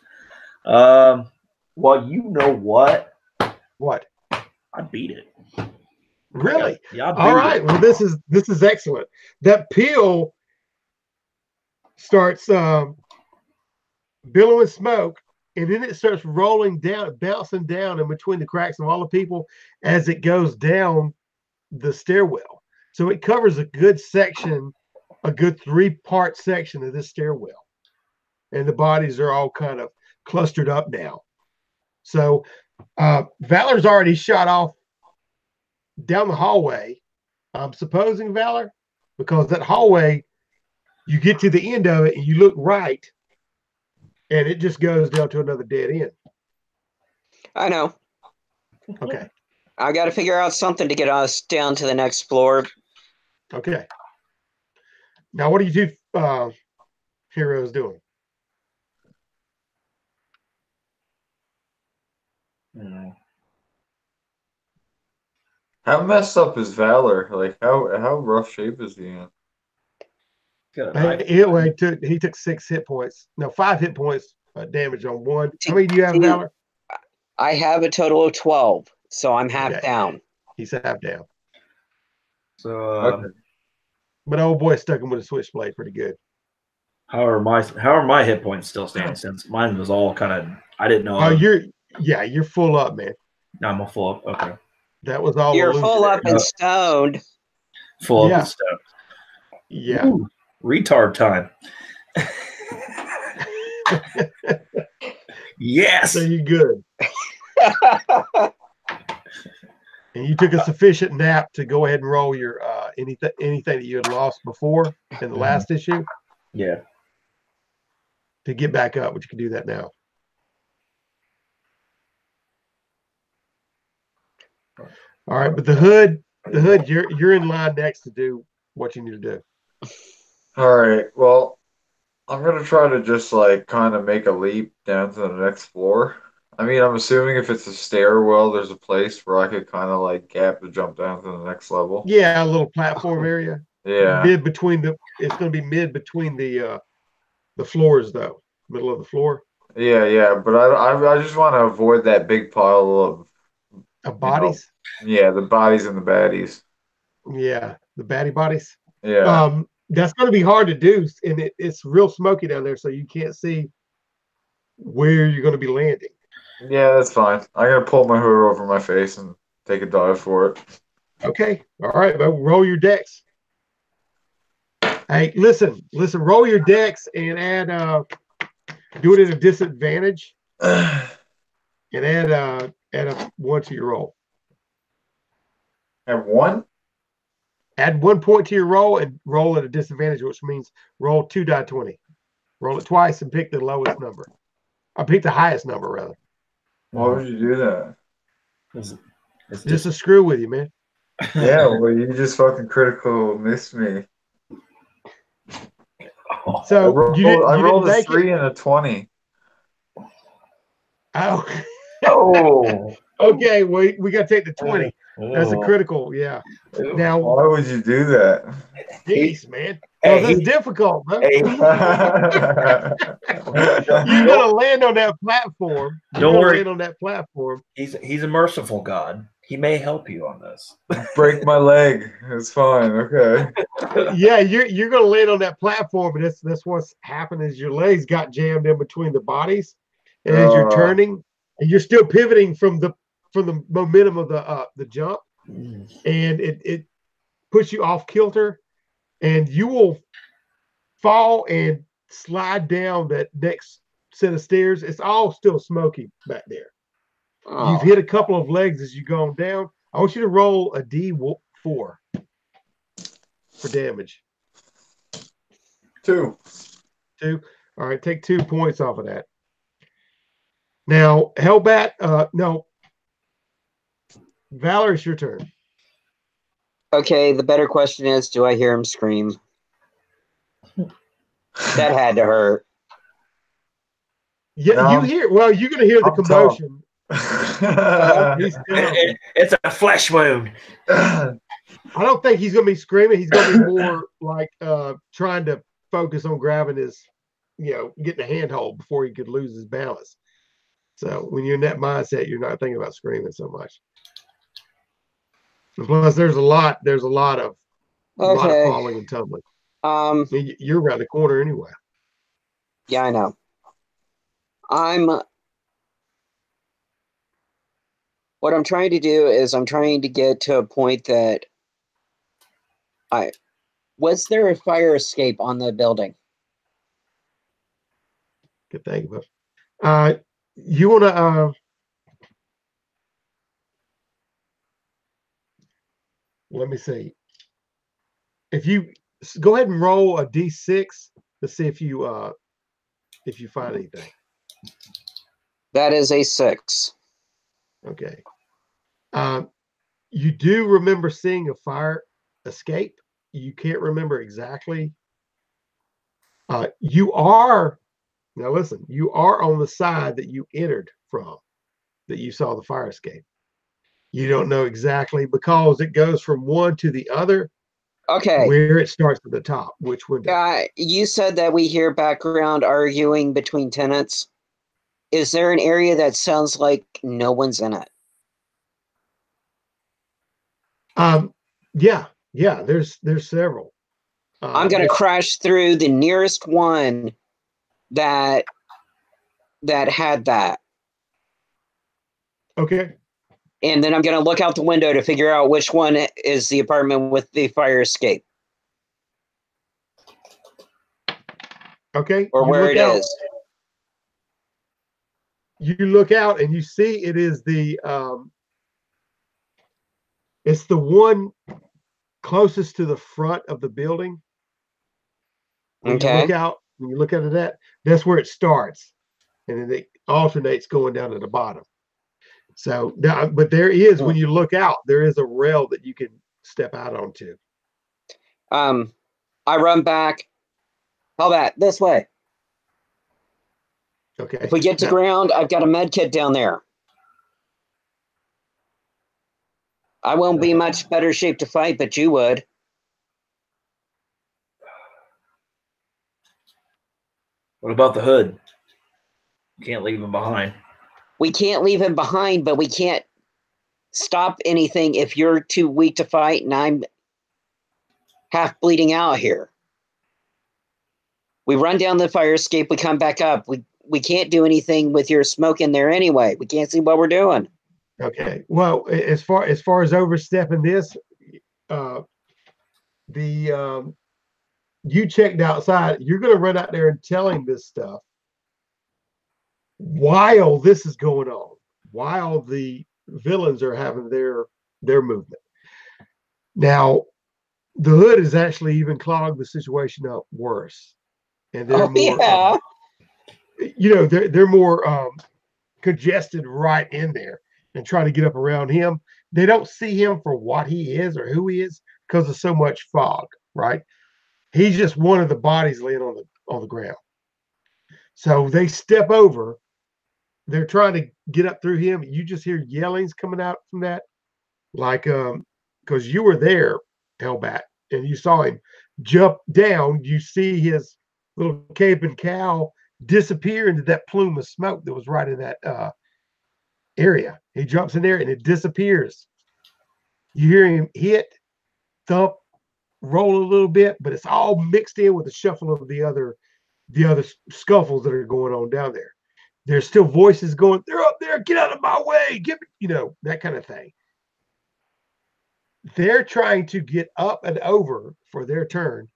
Well, you know what? What? I beat it. Really? Yeah. All right. Well, this is excellent. That peel starts billowing smoke, and then it starts rolling down, bouncing down in between the cracks of all the people as it goes down the stairwell. So it covers a good section, a good 3-part section of this stairwell. And the bodies are all kind of clustered up now. So Valor's already shot off down the hallway. I'm supposing, Valor, because that hallway, you get to the end of it and you look right, and it just goes down to another dead end. I know. Okay. I got to figure out something to get us down to the next floor. Okay. Now, what are you 2 heroes doing? How messed up is Valor? Like how rough shape is he in? He took 6 hit points. No, 5 hit points damage on 1. How many do you have, Valor? I have a total of 12, so I'm half down. He's half down. So, but old boy stuck him with a switchblade pretty good. How are my hit points still standing? Since mine was all kind of, I didn't know. Oh, you're full up, man. I'm a full up. Okay. That was all. You're full up and stoned. Full up and stoned. Yeah. Ooh, retard time. Yes. So you're good. And you took a sufficient nap to go ahead and roll your anything that you had lost before in the last issue. Yeah. To get back up, but you can do that now. All right, but the hood, you're in line next to do what you need to do. All right. Well, I'm gonna try to just like kind of make a leap down to the next floor. I mean, I'm assuming if it's a stairwell, there's a place where I could kind of like gap to jump down to the next level. Yeah, a little platform area. Yeah. It's going to be mid between the floors though, middle of the floor. Yeah, yeah, but I just want to avoid that big pile Of you know, bodies. yeah, the bodies and the baddies. Yeah, the baddie bodies. Yeah. That's going to be hard to do, and it's real smoky down there, so you can't see where you're going to be landing. Yeah, that's fine. I'm gonna pull my hood over my face and take a dive for it. Okay, all right, well, roll your decks. Hey, listen, roll your decks and add do it at a disadvantage and add a 1 to your roll. Have one? Add 1 point to your roll and roll at a disadvantage, which means roll 2 die 20. Roll it twice and pick the lowest number. I pick the highest number rather. Why would you do that? It's Just to screw with you, man. Yeah, well, you just fucking critical missed me. So you rolled didn't a make 3 it. and a 20. Oh. Oh. Okay, we got to take the 20. That's a critical, yeah. Now, Why would you do that? jeez, man. Hey, That's difficult, man. Hey, You're gonna land on that platform. Don't worry. Land on that platform. He's a merciful God. He may help you on this. Break my leg. It's fine. Okay. Yeah, you're gonna land on that platform, and that's what's happened is your legs got jammed in between the bodies, and as you're turning, and you're still pivoting from the momentum of the jump, and it puts you off kilter, and you will fall and slide down that next set of stairs. It's all still smoky back there. Oh. You've hit a couple of legs as you've gone down. I want you to roll a D4 for damage. 2. 2. All right, take 2 points off of that. Now, Hellbat, no. Valor, it's your turn. Okay, the better question is, do I hear him scream? That had to hurt. Yeah, No, you're going to hear the commotion. It's a flesh wound. I don't think he's going to be screaming. He's going to be more like trying to focus on grabbing his, getting a handhold before he could lose his balance. So when you're in that mindset, you're not thinking about screaming so much. And plus, there's a lot of falling and tumbling. I mean, you're around the corner anyway. Yeah, I know. What I'm trying to do is I'm trying to get to a point that was there a fire escape on the building? Good thing about it. You want to let me see. If you go ahead and roll a D6 to see if you find anything. That is a 6. Okay. You do remember seeing a fire escape. You can't remember exactly. You are on the side that you entered from, that you saw the fire escape. You don't know exactly because it goes from one to the other. Okay. Where it starts at the top, which window? You said that we hear background arguing between tenants. Is there an area that sounds like no one's in it? Yeah. There's several. I'm gonna crash through the nearest one that had that. Okay. And then I'm gonna look out the window to figure out which one is the apartment with the fire escape. Okay. Or where it is. You look out and you see it is it's the one closest to the front of the building. When you look out, when you look at it, that's where it starts, and then it alternates going down to the bottom. So, but there is, when you look out, there is a rail that you can step out onto. I run back. Hellbat, this way. Okay. If we get to ground, I've got a med kit down there. I won't be much better shape to fight, but you would. What about the hood? Can't leave him behind. We can't leave him behind, but we can't stop anything if you're too weak to fight and I'm half bleeding out here. We run down the fire escape, we come back up. We can't do anything with your smoke in there anyway. We can't see what we're doing. Okay. Well, as far as overstepping this, you checked outside. You're going to run out there and tell him this stuff while this is going on, while the villains are having their movement. Now, the hood has actually even clogged the situation up worse, and they're more, they're more congested right in there and trying to get up around him. They don't see him for what he is or who he is because of so much fog, right? He's just one of the bodies laying on the ground. So they step over. They're trying to get up through him. You just hear yellings coming out from that, like because you were there, Hellbat, and you saw him jump down. You see his little cape and cowl disappear into that plume of smoke that was right in that area. He jumps in there and it disappears. You hear him hit, thump, roll a little bit, but it's all mixed in with the shuffle of the other scuffles that are going on down there. There's still voices going, they're up there, get out of my way, get me, that kind of thing. They're trying to get up and over for their turn.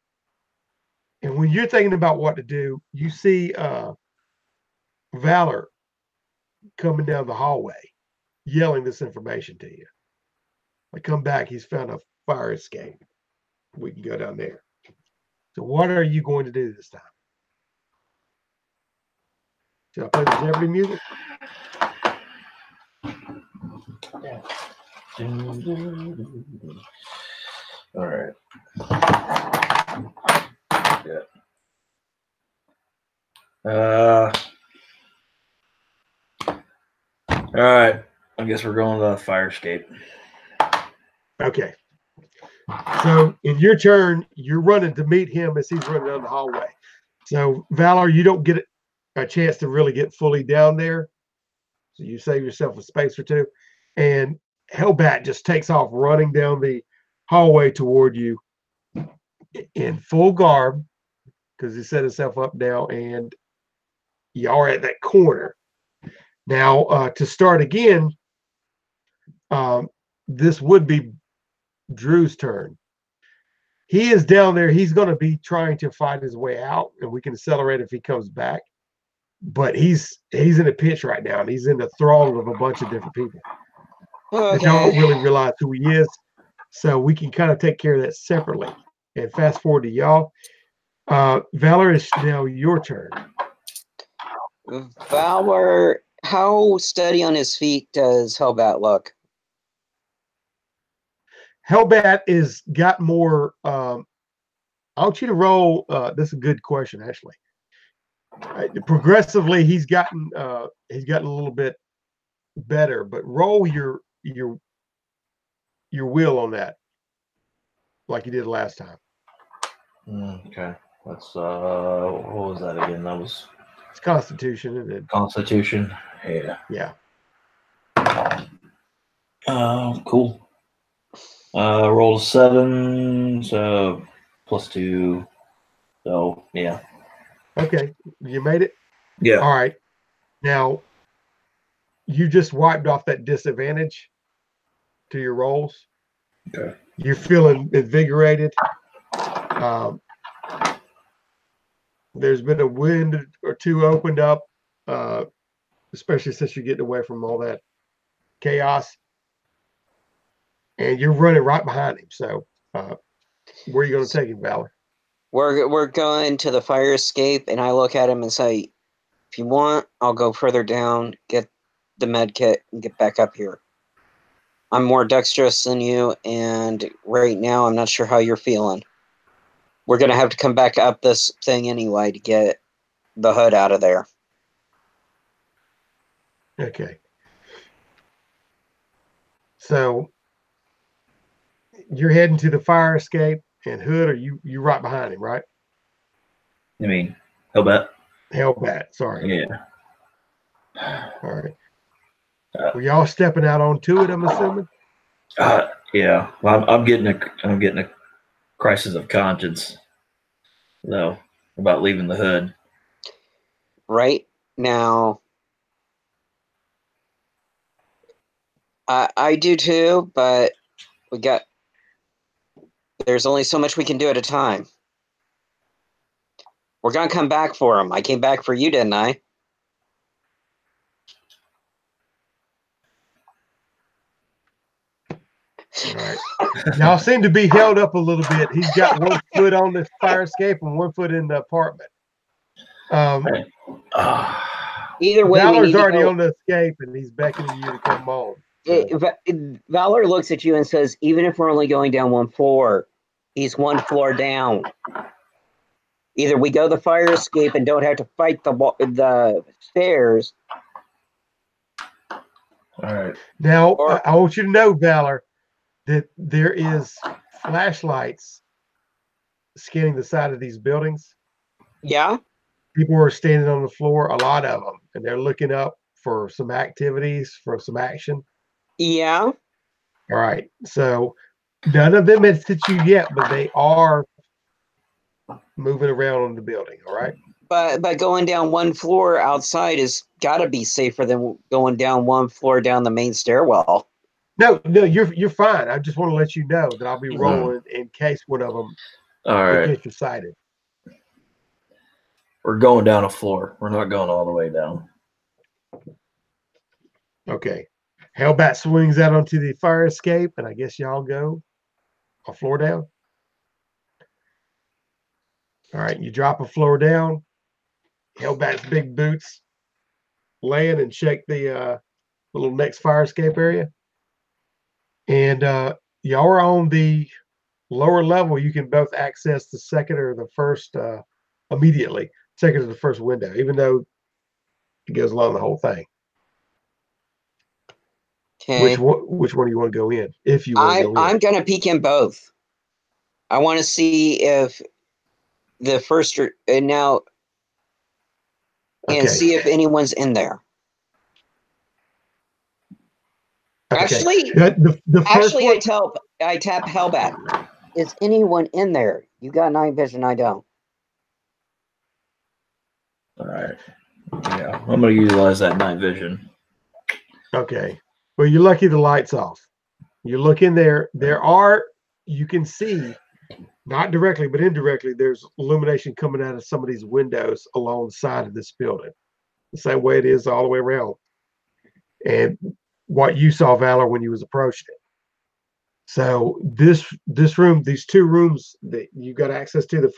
And when you're thinking about what to do, you see Valor coming down the hallway, yelling this information to you. I come back, he's found a fire escape. We can go down there. So what are you going to do this time? Should I play the Jeopardy music? Yeah. All right. Yeah. All right. I guess we're going to the fire escape. Okay. So in your turn, you're running to meet him as he's running down the hallway. So Valor, you don't get a chance to really get fully down there. So you save yourself a space or two. And Hellbat just takes off running down the hallway toward you in full garb because he set himself up now and y'all are at that corner. Now, to start again, this would be Drew's turn. He is down there. He's going to be trying to fight his way out, and we can accelerate if he comes back. But he's in a pinch right now, and he's in the thrall of a bunch of different people. Okay. They don't really realize who he is, so we can kind of take care of that separately. And fast forward to y'all. Valor, is now your turn. Valor, how steady on his feet does Hellbat look? Hellbat is got more. I want you to roll. That's a good question, actually. Progressively, he's gotten a little bit better, but roll your will on that, like you did last time. Okay. That's what was that again? That was It's Constitution, isn't it? Constitution. Yeah. Yeah. Cool. Rolled a 7, so +2. So yeah. Okay, you made it. Yeah. All right. Now, you just wiped off that disadvantage to your rolls. Okay. You're feeling invigorated. There's been a wind or two opened up, especially since you're getting away from all that chaos. And you're running right behind him. So, where are you going to take him, Valor? We're going to the fire escape, and I look at him and say, if you want, I'll go further down, get the med kit, and get back up here. I'm more dexterous than you, and right now I'm not sure how you're feeling. We're going to have to come back up this thing anyway to get the hood out of there. Okay. So you're heading to the fire escape, and Hood, are you right behind him, right? I mean, Hellbat. Hellbat, sorry. Yeah. All right. Were y'all stepping out onto it, I'm assuming? Yeah. Well, I'm getting a crisis of conscience, though, about leaving the hood. Right now, I do too, but there's only so much we can do at a time. We're gonna come back for him. I came back for you, didn't I? All right. Y'all seem to be held up a little bit. He's got one foot on the fire escape and one foot in the apartment. Either way, Valor's already on the escape, and he's beckoning you to come on. So. Valor looks at you and says, even if we're only going down one floor, he's one floor down. Either we go the fire escape and don't have to fight the stairs. All right. Now, I want you to know, Valor, that there is flashlights scanning the side of these buildings. Yeah. People are standing on the floor, a lot of them, and they're looking up for some activities, for some action. Yeah. All right. So none of them have hit you yet, but they are moving around on the building. All right. But going down one floor outside has got to be safer than going down one floor down the main stairwell. No, you're fine. I just want to let you know that I'll be rolling in case one of them gets you sighted. We're going down a floor. We're not going all the way down. Okay. Hellbat swings out onto the fire escape, and I guess y'all go a floor down. All right, you drop a floor down. Hellbat's big boots land and shake the little next fire escape area. And y'all are on the lower level. You can both access the second or the first immediately. Second to the first window, even though it goes along the whole thing. Okay. Which one do you want to go in? If you want to go in. I'm going to peek in both. I want to see if the first and see if anyone's in there. Okay. Actually, the first one, I tap Hellbat. Is anyone in there? You got night vision. I don't. All right. Yeah, I'm going to utilize that night vision. Okay. Well, you're lucky the light's off. You look in there. You can see, not directly, but indirectly, there's illumination coming out of some of these windows along the side of this building. The same way it is all the way around. And what you saw, Valor, when you was approaching it. So this room, these two rooms that you got access to, the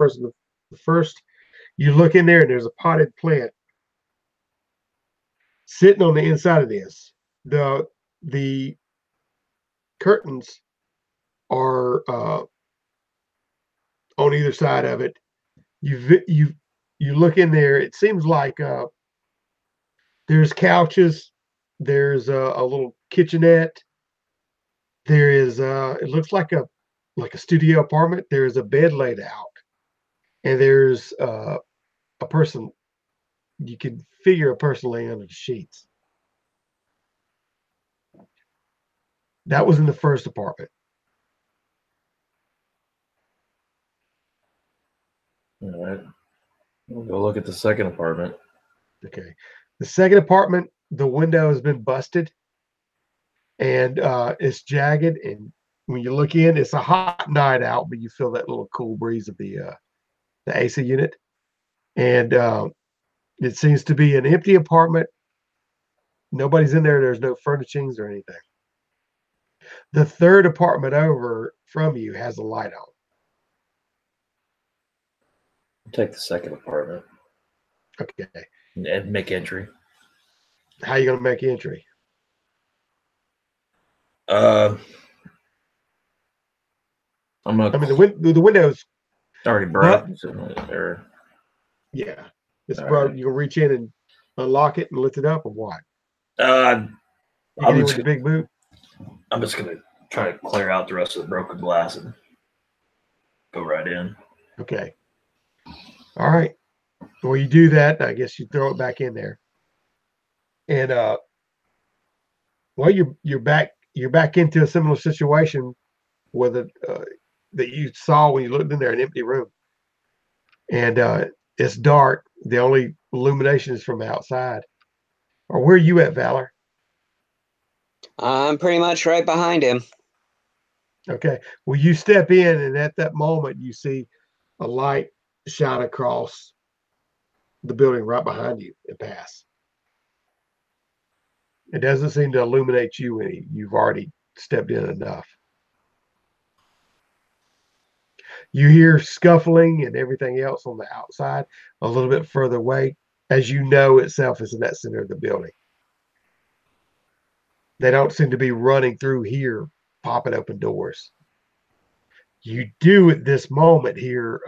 first, you look in there and there's a potted plant sitting on the inside of this. The curtains are on either side of it. You look in there. It seems like there's couches. There's a little kitchenette. There is it looks like a studio apartment. There's a bed laid out, and there's a person. You can figure a person laying under the sheets. That was in the first apartment. All right. We'll go look at the second apartment. Okay. The second apartment, the window has been busted and it's jagged. And when you look in, it's a hot night out, but you feel that little cool breeze of the AC unit. And it seems to be an empty apartment. Nobody's in there. There's no furnishings or anything. The third apartment over from you has a light on. Take the second apartment. Okay. And make entry. How are you going to make entry? I'm gonna. I mean, the window's already broke. Yeah, it's broke. Right. You can reach in and unlock it and lift it up, or what? I'm You just with your big boot? I'm just gonna try to clear out the rest of the broken glass and go right in. Okay. All right. Well, you do that. I guess you throw it back in there, and well, you're back into a similar situation with it that you saw when you looked in there, an empty room, and it's dark. The only illumination is from outside. Or where are you at, Valor? I'm pretty much right behind him. Okay. Well, you step in, and at that moment, you see a light shine across the building right behind you and pass. It doesn't seem to illuminate you any. You've already stepped in enough. You hear scuffling and everything else on the outside a little bit further away, as you know itself is in that center of the building. They don't seem to be running through here, popping open doors. You do at this moment hear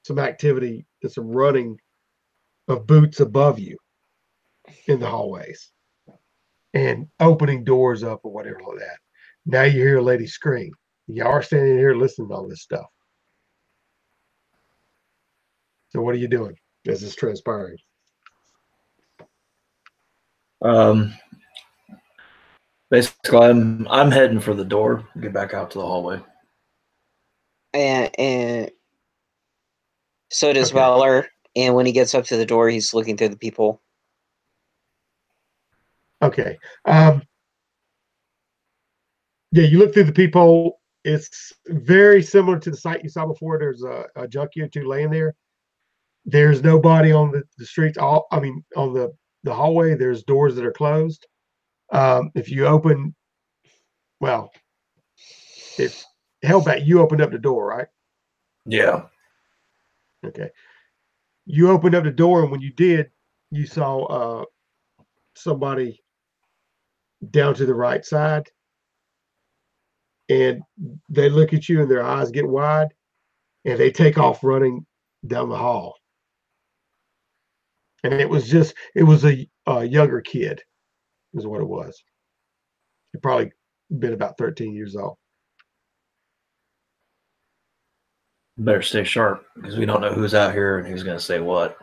some activity and some running of boots above you in the hallways and opening doors up or whatever like that. Now you hear a lady scream. Y'all are standing here listening to all this stuff. So what are you doing as it's transpiring? Basically, I'm heading for the door. Get back out to the hallway. And so does Okay. Valor. And when he gets up to the door, he's looking through the people. Okay. Yeah, you look through the peephole. It's very similar to the site you saw before. There's a junkie or two laying there. There's nobody on the streets. On the hallway, there's doors that are closed. If you open, well, if Hellbat, you opened up the door, right? Yeah. Okay. You opened up the door, and when you did, you saw somebody down to the right side, and they look at you, and their eyes get wide, and they take off running down the hall. And it was a younger kid, is what it was. He probably been about 13 years old. Better stay sharp because we don't know who's out here and who's going to say what.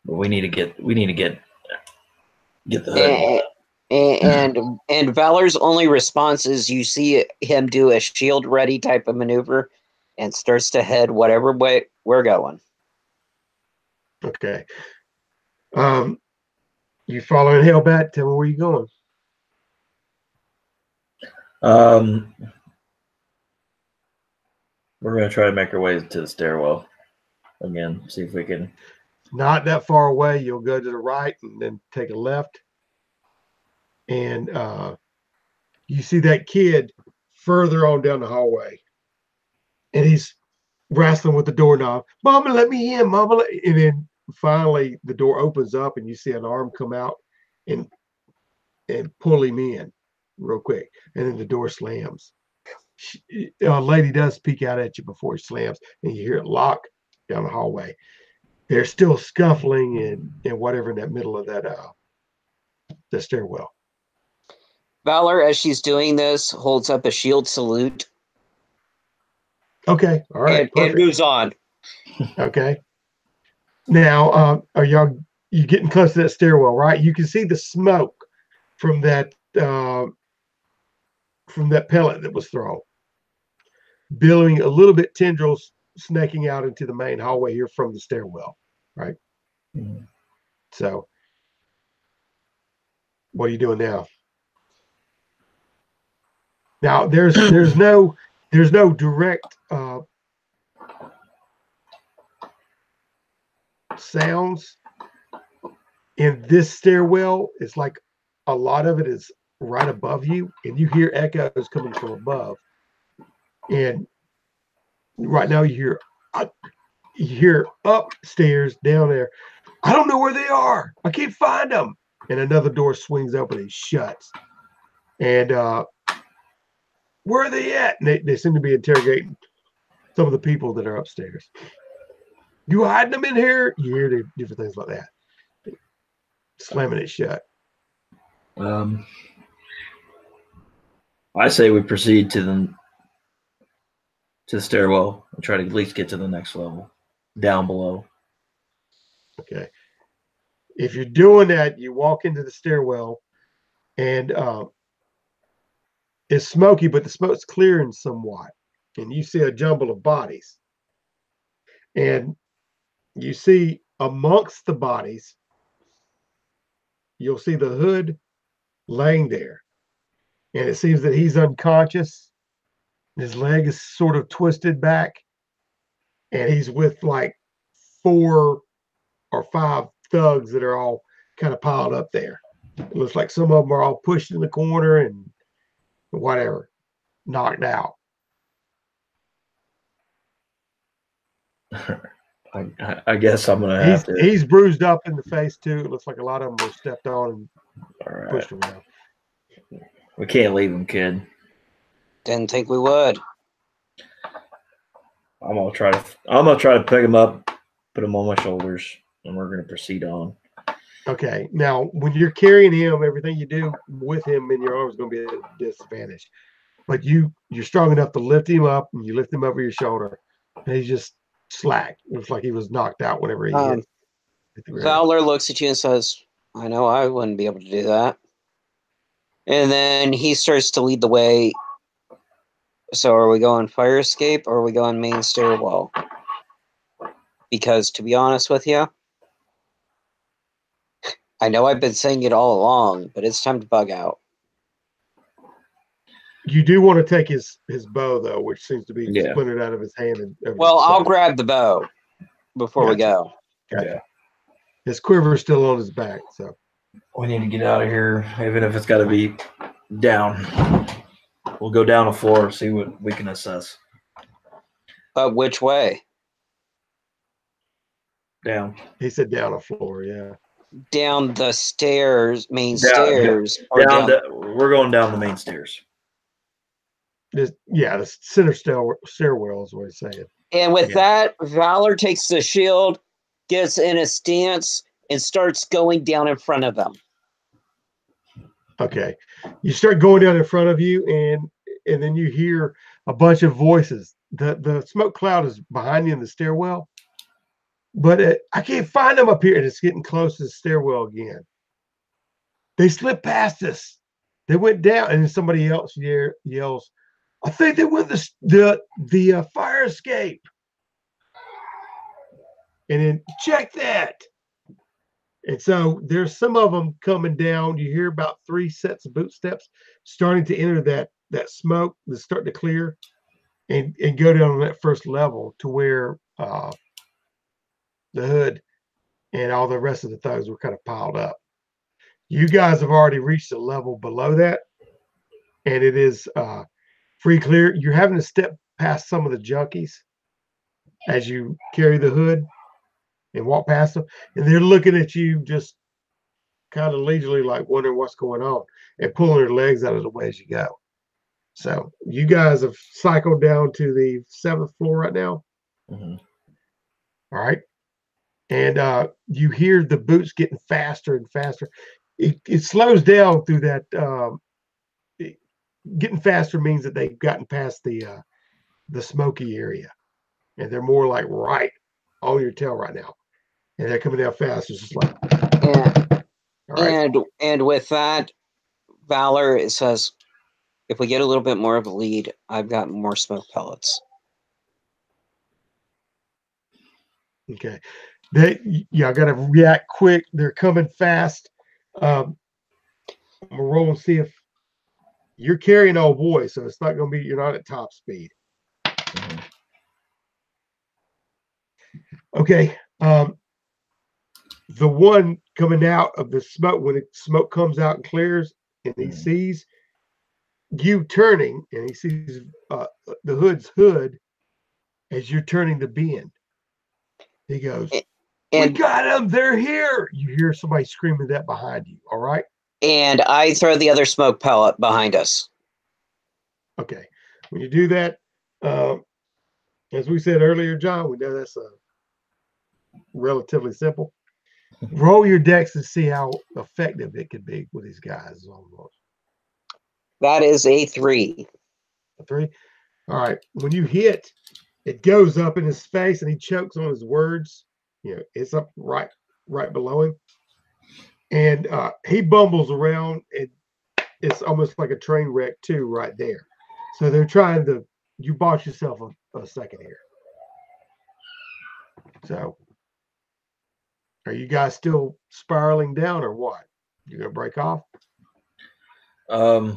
But we need to get the hood. And Valor's only response is you see him do a shield ready type of maneuver and starts to head whatever way we're going. Okay. You following Hellbat? Tell me where you going. We're going to try to make our way to the stairwell again. See if we can. Not that far away. You'll go to the right and then take a left. And you see that kid further on down the hallway. And he's wrestling with the doorknob. Mama, let me in. Mama, and then finally the door opens up and you see an arm come out and pull him in real quick. And then the door slams. A lady does peek out at you before it slams, and you hear it lock down the hallway. They're still scuffling and whatever in that middle of that the stairwell. Valor, as she's doing this, holds up a shield salute. Okay, all right, and moves on. Okay. Now, are you getting close to that stairwell? Right, you can see the smoke from that pellet that was thrown, billowing a little bit, tendrils snaking out into the main hallway here from the stairwell, right? Mm-hmm. So what are you doing now? Now there's no direct sounds in this stairwell. It's like a lot of it is right above you, and you hear echoes coming from above. And right now you hear upstairs down there. I don't know where they are. I can't find them. And another door swings open and shuts. And where are they at? And they seem to be interrogating some of the people that are upstairs. You hiding them in here? You hear different things like that. slamming it shut. I say we proceed to the stairwell and try to at least get to the next level, down below. Okay. If you're doing that, you walk into the stairwell, and it's smoky, but the smoke's clearing somewhat, and you see a jumble of bodies. And you see amongst the bodies, you'll see the hood laying there, and it seems that he's unconscious. His leg is sort of twisted back, and he's with like 4 or 5 thugs that are all kind of piled up there. It looks like some of them are all pushed in the corner and whatever, knocked out. I guess I'm gonna have to. He's bruised up in the face too. It looks like a lot of them were stepped on and pushed around. We can't leave him, kid. Didn't think we would. I'm gonna try to pick him up, put him on my shoulders, and we're gonna proceed on. Okay. Now, when you're carrying him, everything you do with him in your arms is going to be at a disadvantage. But you're strong enough to lift him up, and you lift him over your shoulder, and he's just slack. It looks like he was knocked out whenever he hit the ground. Valor looks at you and says, I know I wouldn't be able to do that. And then he starts to lead the way. So are we going fire escape or are we going main stairwell? Because to be honest with you, I know I've been saying it all along, but it's time to bug out. You do want to take his bow, though, which seems to be splintered out of his hand. Well, I'll grab the bow before we go. Okay. Yeah. His quiver is still on his back, so. We need to get out of here, even if it's got to be down. We'll go down a floor, see what we can assess. Which way? Down. He said down a floor, yeah. Down the stairs, stairs. We're going down the main stairs. The center stairwell is what he's saying. And with that, Valor takes the shield, gets in a stance, and starts going down in front of them. Okay. You start going down in front of you, and then you hear a bunch of voices. The smoke cloud is behind you in the stairwell, but I can't find them up here, and it's getting close to the stairwell again. They slipped past us. They went down, and then somebody else yells, I think they went the fire escape. And then check that. And so there's some of them coming down. You hear about 3 sets of boot steps starting to enter that smoke that's starting to clear and go down on that first level to where the hood and all the rest of the thugs were kind of piled up. You guys have already reached a level below that, and it is free clear. You're having to step past some of the junkies as you carry the hood and walk past them, and they're looking at you just kind of leisurely, like wondering what's going on and pulling their legs out of the way as you go. So you guys have cycled down to the 7th floor right now. Mm-hmm. All right. And you hear the boots getting faster and faster. It slows down through that. Getting faster means that they've gotten past the smoky area, and they're more like right on your tail right now, and they're coming down fast. It's just like, and with that, Valor says, if we get a little bit more of a lead, I've got more smoke pellets. Okay, I got to react quick. They're coming fast. I'm gonna roll and see if you're carrying old boy, so it's not going to be, you're not at top speed. Mm-hmm. Okay. The one coming out of the smoke, when the smoke comes out and clears, and he sees you turning, and he sees the hood's hood as you're turning the bend. He goes, we got them. They're here. You hear somebody screaming that behind you. All right. And I throw the other smoke pellet behind us. Okay. When you do that, as we said earlier, John, we know that's relatively simple. Roll your decks to see how effective it could be with these guys. That is a 3. A 3. All right. When you hit, it goes up in his face, and he chokes on his words. It's up right below him, and he bumbles around, and it's almost like a train wreck too, right there. So they're trying to. You bought yourself a second here. So, are you guys still spiraling down, or what? You gonna break off? I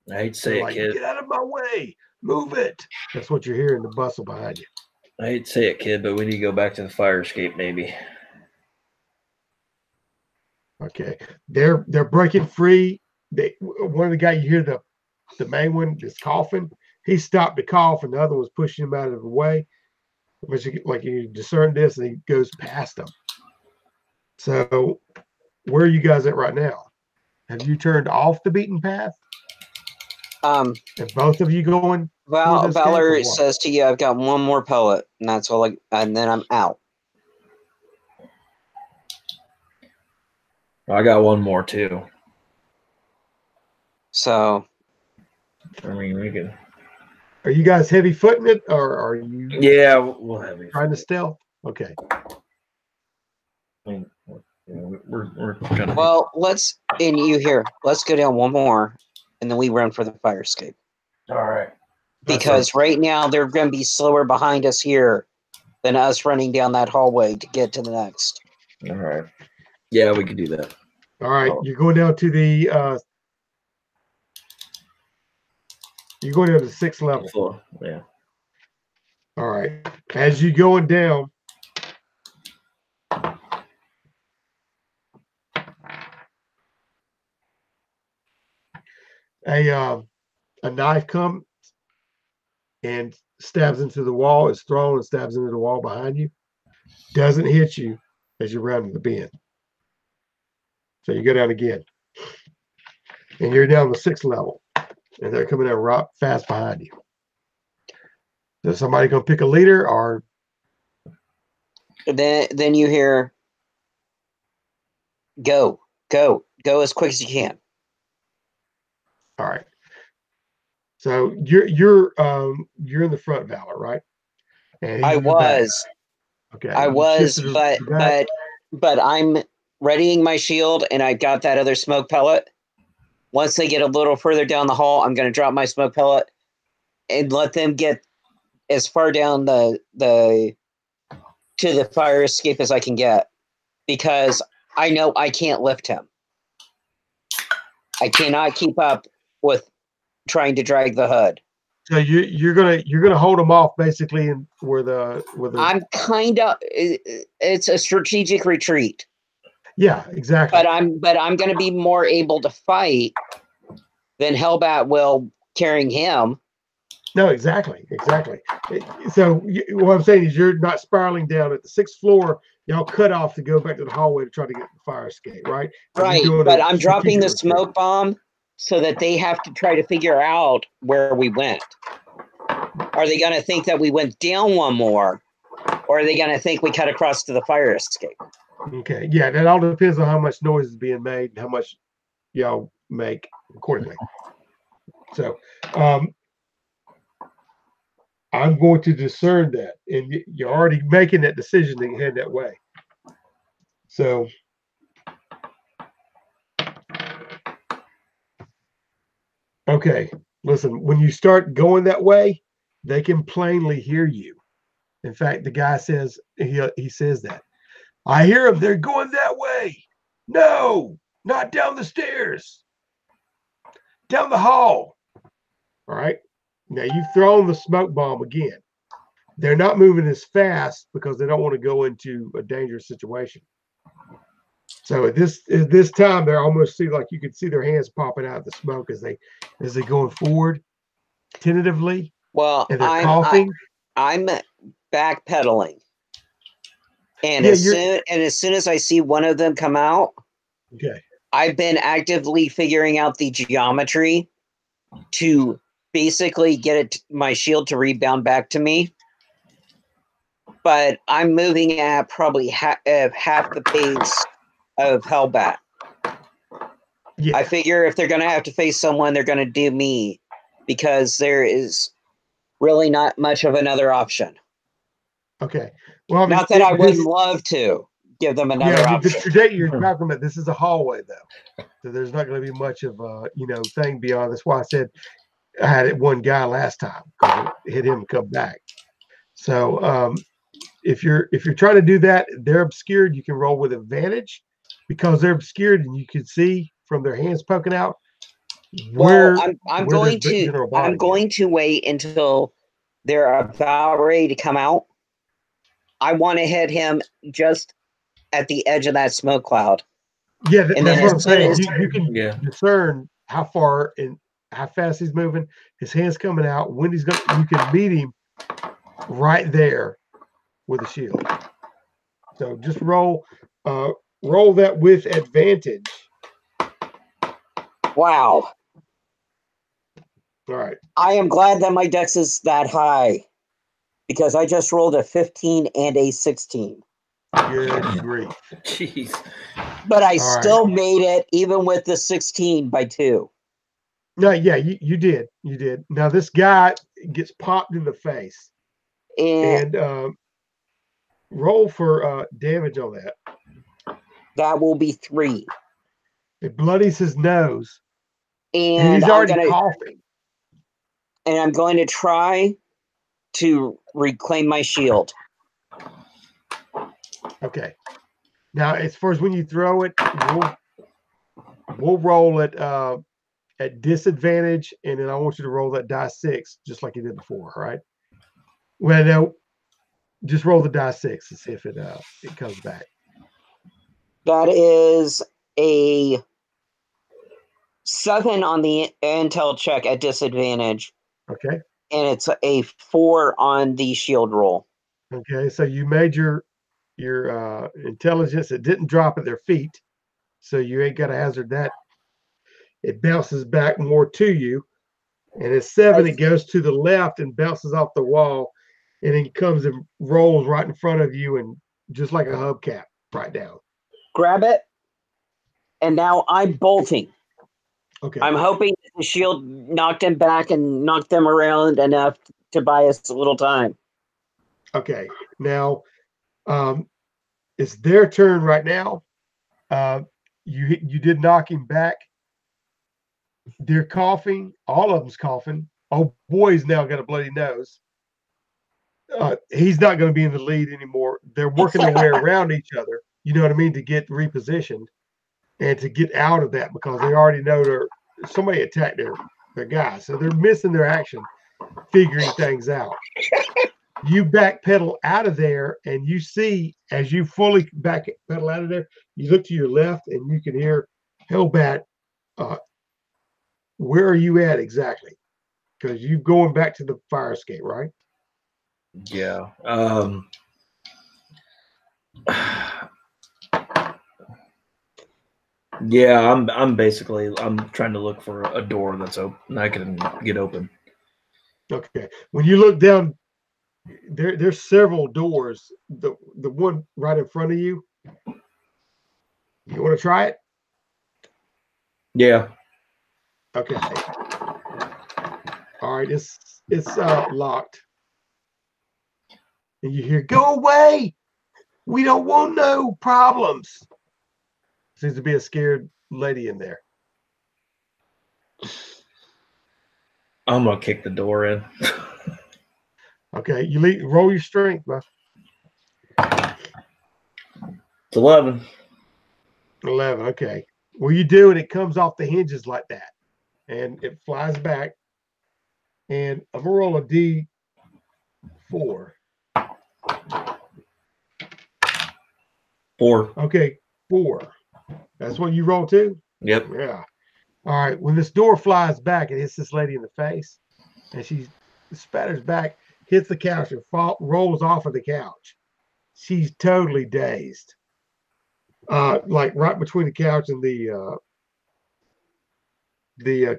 hate to say it, kid. Get out of my way! Move it! That's what you're hearing, the bustle behind you. I hate to say it, kid, but we need to go back to the fire escape, maybe. Okay, they're breaking free. One of the guys, you hear the main one is coughing. He stopped to cough, and the other was pushing him out of the way. But you discern this, and he goes past them. So, where are you guys at right now? Have you turned off the beaten path? And both of you going? Valor says to you, "I've got one more pellet, and that's all. And then I'm out." I got one more too. So, I mean, we can. Are you guys heavy footing it, or are you? Yeah, we'll heavy. Trying to stealth. Okay. I mean, we're kind of. Well, let's go down one more, and then we run for the fire escape. All right. Because right now they're going to be slower behind us here than us running down that hallway to get to the next. All right. Yeah, we could do that. All right, you're going down to the. You're going down to the 6th level. Yeah. All right. As you're going down, a knife comes and stabs into the wall. It's thrown and stabs into the wall behind you. Doesn't hit you as you're rounding the bend. So you go down again, and you're down the 6th level, and they're coming down right fast behind you. Is somebody gonna pick a leader, or then you hear, go as quick as you can. All right. So you're in the front, Valor, right? And I was. Okay. I was, but I'm readying my shield, and I got that other smoke pellet. Once they get a little further down the hall, I'm going to drop my smoke pellet and let them get as far down to the fire escape as I can get, because I know I can't lift him. I cannot keep up with trying to drag the hood. So you're gonna hold them off basically, where the I'm kind of, it's a strategic retreat. Yeah, exactly. But I'm going to be more able to fight than Hellbat will carrying him. No, exactly. So what I'm saying is you're not spiraling down at the 6th floor. Y'all cut off to go back to the hallway to try to get the fire escape, right? Right, but I'm dropping the smoke bomb so that they have to try to figure out where we went. Are they going to think that we went down one more, or are they going to think we cut across to the fire escape? Okay, yeah, that all depends on how much noise is being made and how much y'all make accordingly. So, I'm going to discern that, and you're already making that decision to head that way. So, okay, listen, when you start going that way, they can plainly hear you. In fact, the guy says, he says that. I hear them. They're going that way. No, not down the stairs. Down the hall. All right. Now you've thrown the smoke bomb again. They're not moving as fast because they don't want to go into a dangerous situation. So at this time, they're almost like you could see their hands popping out of the smoke as they going forward, tentatively. Well, and they're coughing. I'm backpedaling, and as soon as I see one of them come out, okay, I've been actively figuring out the geometry to basically get my shield to rebound back to me. but I'm moving at probably half the pace of Hellbat. Yeah. I figure if they're going to have to face someone, they're going to do me, because there is really not much of another option. Okay. Well, I mean, Not that I wouldn't love to give them another option. The date you're talking about, this is a hallway though, so there's not going to be much of a thing beyond. That's why I said I had it one guy last time, because it hit him and come back. So if you're trying to do that, they're obscured. You can roll with advantage because they're obscured, and you can see from their hands poking out where. Well, I'm going to wait until they're about ready to come out. I want to hit him just at the edge of that smoke cloud. Yeah, that's what I'm saying. You can discern how far and how fast he's moving. His hands coming out. When he's going, you can meet him right there with a shield. So just roll that with advantage. Wow. All right. I am glad that my dex is that high, because I just rolled a 15 and a 16. Good grief. Jeez. But I still made it, even with the 16 by 2. No, yeah, you did. You did. Now this guy gets popped in the face. And roll for damage on that. That will be 3. It bloodies his nose. And he's already coughing. And I'm going to try to reclaim my shield. Okay. Now, as far as when you throw it, we'll roll it at disadvantage, and then I want you to roll that die 6, just like you did before, right? Well, no, just roll the die 6 and see if it comes back. That is a 7 on the intel check at disadvantage. Okay. And it's a 4 on the shield roll. Okay, so you made your intelligence. It didn't drop at their feet, so you ain't got to hazard that. It bounces back more to you, and at 7, it goes to the left and bounces off the wall, and then comes and rolls right in front of you, and just like a hubcap, right down. Grab it, and now I'm bolting. Okay. I'm hoping that the shield knocked him back and knocked them around enough to buy us a little time. Okay. Now, it's their turn right now. You did knock him back. They're coughing. All of them's coughing. Oh, boy's now got a bloody nose. He's not going to be in the lead anymore. They're working their way around each other, you know what I mean, to get repositioned and to get out of that, because they already know somebody attacked their guy. So they're missing their action, figuring things out. You backpedal out of there, and you see, as you fully backpedal out of there, you look to your left and you can hear Hellbat. Where are you at exactly? Because you're going back to the fire escape, right? Yeah. Yeah, I'm trying to look for a door that's open. I can get open. Okay. When you look down, there's several doors. The one right in front of you. You want to try it? Yeah. Okay. All right. It's locked. And you hear, "Go away! We don't want no problems." Seems to be a scared lady in there. I'm gonna kick the door in. Okay, you roll your strength, bro. It's 11. 11. Okay. Well, you do, and it comes off the hinges like that, and it flies back. And I'm gonna roll a D4. 4. Okay, 4. That's what you roll too? Yep. Yeah. All right. When this door flies back, it hits this lady in the face, and she spatters back, hits the couch, and rolls off of the couch. She's totally dazed, like right between the couch and the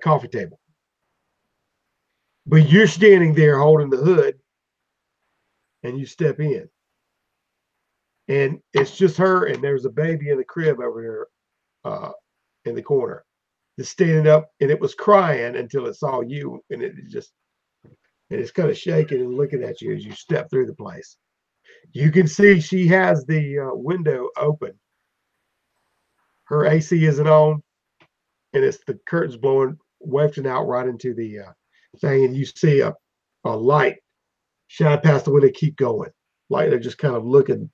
coffee table. But you're standing there holding the hood, and you step in. and it's just her, and there's a baby in the crib over there, in the corner, just standing up, and it was crying until it saw you, and it's kind of shaking and looking at you as you step through the place. You can see she has the window open. Her AC isn't on, and it's the curtains blowing, wafting out right into the thing, and you see a light shine past the window, keep going. Like they're just kind of looking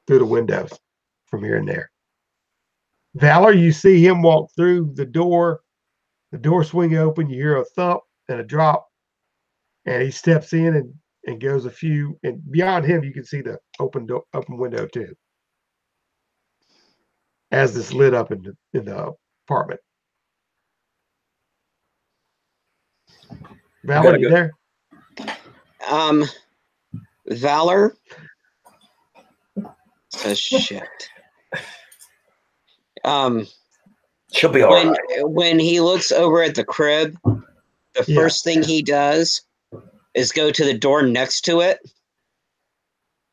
through the windows from here and there. Valor, you see him walk through the door swing open, you hear a thump and a drop, and he steps in and goes a few, and beyond him you can see the open window too, as it's lit up in the apartment. Valor, you there? Valor says shit. She'll be all right. When he looks over at the crib, the first thing he does is go to the door next to it.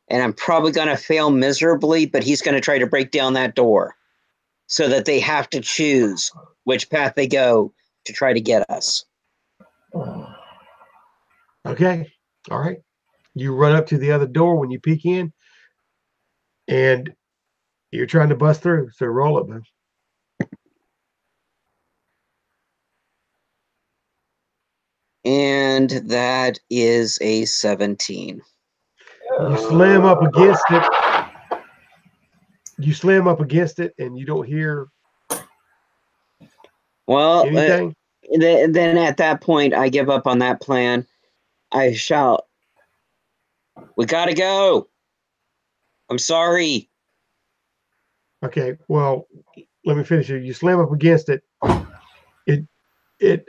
And I'm probably going to fail miserably, but he's going to try to break down that door so that they have to choose which path they go to try to get us. Okay. All right. You run up to the other door when you peek in, and you're trying to bust through. So roll it, man. And that is a 17. You slam up against it. You slam up against it, and you don't hear anything. Then at that point, I give up on that plan. I shout, "We gotta go! I'm sorry." Okay, well, let me finish it. You slam up against it. It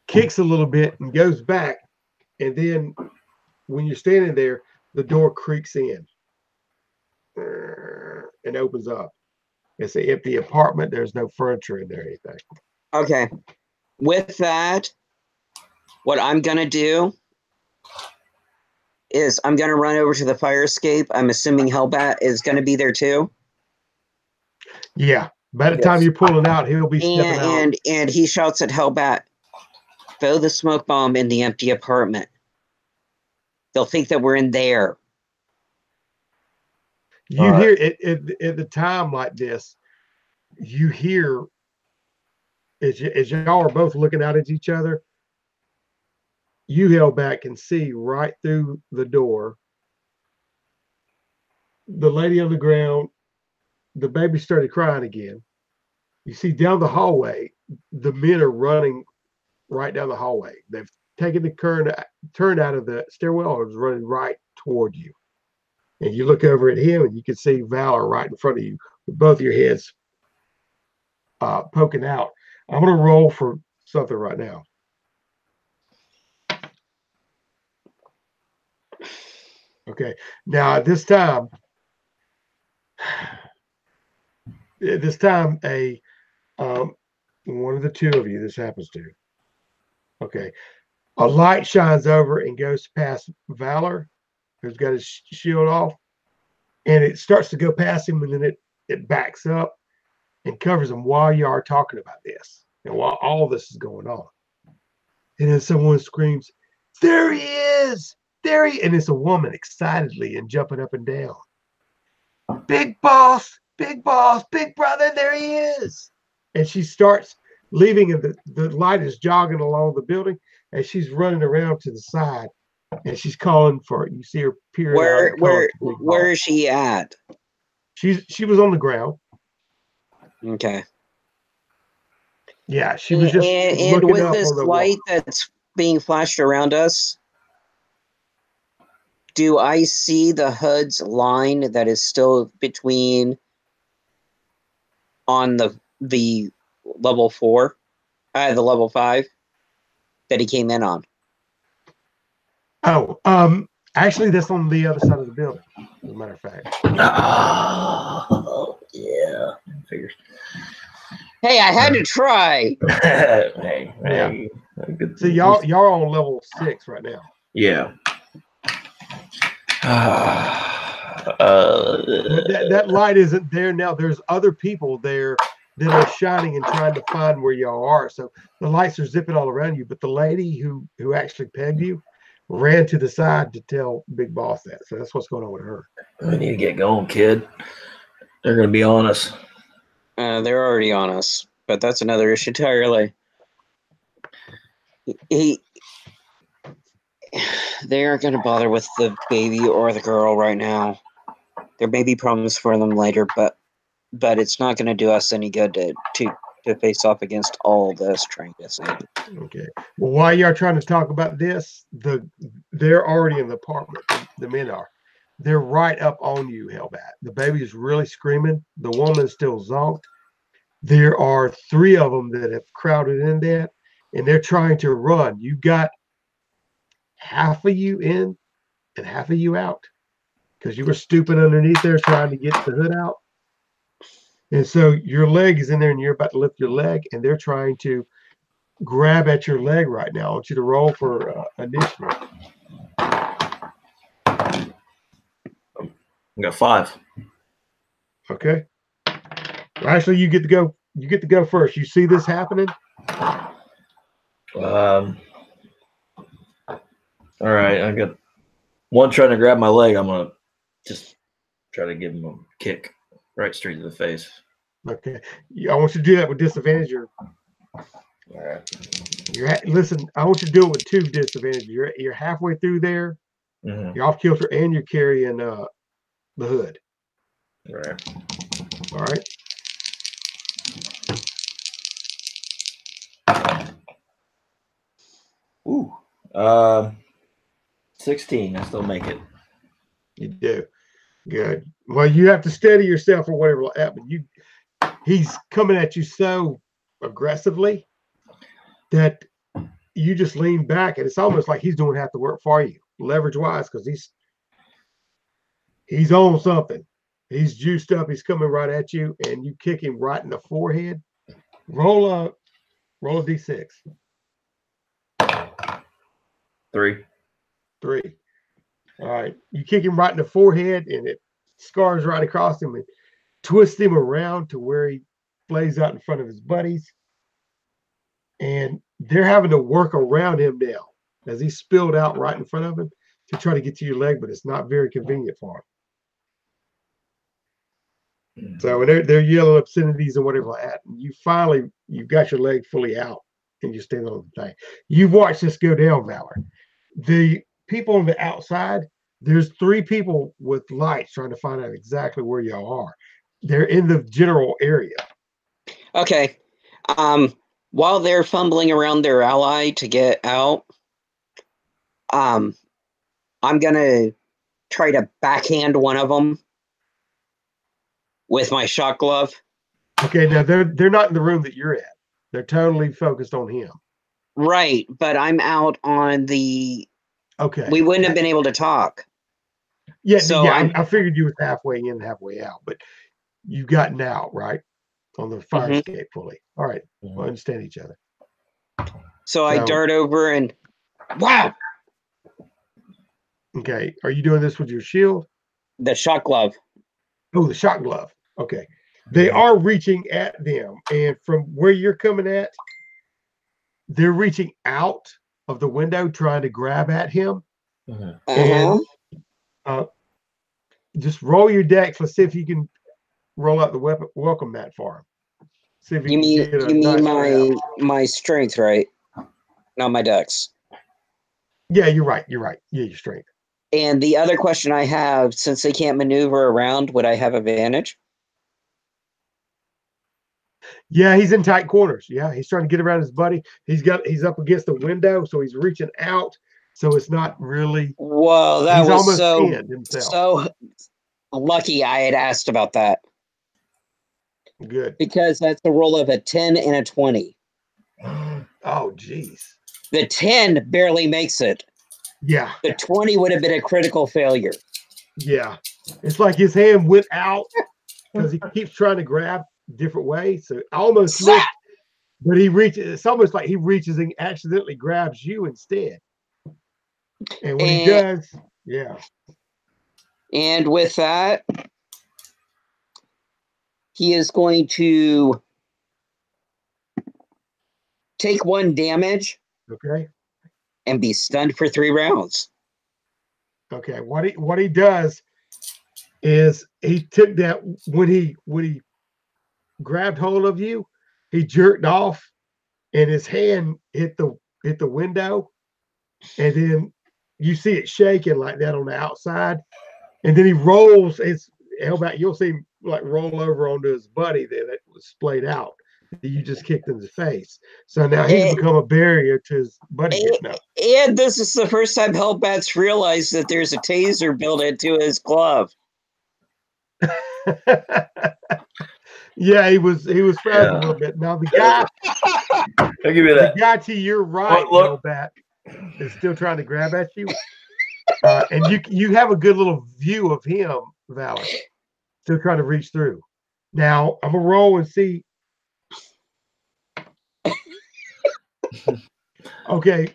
kicks a little bit and goes back, and then when you're standing there, the door creaks in and opens up. It's an empty apartment. There's no furniture in there or anything. Okay. With that, what I'm gonna do is I'm gonna run over to the fire escape. I'm assuming Hellbat is gonna be there too. Yeah. By the time you're pulling out, he'll be stepping out. And he shouts at Hellbat, "Throw the smoke bomb in the empty apartment. They'll think that we're in there." You hear it at the time like this. You hear as y'all are both looking out at each other. You Hellbat can see right through the door. The lady on the ground. The baby started crying again. You see down the hallway, the men are running right down the hallway. They've taken the turn out of the stairwell and is running right toward you. And you look over at him and you can see Valor right in front of you with both your heads poking out. I'm going to roll for something right now. Okay. Now at this time, one of the two of you this happens to. Okay. A light shines over and goes past Valor, who's got his shield off, and it starts to go past him, and then it backs up and covers him while you are talking about this and while all this is going on. And then someone screams, "There he is! There he!" And it's a woman excitedly and jumping up and down. "Big boss, big boss, big brother, there he is!" And she starts leaving, and the light is jogging along the building, and she's running around to the side, and she's calling for it. You see her peering out. Where is she at? She was on the ground. Okay. Yeah, she was just and looking with up this on the light wall. that's being flashed around us, do I see the HUD's line that is still between on the level 4, the level 5 that he came in on? Oh, actually, that's on the other side of the building, as a matter of fact. Oh, yeah. Figures. Hey, I had to try. Hey. So y'all are on level 6 right now. Yeah. But that light isn't there now. There's other people there that are shining and trying to find where y'all are. So the lights are zipping all around you. But the lady who actually pegged you ran to the side to tell Big Boss that. So that's what's going on with her. We need to get going, kid. They're going to be on us. They're already on us, but that's another issue entirely. They aren't going to bother with the baby or the girl right now. There may be problems for them later, but it's not going to do us any good to face off against all this, trying to say. Okay. Well, while y'all trying to talk about this, they're already in the apartment. The men are. They're right up on you, Hellbat. The baby is really screaming. The woman's still zonked. There are 3 of them that have crowded in there, and they're trying to run. You got half of you in and half of you out because you were stooping underneath there trying to get the hood out. And so your leg is in there and you're about to lift your leg, and they're trying to grab at your leg right now. I want you to roll for initiative. We got 5. Okay. Well, actually, you get to go. You get to go first. You see this happening? All right. I got one trying to grab my leg. I'm gonna just try to give him a kick right straight to the face. Okay. I want you to do that with disadvantage. All right. Listen. I want you to do it with 2 disadvantages. You're halfway through there. Mm-hmm. You're off kilter, and you're carrying the hood. All right. All right. Ooh. 16. I still make it. You do. Good. Well, you have to steady yourself or whatever will happen. He's coming at you so aggressively that you just lean back, and it's almost like he's doing half the work for you, leverage wise, because he's on something. He's juiced up. He's coming right at you, and you kick him right in the forehead. Roll a d6. 3. 3. All right. You kick him right in the forehead, and it scars right across him and twists him around to where he plays out in front of his buddies. And they're having to work around him now as he's spilled out right in front of him to try to get to your leg, but it's not very convenient for him. So they're yelling obscenities and whatever like that. And you've got your leg fully out and you're standing on the thing. You've watched this go down, Valor. The people on the outside, there's 3 people with lights trying to find out exactly where y'all are. They're in the general area. Okay. While they're fumbling around their ally to get out, I'm gonna try to backhand one of them with my shot glove. Okay, now they're not in the room that you're at. They're totally focused on him. Right, but I'm out on the. Okay. We wouldn't have been able to talk. Yeah, so yeah. I figured you was halfway in, halfway out, but you've gotten out, right? On the fire escape fully. All right. We'll understand each other. So I dart over and wow. Okay. Are you doing this with your shield? The shot glove. Oh, the shot glove. Okay. They are reaching at them, and from where you're coming at, they're reaching out of the window trying to grab at him. And just roll your dex. Let's see if you can roll out the welcome mat for him. See if you mean my strength, right? Not my dex. Yeah, you're right. Yeah, your strength. And the other question I have, since they can't maneuver around, would I have advantage? Yeah, he's in tight corners. Yeah, he's trying to get around his buddy. He's up against the window, so he's reaching out. So it's not really. Well, that was so lucky I had asked about that. Good. Because that's a roll of a 10 and a 20. Oh, geez. The 10 barely makes it. Yeah. The 20 would have been a critical failure. Yeah. It's like his hand went out because he keeps trying to grab different ways. So almost missed, but he reaches. It's almost like he reaches and accidentally grabs you instead. And when he does, yeah. And with that, he is going to take 1 damage. Okay. And be stunned for 3 rounds. Okay. What he does is he took that when he grabbed hold of you, he jerked off, and his hand hit the window, and then you see it shaking like that on the outside, and then he rolls. It's Hellbat. You'll see him like roll over onto his buddy there that was splayed out. You just kicked in the face. So now he's become a barrier to his buddy getting up. And this is the first time Hellbat's realized that there's a taser built into his glove. Yeah, he was frazzled a little bit. Now the guy, I'll give you that. The guy to your right, Hellbat, is still trying to grab at you, and you have a good little view of him, Valor, still trying to reach through. Now I'm gonna roll and see. Okay,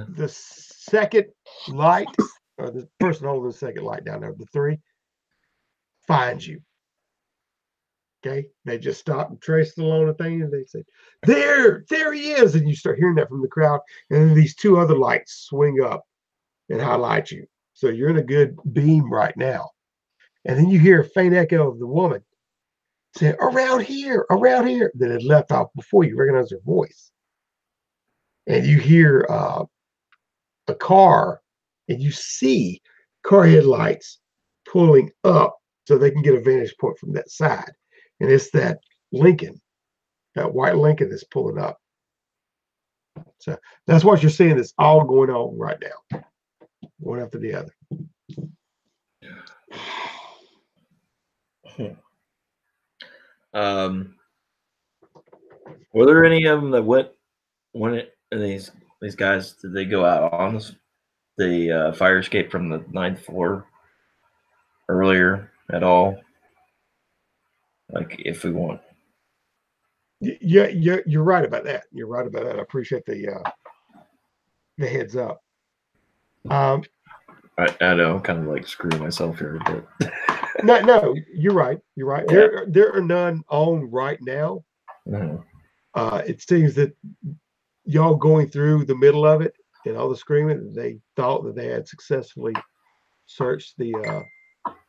the second light, or the person holding the second light down there, the 3, finds you. Okay, they just stop and trace along the thing, and they say, there he is. And you start hearing that from the crowd. And then these 2 other lights swing up and highlight you. So you're in a good beam right now. And then you hear a faint echo of the woman saying, around here, that had left off before you recognize her voice. And you hear a car, and you see car headlights pulling up so they can get a vantage point from that side. And it's that Lincoln, that white Lincoln that's pulling up. So that's what you're seeing. It's all going on right now, one after the other. Were there any of them that went when these guys, did they go out on the fire escape from the 9th floor earlier at all? Like, if we want. Yeah, you're right about that. You're right about that. I appreciate the heads up. I know I'm kind of like screwing myself here, but no, you're right. You're right. Yeah. There are none on right now. Mm-hmm. It seems that y'all going through the middle of it and all the screaming, they thought that they had successfully searched the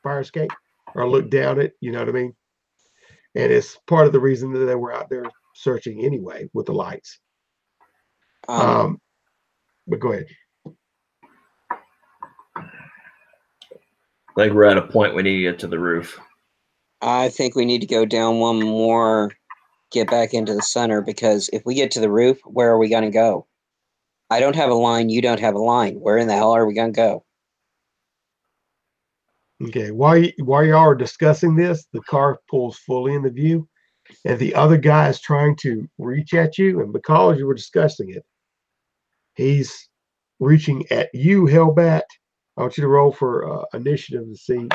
fire escape or looked down it. You know what I mean? And it's part of the reason that they were out there searching anyway with the lights. But go ahead. I think we're at a point we need to get to the roof. I think we need to go down one more, get back into the center, because if we get to the roof, where are we going to go? I don't have a line. You don't have a line. Where in the hell are we going to go? Okay, while y'all are discussing this, the car pulls fully into view, and the other guy is trying to reach at you, and because you were discussing it, he's reaching at you, Hellbat. I want you to roll for initiative to see.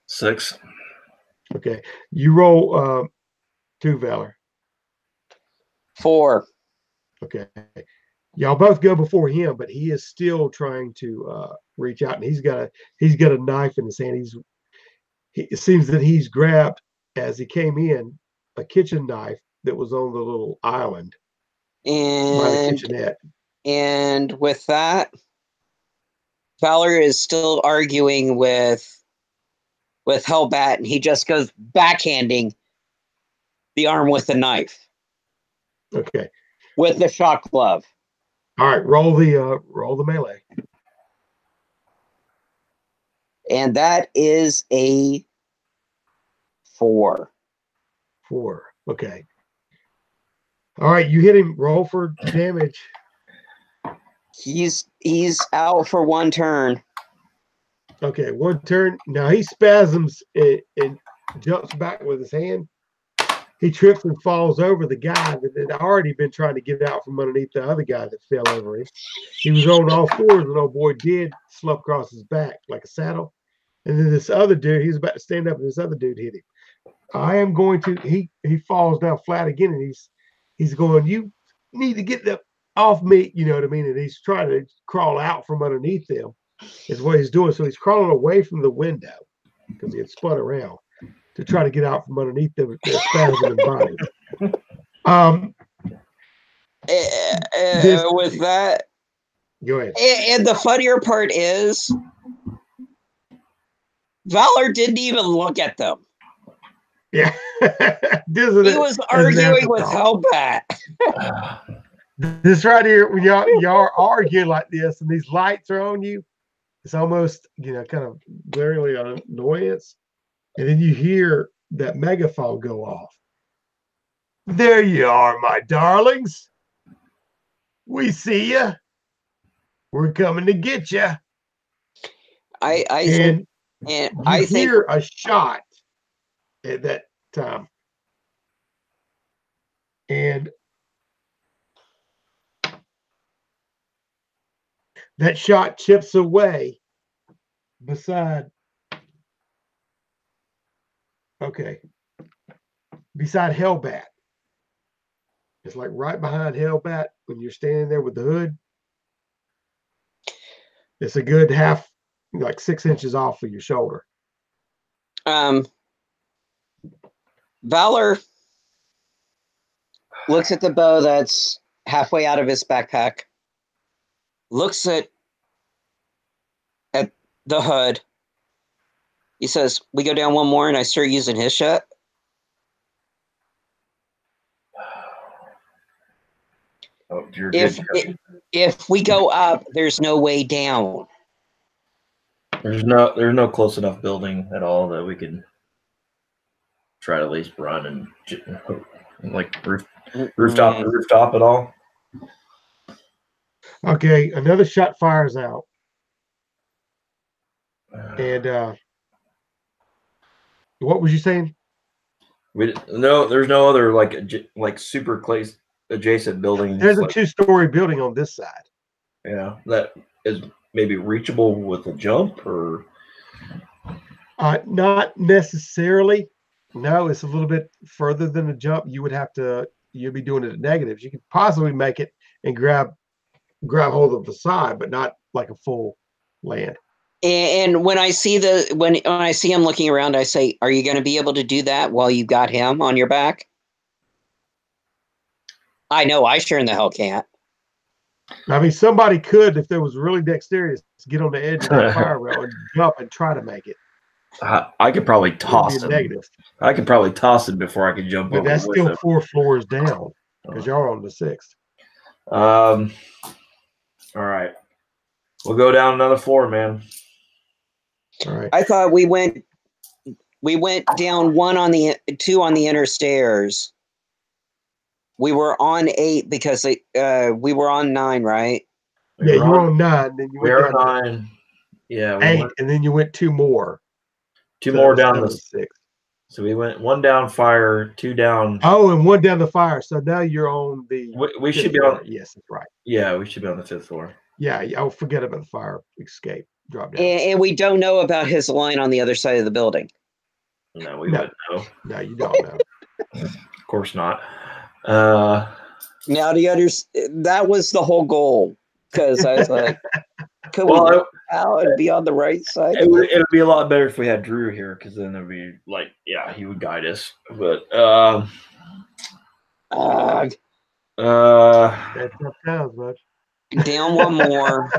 6. Okay, you roll 2, Valor. 4. Okay, y'all both go before him, but he is still trying to reach out, and he's got a knife in his hand. It seems that he's grabbed, as he came in, a kitchen knife that was on the little island by the kitchenette. And with that, Valor is still arguing with Hellbat, and he just goes backhanding the arm with the knife. Okay. With the shock glove. All right, roll the melee. And that is a 4. 4. Okay. All right, you hit him. Roll for damage. He's out for 1 turn. Okay, 1 turn. Now he spasms and jumps back with his hand. He trips and falls over the guy that had already been trying to get out from underneath the other guy that fell over him. He was on all fours, and old boy did slump across his back like a saddle. And then this other dude, he was about to stand up, and this other dude hit him. I am going to. He falls down flat again, and he's going. You need to get off me. You know what I mean? And he's trying to crawl out from underneath them. is what he's doing. So he's crawling away from the window because he had spun around to try to get out from underneath the spasm and body. With that, Go ahead. and the funnier part is, Valor didn't even look at them. Yeah. He was arguing with Hellbat. This right here, when y'all are arguing like this and these lights are on you, it's almost, kind of glaringly an annoyance. And then you hear that megaphone go off. There you are, my darlings. We see you. We're coming to get you. I hear a shot at that time. And that shot chips away beside Hellbat. It's like right behind Hellbat when you're standing there with the hood. It's a good half, like 6 inches off of your shoulder. Valor looks at the bow that's halfway out of his backpack, looks at the hood. He says, we go down one more and I start using his shot. Oh, if we go up, there's no way down. There's no close enough building at all that we can try to at least run and like rooftop to rooftop at all. Okay, another shot fires out. And what was you saying? There's no other like super close adjacent buildings. There's a 2-story building on this side. Yeah, that is maybe reachable with a jump, or not necessarily. No, it's a little bit further than a jump. You'd be doing it at negatives. You could possibly make it and grab hold of the side, but not like a full land. And when I see when I see him looking around, I say, "Are you going to be able to do that while you got him on your back?" I know I sure in the hell can't. I mean, somebody could, if there was really dexterous, get on the edge of that fire rail and jump and try to make it. I could probably toss him. I could probably toss him before I could jump over. But that's still 4 floors down because y'all are on the 6th. All right, we'll go down another floor, man. All right. I thought we went down 2 on the inner stairs. We were on 8 because we were on 9, right? Yeah, you were on 9. Then you went down 9. Yeah, 8, and then you went 2 more. 2 more down the 6. So we went 1 down fire, 2 down. Oh, and 1 down the fire. So now you're on the. We should be on. Yes, that's right. Yeah, we should be on the 5th floor. Yeah, I'll forget about the fire escape. Drop down. And we don't know about his line on the other side of the building. No, we wouldn't know. No, you don't know. Of course not. Now that was the whole goal, because I was like, could we out and be on the right side? It would be a lot better if we had Drew here, because then it'd be like, yeah, he would guide us. But that's tough times, bud. Down 1 more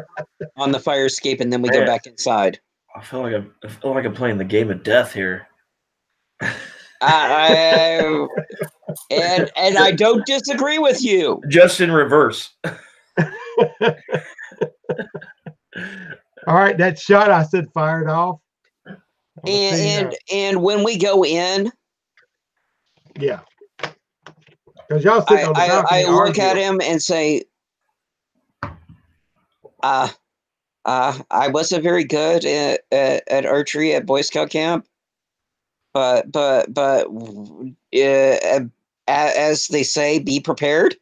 on the fire escape, and then we go back inside. I feel like I'm playing the game of death here. And I don't disagree with you. Just in reverse. All right, that shot I said fired off. And when we go in, yeah, because y'all sitting on the balcony. I look at him and say, I wasn't very good at archery at Boy Scout camp, but as they say, be prepared.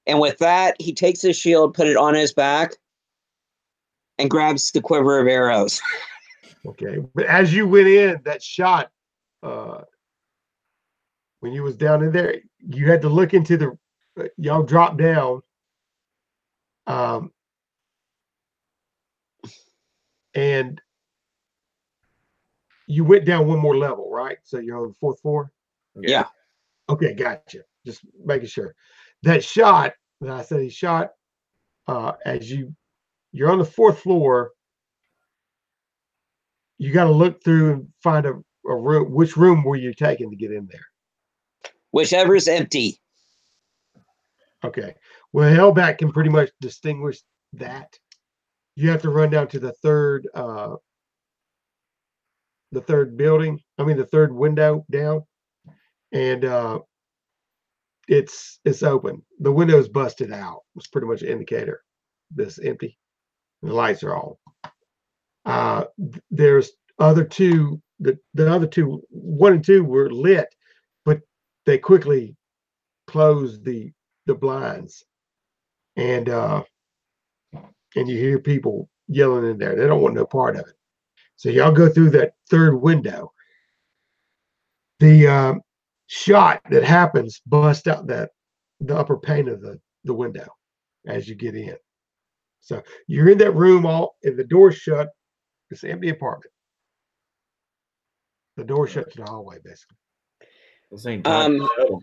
And with that, he takes his shield, put it on his back, and grabs the quiver of arrows. Okay, but as you went in, that shot, when you was down in there, you had to look into the. Y'all dropped down. and you went down one more level, right? So you're on the 4th floor. Yeah. Okay, gotcha. Just making sure. That shot that I said he shot, as you're on the 4th floor. You got to look through and find a room. Which room were you taking to get in there? Whichever's empty. Okay. Well, Hellbat can pretty much distinguish that. You have to run down to the third building. I mean, the third window down, and it's open. The window's busted out. It's pretty much an indicator this empty. The lights are on. There's other two. The other two, 1 and 2, were lit, but they quickly closed the blinds, and you hear people yelling in there. They don't want no part of it. So y'all go through that third window. The shot that happens busts out the upper pane of the window as you get in. So you're in that room, and the door's shut. It's an empty apartment. The door shut to the hallway, basically. This ain't time for subtle.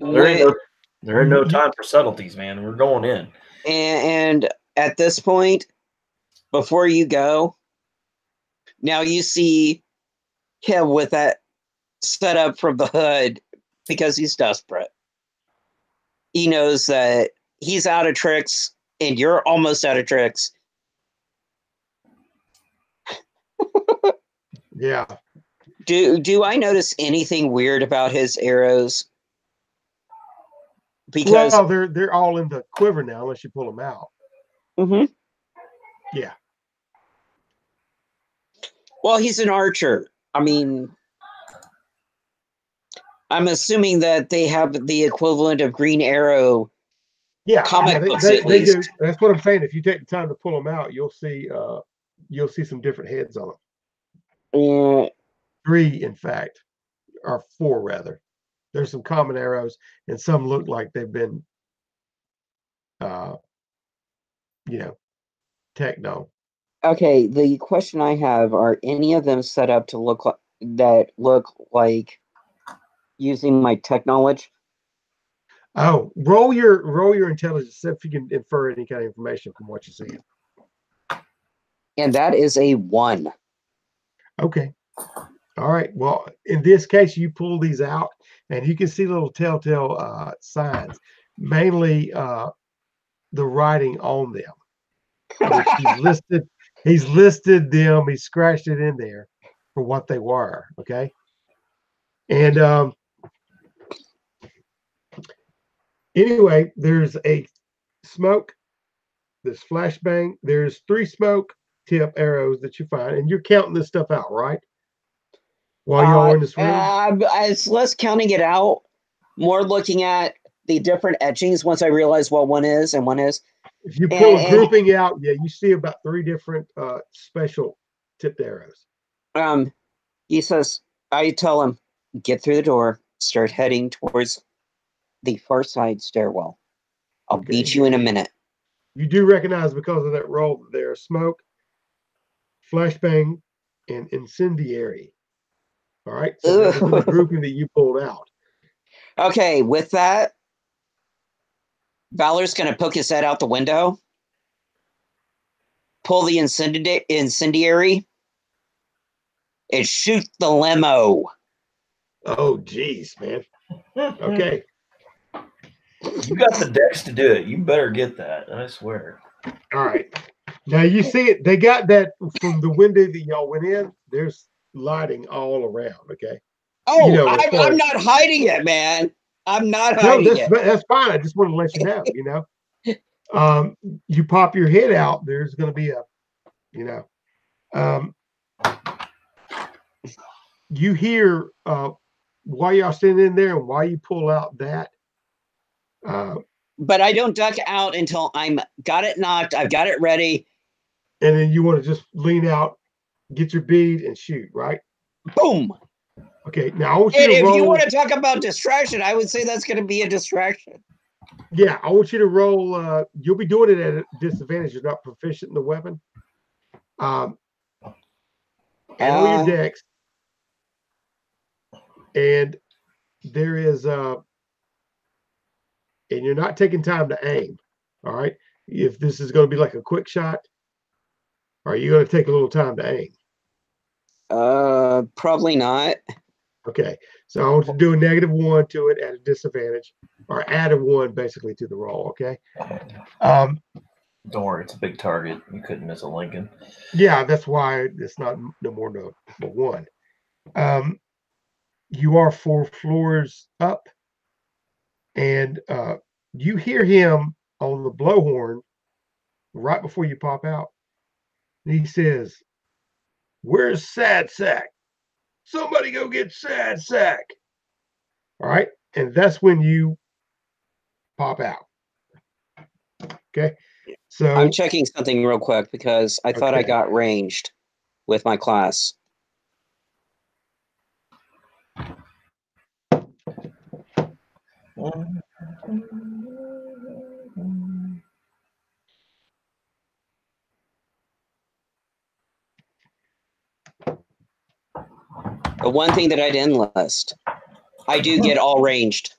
There ain't no time for subtleties, man. We're going in. And at this point, before you go, now you see him with that set up from the hood because he's desperate. He knows that he's out of tricks and you're almost out of tricks. Yeah. Do I notice anything weird about his arrows? Because they're all in the quiver now, unless you pull them out. Mm-hmm. Yeah. Well, he's an archer. I mean, I'm assuming that they have the equivalent of Green Arrow. Yeah, comic books they at least. do. That's what I'm saying. If you take the time to pull them out, you'll see some different heads on them. 3, in fact, or 4 rather. There's some common arrows, and some look like they've been, techno. Okay, the question I have: are any of them set up to look like using my tech knowledge? Oh, roll your intelligence, see if you can infer any kind of information from what you see. And that is a 1. Okay. All right. Well, in this case, you pull these out, and you can see little telltale signs, mainly the writing on them. Which he's listed them. He scratched it in there for what they were. Okay. And anyway, there's a smoke, there's flashbang, there's 3 smoke tip arrows that you find, and you're counting this stuff out, right? While y'all are in this room? It's less counting it out, more looking at the different etchings once I realize what one is and one is. If you pull a grouping out, yeah, you see about 3 different special tipped arrows. He says, I tell him, get through the door, start heading towards the far side stairwell. I'll beat you in a minute. You do recognize, because of that roll, that there's smoke, flashbang, and incendiary. All right, so that was in the grouping that you pulled out. Okay, with that, Valor's going to poke his head out the window, pull the incendiary, and shoot the limo. Oh, geez, man. Okay. You got the dex to do it. You better get that. I swear. All right. Now you see it. They got that from the window that y'all went in. There's lighting all around. Okay. Oh, I'm not hiding it, man. I'm not hiding it. That's fine. I just want to let you know. You pop your head out. There's going to be you hear while y'all standing in there and while you pull out that. But I don't duck out until I'm got it knocked. I've got it ready. And then you want to just lean out, get your bead, and shoot, right? Boom. Okay. Now I want you to if roll. you want to talk about distraction, I would say that's going to be a distraction. Yeah, I want you to roll. You'll be doing it at a disadvantage. You're not proficient in the weapon. and on your decks. And there is and you're not taking time to aim. All right. If this is going to be like a quick shot, are you going to take a little time to aim? Probably not. Okay. So I want to do a -1 to it at a disadvantage, or add a 1 basically to the roll. Okay. Don't worry, it's a big target. You couldn't miss a Lincoln. Yeah, that's why it's not no more than a 1. You are 4 floors up, and you hear him on the blowhorn right before you pop out. And he says, "Where's Sad Sack? Somebody go get Sad Sack." All right. And that's when you pop out. Okay. So I'm checking something real quick because I thought I got ranged with my class. The one thing that I didn't list, I do get all ranged.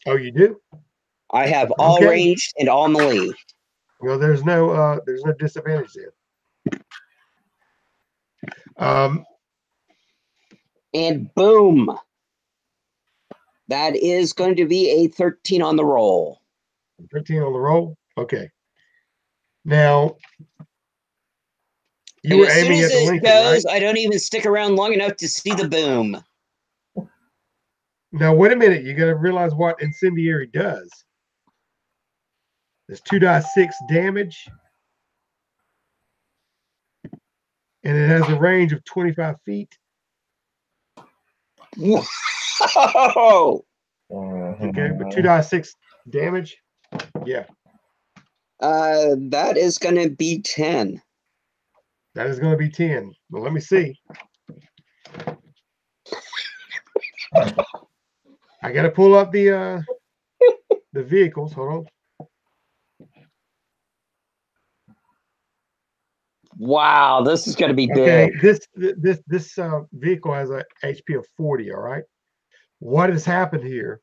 Oh, you do? I have all ranged and all melee. Well, there's no disadvantage there. And boom. That is going to be a 13 on the roll. 13 on the roll? Okay. Now, you were aiming at the Lincoln, right? I don't even stick around long enough to see the boom. Now, wait a minute. You got to realize what incendiary does. There's 2d6 damage, and it has a range of 25 feet. Whoa! Okay, but 2d6 damage. Yeah. That is going to be 10. That is going to be 10. Well, let me see. I got to pull up the vehicles. Hold on. Wow, this is going to be big. big. This vehicle has a HP of 40. All right. What has happened here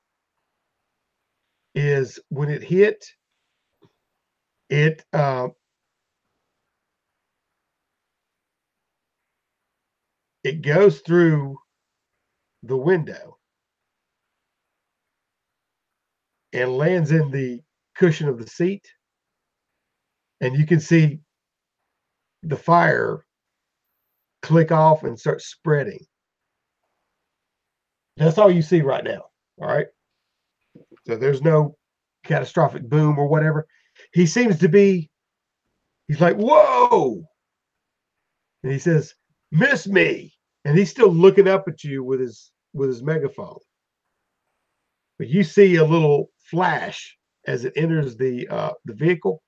is when it hit, it goes through the window and lands in the cushion of the seat, and you can see the fire click off and start spreading. That's all you see right now. All right. So there's no catastrophic boom or whatever. He seems to be, he's like, whoa. And he says, "Miss me." And he's still looking up at you with his megaphone. But you see a little flash as it enters the vehicle,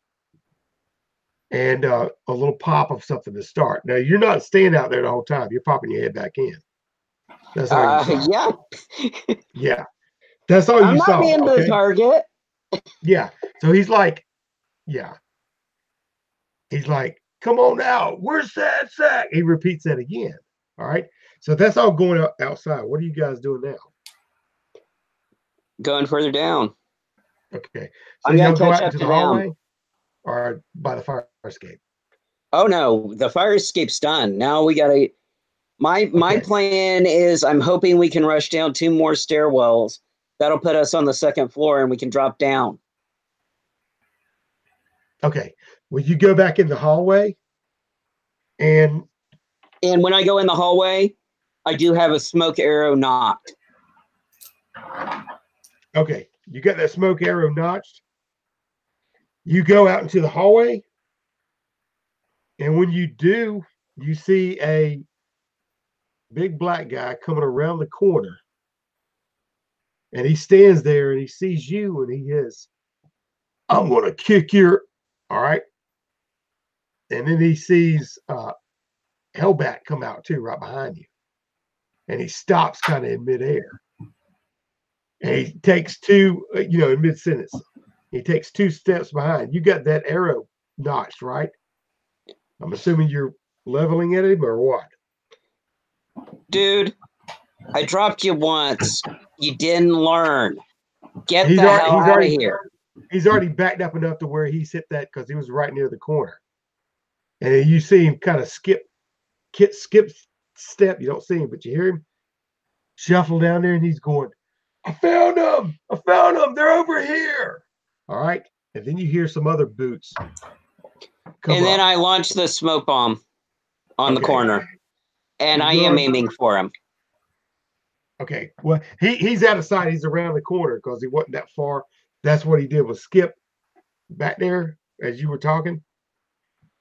and a little pop of something to start. Now, you're not staying out there the whole time. You're popping your head back in. That's all you saw. Yeah. Yeah. That's all you saw. I'm not being the target. Yeah. So he's like, yeah. He's like, "Come on out. Where's Sad Sack?" He repeats that again. All right. So that's all going outside. What are you guys doing now? Going further down. Okay. So I'm going to go out into the hallway or by the fire escape? Oh, no. The fire escape's done. Now we got to... My plan is I'm hoping we can rush down 2 more stairwells. That'll put us on the 2nd floor and we can drop down. Okay. Well, you go back in the hallway, and when I go in the hallway, I do have a smoke arrow knocked. Okay. You got that smoke arrow notched. You go out into the hallway, and when you do, you see a big black guy coming around the corner, and he stands there and he sees you, and he is, "I'm going to kick your..." All right. And then he sees Hellbat come out too, right behind you. And he stops kind of in midair. And he takes 2, in mid-sentence. He takes 2 steps behind. You got that arrow notched, right? I'm assuming you're leveling at him or what? Dude, I dropped you once. You didn't learn. Get He's the already, hell he's out of already, here. he's already backed up enough to where he hit that because he was right near the corner. And you see him kind of skip step. You don't see him, but you hear him shuffle down there, and he's going, I found them. I found them. They're over here. All right. And then you hear some other boots come And then up. I launched the smoke bomb on the Okay. corner. And I You're am on- aiming for him. Okay. Well, he's out of sight. He's around the corner because he wasn't that far. That's what he did was skip back there as you were talking.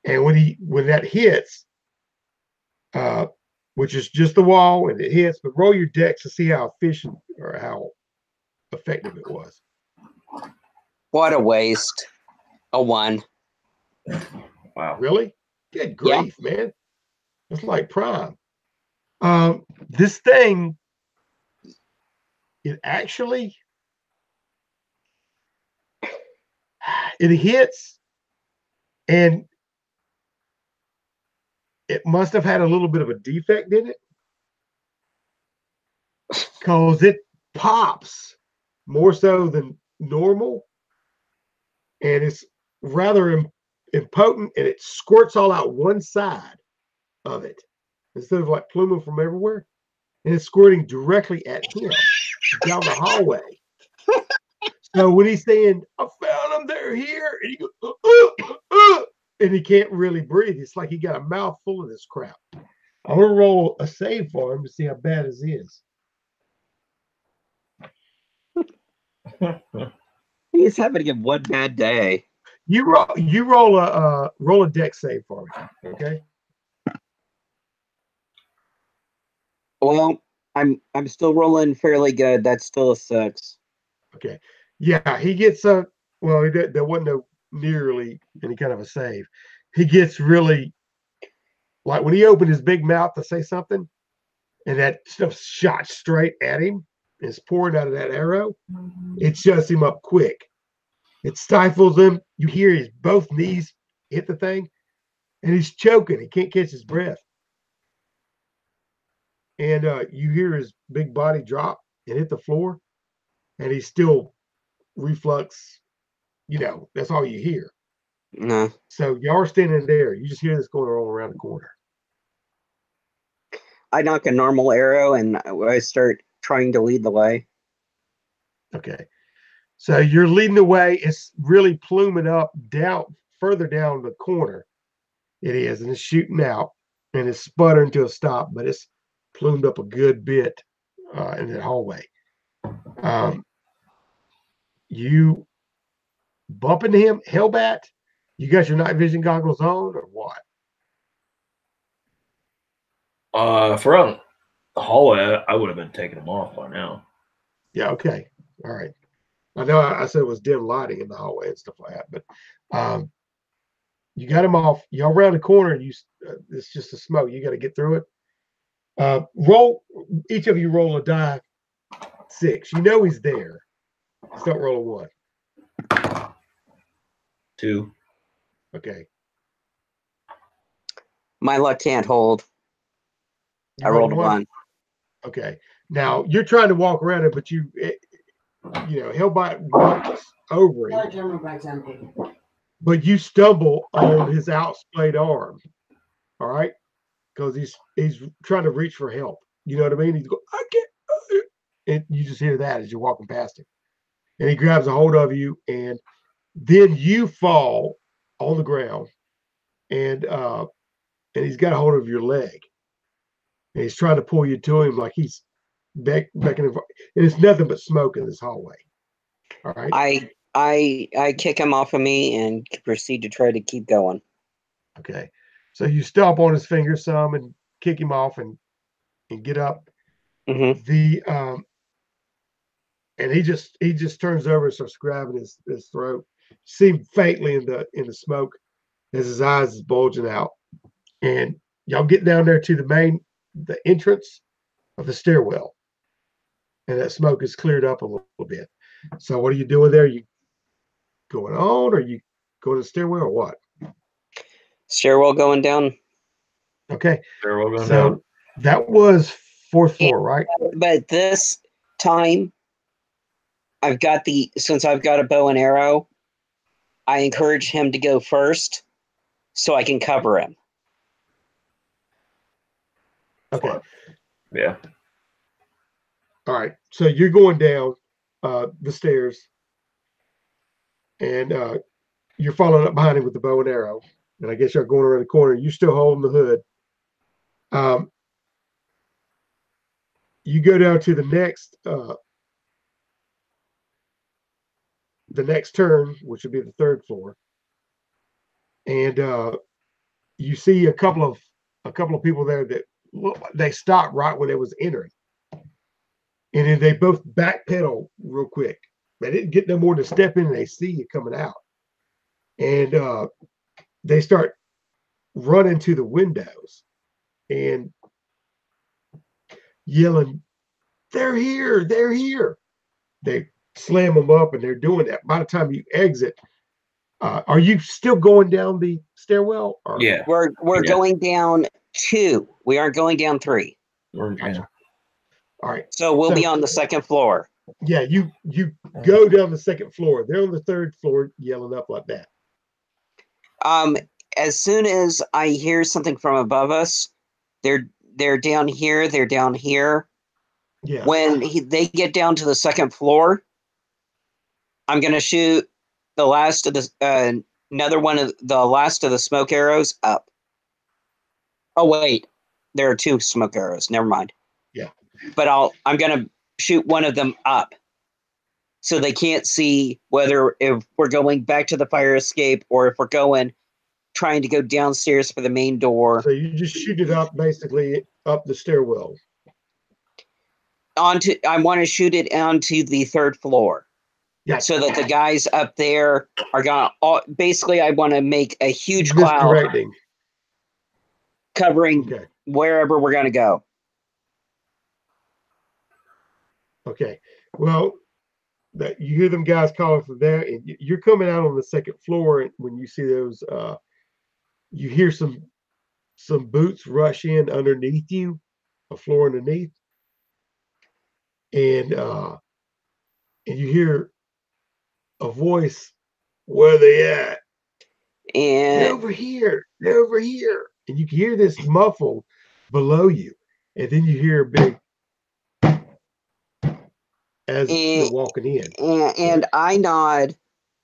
And when that hits, which is just the wall and it hits, but roll your decks to see how efficient or how effective it was. What a waste. A 1. Wow. Really? Good grief, man. It's like prime. This thing, it actually, it hits and it must have had a little bit of a defect in it because it pops more so than normal. And it's rather impotent and it squirts all out one side of it instead of like pluming from everywhere. And it's squirting directly at him down the hallway. So when he's saying, I found them, they're here, and he goes, and he can't really breathe. It's like he got a mouthful of this crap. I'm going to roll a save for him to see how bad his is. He's having one bad day. You roll a deck save for me, okay? Well, I'm still rolling fairly good. That's still a 6. Okay. Yeah, he gets there wasn't no nearly any kind of a save. He gets really like when he opened his big mouth to say something, and that stuff shot straight at him, is pouring out of that arrow. It shuts him up quick. It stifles him. You hear his both knees hit the thing, and he's choking. He can't catch his breath. And you hear his big body drop and hit the floor, and he's still reflux. That's all you hear. No. So y'all are standing there. You just hear this going all around the corner. I knock a normal arrow and I start trying to lead the way. Okay. So you're leading the way. It's really pluming up further down the corner. It is, and it's shooting out, and it's sputtering to a stop, but it's plumed up a good bit in that hallway. You bump into him, Hellbat. You got your night vision goggles on, or what? If we're on the hallway, I would have been taking them off by now. Yeah. Okay. All right. I know I said it was dim lighting in the hallway and stuff like that, but you got him off. Y'all around the corner, and it's just a smoke. You got to get through it. Each of you roll a die 6. You know he's there. Just don't roll a 1. 2. Okay. My luck can't hold. I rolled a 1. Okay. Now you're trying to walk around it, but Hellbot walks over him. But you stumble on his outsplayed arm. All right, because he's trying to reach for help. You know what I mean? He's going, I can't. And you just hear that as you're walking past him, and he grabs a hold of you, and then you fall on the ground, and he's got a hold of your leg, and he's trying to pull you to him like he's beckoning, and it's nothing but smoke in this hallway. All right. I kick him off of me and proceed to try to keep going. Okay. So you stomp on his finger some and kick him off and get up. Mm-hmm. And he just turns over and starts grabbing his throat. See faintly in the smoke as his eyes is bulging out. And y'all get down there to the entrance of the stairwell. And that smoke is cleared up a little bit. So what are you doing there? You going on, or you going to the stairwell, or what? Stairwell going down. Okay. Stairwell going down. That was fourth floor, right? But this time, since I've got a bow and arrow, I encourage him to go first so I can cover him. Okay. Yeah. All right. So you're going down the stairs, and you're following up behind him with the bow and arrow. And I guess you're going around the corner. You're still holding the hood. You go down to the next turn, which would be the third floor, and you see a couple of people there that they stopped right when they was entering, and then they both backpedal real quick. They didn't get no more to step in, and they see you coming out, and they start running to the windows and yelling, "They're here! They're here!" They slam them up, and they're doing that. By the time you exit, are you still going down the stairwell? Or? Yeah. We're going down 2. We aren't going down 3. Gotcha. All right. So we'll be on the second floor. Yeah, you go down the second floor. They're on the third floor yelling up like that. As soon as I hear something from above us, they're down here, they're down here. Yeah. When they get down to the second floor, I'm going to shoot the last of the another one of the last of the smoke arrows up. Oh wait, there are 2 smoke arrows. Never mind. Yeah. But I'm going to shoot one of them up, so they can't see if we're going back to the fire escape or if we're trying to go downstairs for the main door. So you just shoot it up, basically up the stairwell. I want to shoot it onto the third floor. Yeah. So that the guys up there are going to, basically I want to make a huge cloud covering wherever we're going to go. Okay. Well, you hear them guys calling from there, and you're coming out on the second floor, and when you see those, you hear some boots rush in underneath you, a floor underneath, and you hear a voice, "Where they at?" And "They're over here. They're over here." And you can hear this muffled below you, and then you hear a big as they're walking in. And I nod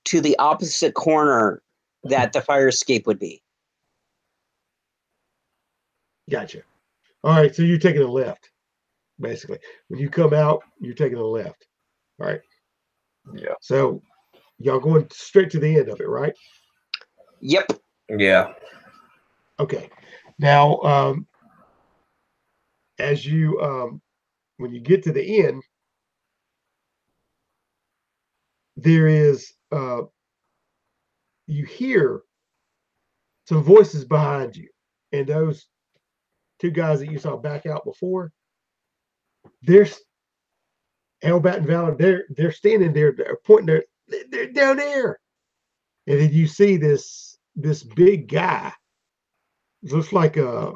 to the opposite corner that the fire escape would be. Gotcha. All right, so you're taking a left, basically. When you come out, you're taking a left. All right. Yeah. So y'all going straight to the end of it, right? Yep. Yeah. Okay. Now, as you when you get to the end, there is you hear some voices behind you, and those 2 guys that you saw back out before, there's Hellbat and Valor. They're standing there, they're pointing they're down there, and then you see this big guy. It looks like a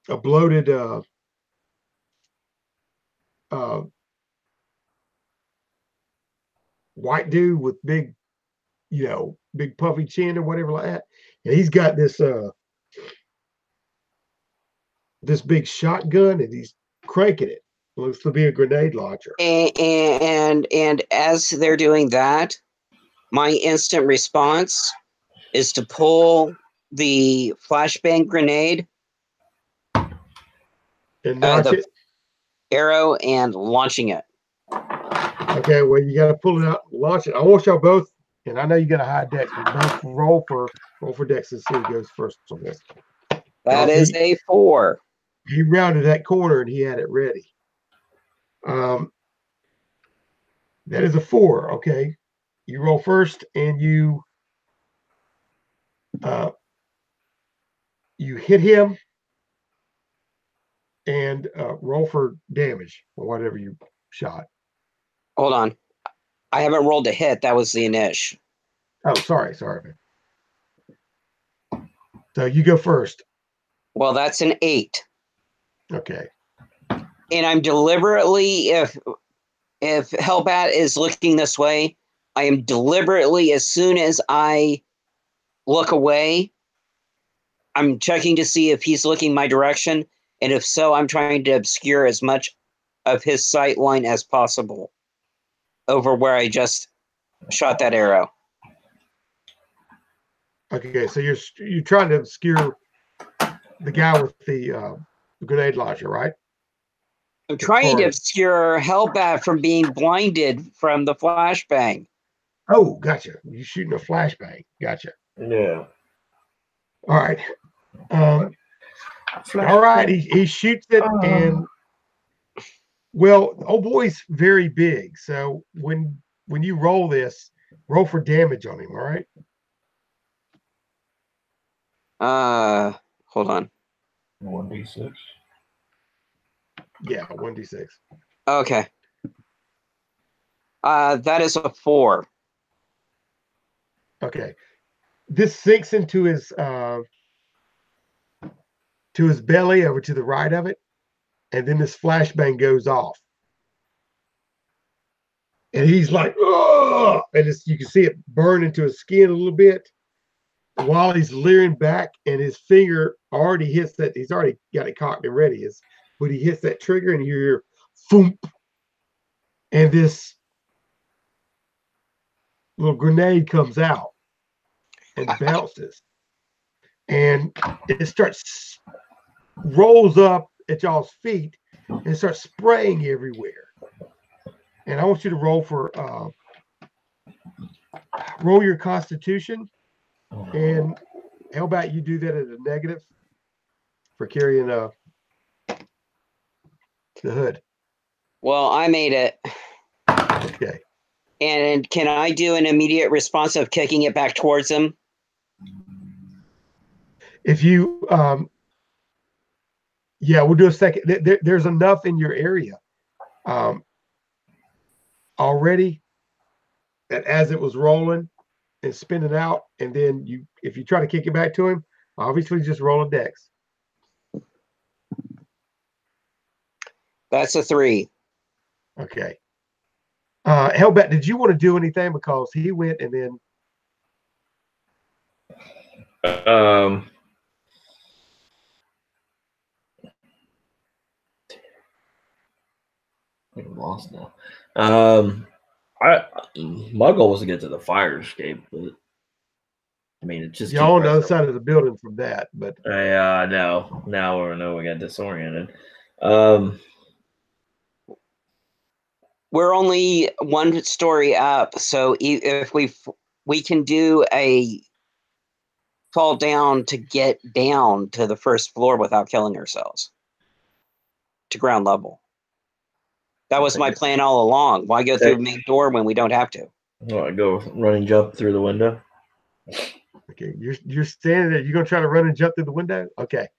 bloated white dude with big, big puffy chin or whatever like that, and he's got this big shotgun, and he's cranking it. Looks to be a grenade launcher. And as they're doing that, my instant response is to pull the flashbang grenade and launch it. Arrow and launching it. Okay, well, you got to pull it out and launch it. I want y'all both, and I know you got a high dex, but both roll for dex and see who goes first on this. That is a 4. He rounded that corner and he had it ready. That is a 4. Okay, you roll first, and you hit him, and roll for damage or whatever you shot. Hold on, I haven't rolled a hit. That was the initial. Oh, sorry. So you go first. Well, that's an 8. Okay. And I'm deliberately, if Hellbat is looking this way, I am deliberately, as soon as I look away, I'm checking to see if he's looking my direction, and if so, I'm trying to obscure as much of his sight line as possible over where I just shot that arrow. Okay, so you're trying to obscure the guy with the grenade launcher, right? I'm trying to obscure Hellbat from being blinded from the flashbang. Oh, gotcha. You're shooting a flashbang. Gotcha. Yeah. All right. All right. He shoots it, and well, old boy's very big. So when you roll this, roll for damage on him. All right. Hold on. 1d6. Yeah, 1d6. Okay. That is a 4. Okay. This sinks into his belly over to the right of it, and then this flashbang goes off. And he's like, oh, and you can see it burn into his skin a little bit while he's leering back, and his finger already hits that. He's already got it cocked and ready. But he hits that trigger, and you hear, thump, and this little grenade comes out and bounces, and it rolls up at y'all's feet, and it starts spraying everywhere. And I want you to roll your Constitution, and how about you do that at a negative for carrying the hood? Well, I made it. Okay. And can I do an immediate response of kicking it back towards him? If you, yeah, we'll do a second. There's enough in your area already that as it was rolling and spinning out, and then if you try to kick it back to him, obviously just roll a dex. That's a 3. Okay. Hellbat, did you want to do anything? Because he went and then. I'm lost now. My goal was to get to the fire escape, but I mean, it just y'all on the other side of the building from that, but yeah, no, now we know we got disoriented. We're only one story up, so if we can do a fall down to get down to the first floor without killing ourselves to ground level. That was my plan all along. Why go through the main door when we don't have to? Oh, I go run and jump through the window. Okay, you're standing there. You're gonna try to run and jump through the window? Okay.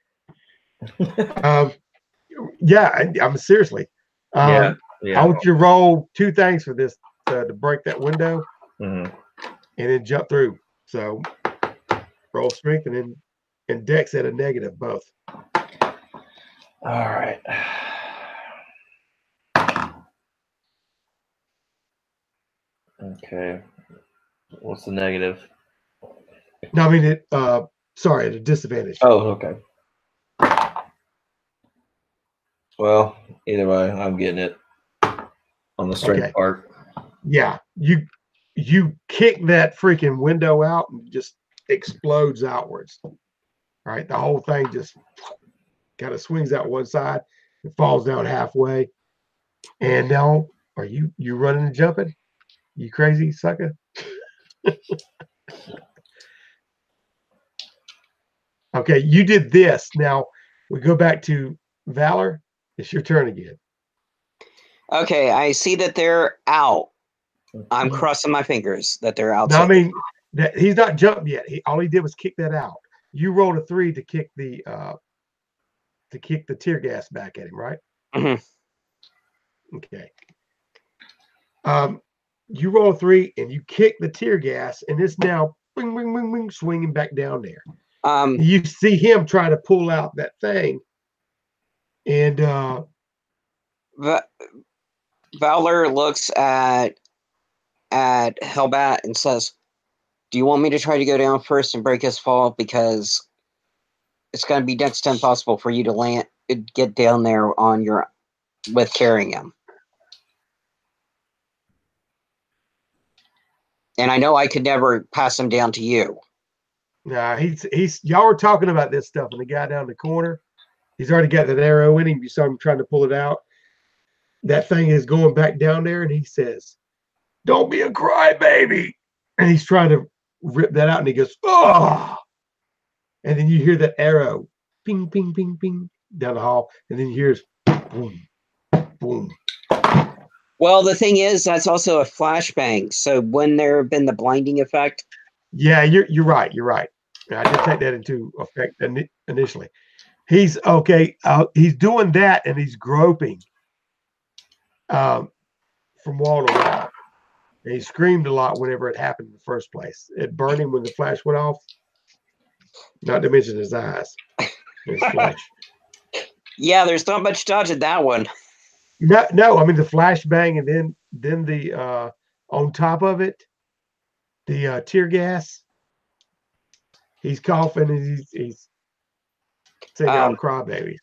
Yeah, I'm seriously. Yeah. I want you to roll 2 things for this to break that window, and then jump through. So roll strength and dex at a negative both. All right. Okay. What's the negative? No, I mean sorry, at a disadvantage. Oh, okay. Well, either way, I'm getting it on the strength part. Yeah, you kick that freaking window out and it just explodes outwards. All right, the whole thing just kind of swings out one side and falls down halfway. And now, are you running and jumping? You crazy sucker? Okay, you did this. Now we go back to Valor. It's your turn again. Okay, I see that they're out. I'm crossing my fingers that they're out. No, I mean that he's not jumped yet. All he did was kick that out. You rolled a 3 to kick the tear gas back at him, right? Mm-hmm. Okay. You roll a 3 and you kick the tear gas, and it's now bing, bing, bing, bing, swinging back down there. You see him try to pull out that thing, And Valor looks at Hellbat and says, "Do you want me to try to go down first and break his fall? Because it's going to be next to impossible for you to get down there on your with carrying him. And I know I could never pass him down to you." nah, he's y'all were talking about this stuff, and the guy down the corner, he's already got that arrow in him. You saw him trying to pull it out. That thing is going back down there, and he says, "Don't be a crybaby." And he's trying to rip that out, and he goes, "Oh!" And then you hear that arrow, ping, ping, ping, ping, down the hall, and then you hear boom, boom. Well, the thing is, that's also a flashbang. So wouldn't there have been the blinding effect? Yeah, you're right. You're right. I did take that into effect initially. He's okay. He's doing that, and he's groping from wall to wall. And he screamed a lot whenever it happened in the first place. It burned him when the flash went off. Not to mention his eyes, his flesh. Yeah, there's not much dodging that one. No. I mean the flashbang, and then the on top of it, the tear gas. He's coughing, and he's saying out crybaby.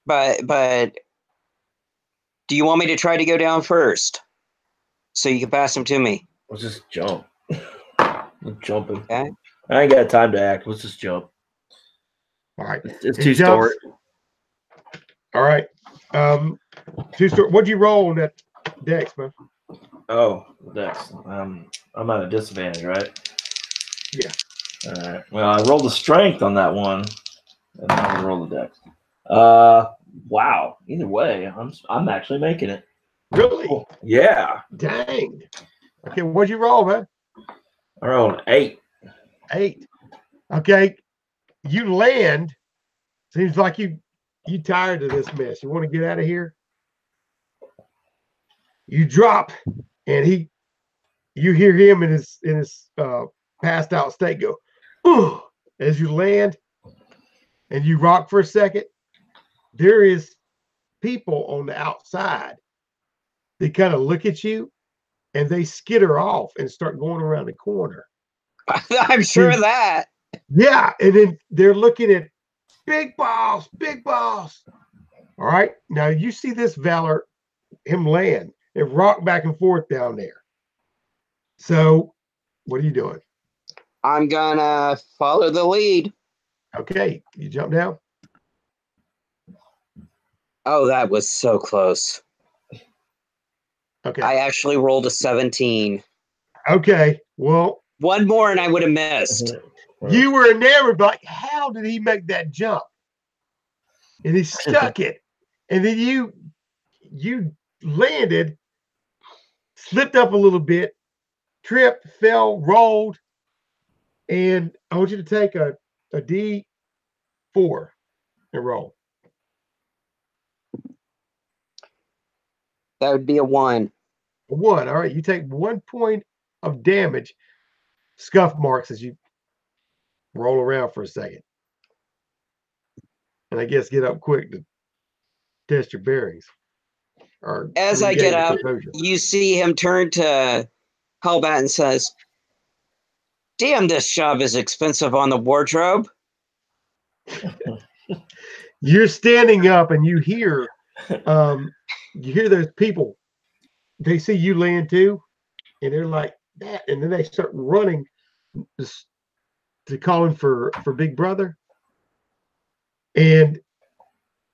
But do you want me to try to go down first, so you can pass him to me? Let's just jump. I'm jumping. Okay. I ain't got time to act. Let's just jump. All right. It's two-story. All right. Two-story. What'd you roll on that dex, man? Oh, dex. I'm at a disadvantage, right? Yeah. All right. Well, I rolled a strength on that one, and then I roll the dex. Wow. Either way, I'm actually making it. Really? Cool. Yeah. Dang. Okay, what'd you roll, man? I rolled 8. 8. Okay. You land. Seems like you tired of this mess. You want to get out of here? You drop, and you hear him in his passed out state go, "Ugh," as you land, and you rock for a second. There is people on the outside. They kind of look at you, and they skitter off and start going around the corner. I'm sure of that. Yeah, and then they're looking at big boss, big boss. All right, now you see this Valor, him land and rock back and forth down there. So, what are you doing? I'm gonna follow the lead. Okay, you jump down. Oh, that was so close. Okay. I actually rolled a 17. Okay, well, one more and I would have missed. You were enamored, but like, how did he make that jump? And he stuck it. And then you landed, slipped up a little bit, tripped, fell, rolled, and I want you to take a D4 and roll. That would be a 1. A 1. All right, you take 1 point of damage, scuff marks as you roll around for a second. And I guess get up quick to test your bearings. Or as I get up, you see him turn to Hellbat and says, "Damn, this job is expensive on the wardrobe." You're standing up and you hear those people. They see you land too, and they're like that, and then they start running to calling for Big Brother. And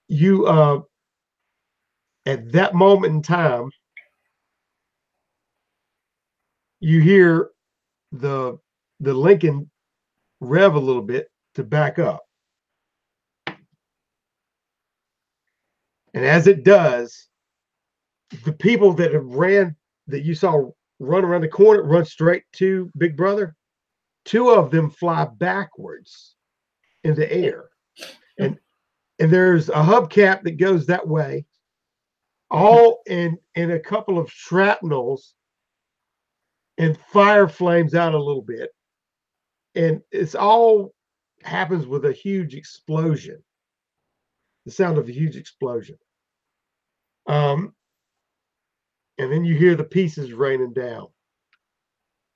you at that moment in time, you hear the Lincoln rev a little bit to back up. And as it does, the people that you saw run around the corner, run straight to Big Brother. 2 of them fly backwards in the air. And there's a hubcap that goes that way, all in a couple of shrapnels, and fire flames out a little bit. And it's all happens with a huge explosion. the sound of a huge explosion. And then you hear the pieces raining down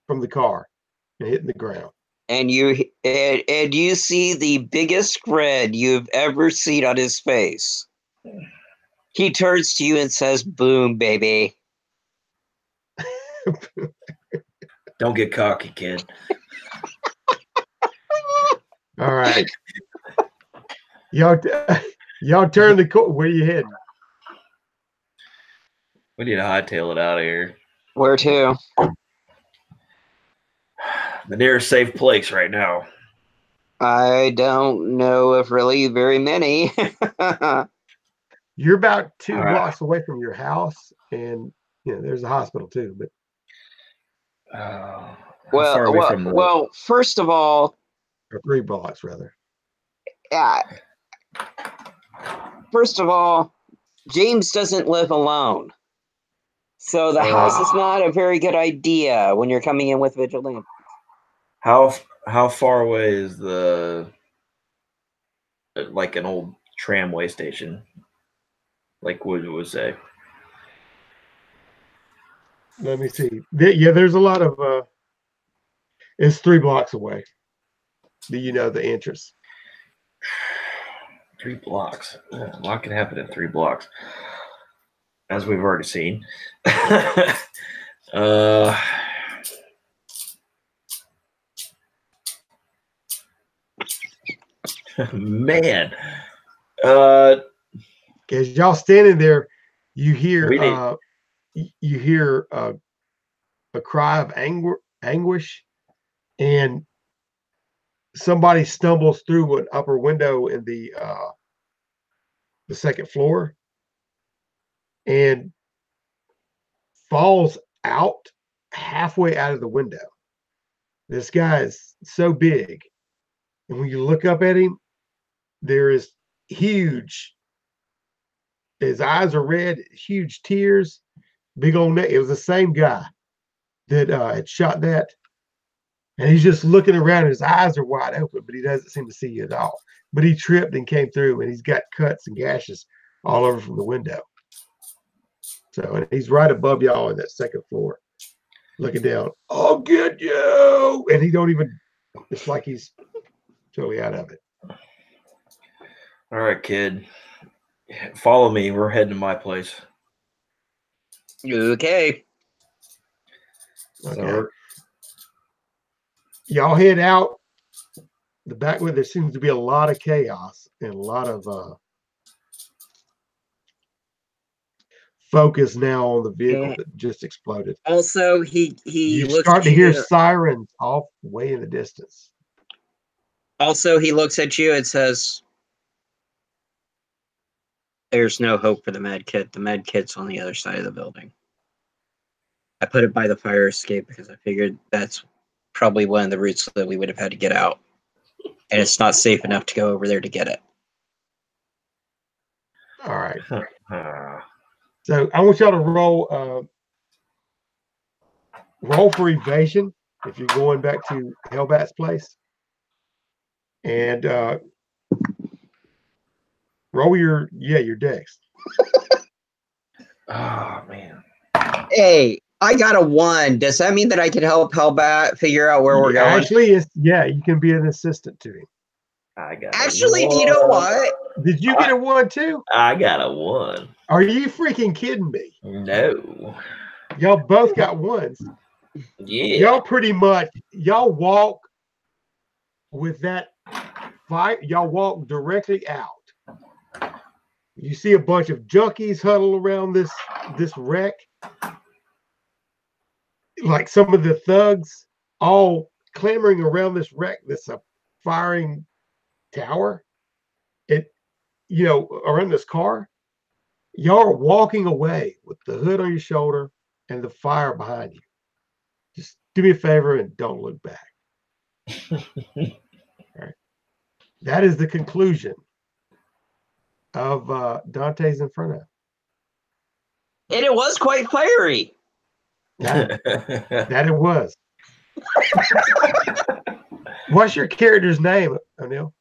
from the car and hitting the ground. And you see the biggest grin you've ever seen on his face. He turns to you and says, "Boom, baby." Don't get cocky, kid. All right. Y'all turn the corner. Where you heading? We need to hightail it out of here. Where to? The nearest safe place right now. I don't know of really very many. You're about 2 All right. blocks away from your house, and there's a hospital too. But How far away from the... well, first of all, or 3 blocks rather. Yeah. First of all, James doesn't live alone. So the house is not a very good idea when you're coming in with Vigilante. How far away is like an old tramway station? Like Wood would say. Let me see. Yeah, there's a lot of it's 3 blocks away. Do you know the entrance? 3 blocks. A lot can happen in 3 blocks, as we've already seen. Man. As y'all standing there, you hear a cry of anguish, and somebody stumbles through an upper window in the 2nd floor and falls out halfway out of the window. This guy is so big, and when you look up at him, there is huge. His eyes are red, huge tears, big old neck. It was the same guy that had shot that. And he's just looking around. His eyes are wide open, but he doesn't seem to see you at all. But he tripped and came through, and he's got cuts and gashes all over from the window. So, and he's right above y'all on that 2nd floor, looking down. I'll get you. And he don't even, it's like he's totally out of it. All right, kid. Follow me. We're heading to my place. Okay. So y'all head out the back way. There seems to be a lot of chaos and a lot of focus now on the vehicle that just exploded. Also, he you looks start at to you. hear sirens off way in the distance. Also, he looks at you and says, "There's no hope for the med kit. The med kit's on the other side of the building. I put it by the fire escape because I figured that's probably one of the routes that we would have had to get out. And it's not safe enough to go over there to get it." All right. So I want y'all to roll for evasion if you're going back to Hellbat's place. And roll your dex. Oh, man. Hey, I got a 1. Does that mean that I can help Hellbat figure out where we're going? Actually, you can be an assistant to him. I got Actually, do you know what? Did you get a 1 too? I got a 1. Are you freaking kidding me? No. Y'all both got 1s. Yeah. Y'all pretty much, y'all walk with that fight. Y'all walk directly out. You see a bunch of junkies huddle around this wreck. Like some of the thugs all clamoring around this wreck that's a firing tower. Around this car. Y'all are walking away with the hood on your shoulder and the fire behind you. Just do me a favor and don't look back. All right. That is the conclusion of Dante's Inferno. And it was quite fiery. That it was. What's your character's name, O'Neill?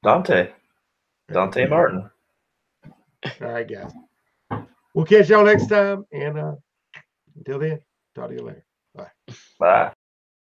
Dante. Dante Martin. All right, guys. We'll catch y'all next time. And until then, talk to you later. Bye. Bye.